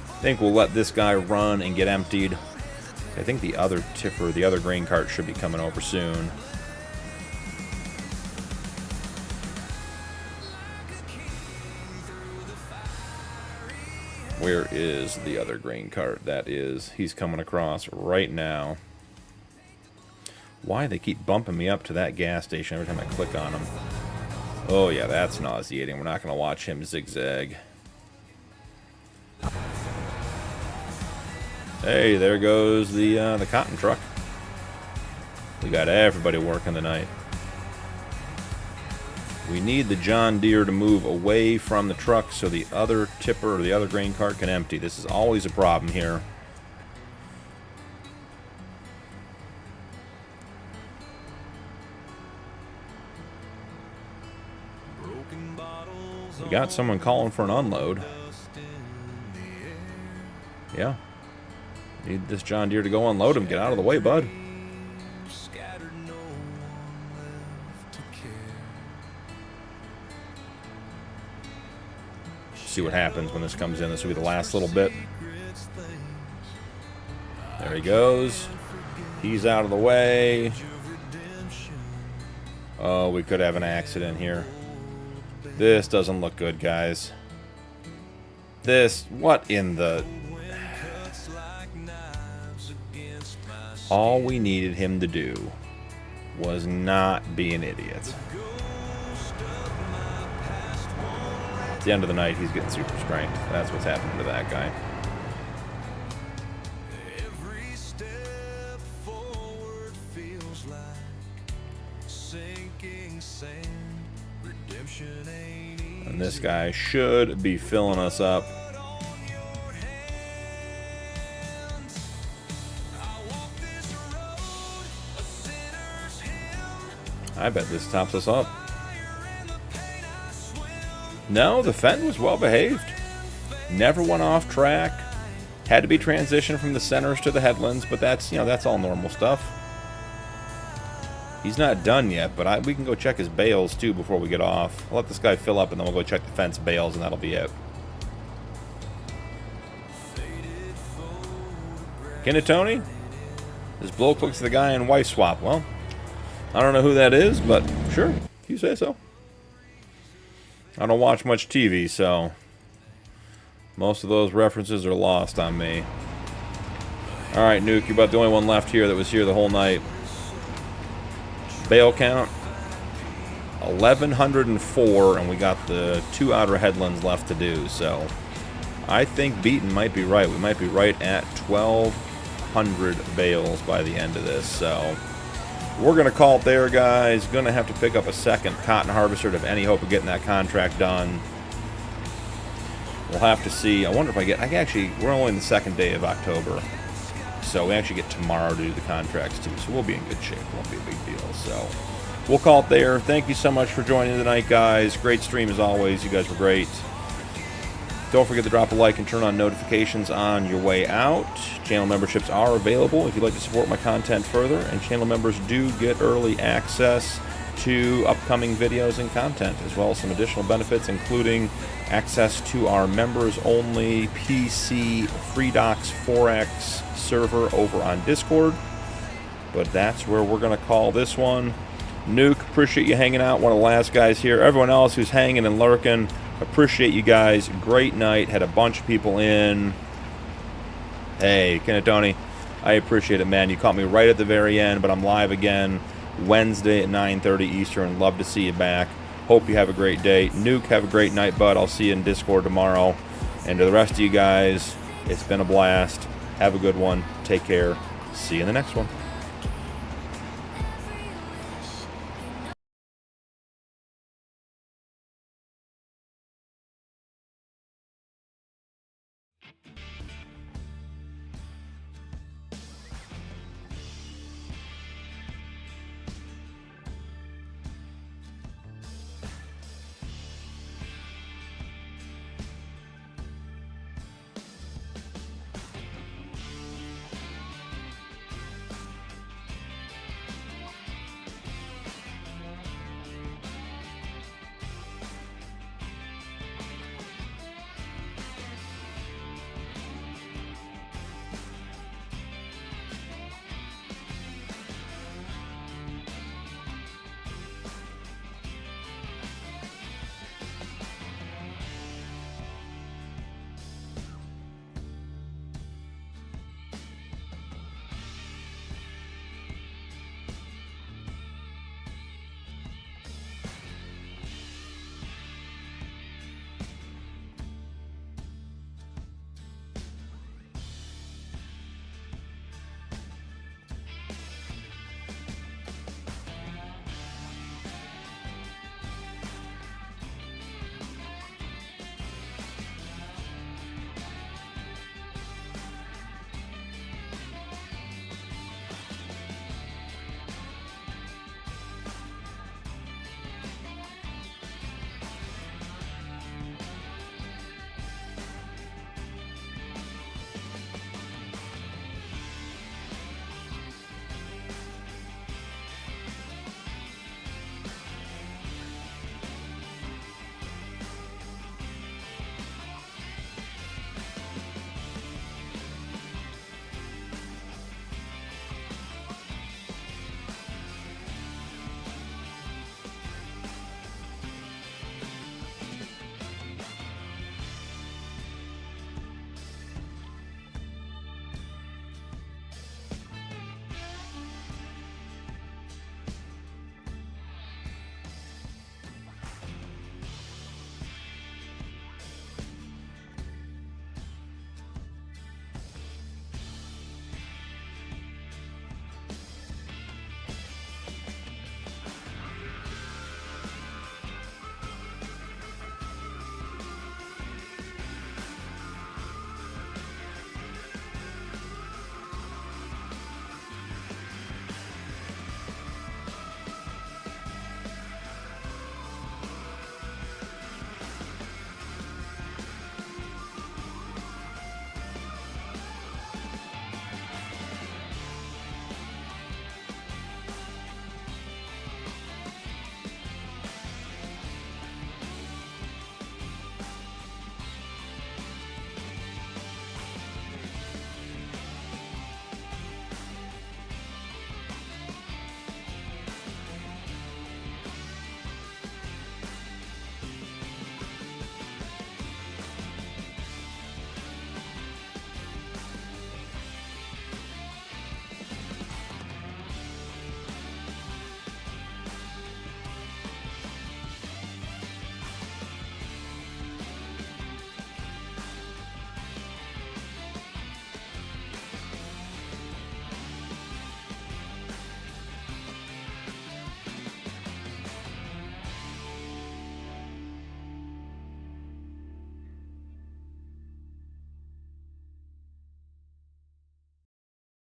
Speaker 4: I think we'll let this guy run and get emptied. I think the other tipper, the other grain cart, should be coming over soon. Where is the other grain cart? That is, he's coming across right now. Why they keep bumping me up to that gas station every time I click on him? Oh yeah, that's nauseating. We're not going to watch him zigzag. Hey, there goes the cotton truck. We got everybody working tonight. We need the John Deere to move away from the truck so the other tipper or the other grain cart can empty. This is always a problem here. We got someone calling for an unload. Yeah. Need this John Deere to go unload him. Get out of the way, bud. See what happens when this comes in. This will be the last little bit. There he goes. He's out of the way. Oh, we could have an accident here. This doesn't look good, guys. This, what in the... All we needed him to do was not be an idiot. At the end of the night, he's getting super strength. That's what's happening to that guy.
Speaker 1: Every step forward feels like sinking sand. Redemption ain't easy.
Speaker 4: And this guy should be filling us up. I bet this tops us up. No, the Fenton was well behaved. Never went off track. Had to be transitioned from the centers to the headlands, but that's, you know, that's all normal stuff. He's not done yet, but we can go check his bales too before we get off. I'll let this guy fill up and then we'll go check the fence bales and that'll be it. Can it, Tony? This bloke looks like the guy in Wife Swap. Well, I don't know who that is, but sure, if you say so. I don't watch much TV, so most of those references are lost on me. Alright, Nuke, you're about the only one left here that was here the whole night. Bale count 1,104, and we got the 2 outer headlands left to do, so I think Beaton might be right. We might be right at 1,200 bales by the end of this, so we're going to call it there, guys. Going to have to pick up a second cotton harvester to have any hope of getting that contract done. We'll have to see. I wonder if we're only in the 2nd day of October. So we actually get tomorrow to do the contracts too. So we'll be in good shape. It won't be a big deal. So we'll call it there. Thank you so much for joining tonight, guys. Great stream as always. You guys were great. Don't forget to drop a like and turn on notifications on your way out. Channel memberships are available if you'd like to support my content further, and channel members do get early access to upcoming videos and content, as well as some additional benefits, including access to our members-only PC FreeDocs 4X server over on Discord. But that's where we're going to call this one. Nuke, appreciate you hanging out. One of the last guys here. Everyone else who's hanging and lurking, appreciate you guys. Great night. Had a bunch of people in. Hey, Tony. I appreciate it, man. You caught me right at the very end, but I'm live again Wednesday at 9:30 Eastern. Love to see you back. Hope you have a great day. Nuke, have a great night, bud. I'll see you in Discord tomorrow. And to the rest of you guys, it's been a blast. Have a good one. Take care. See you in the next one.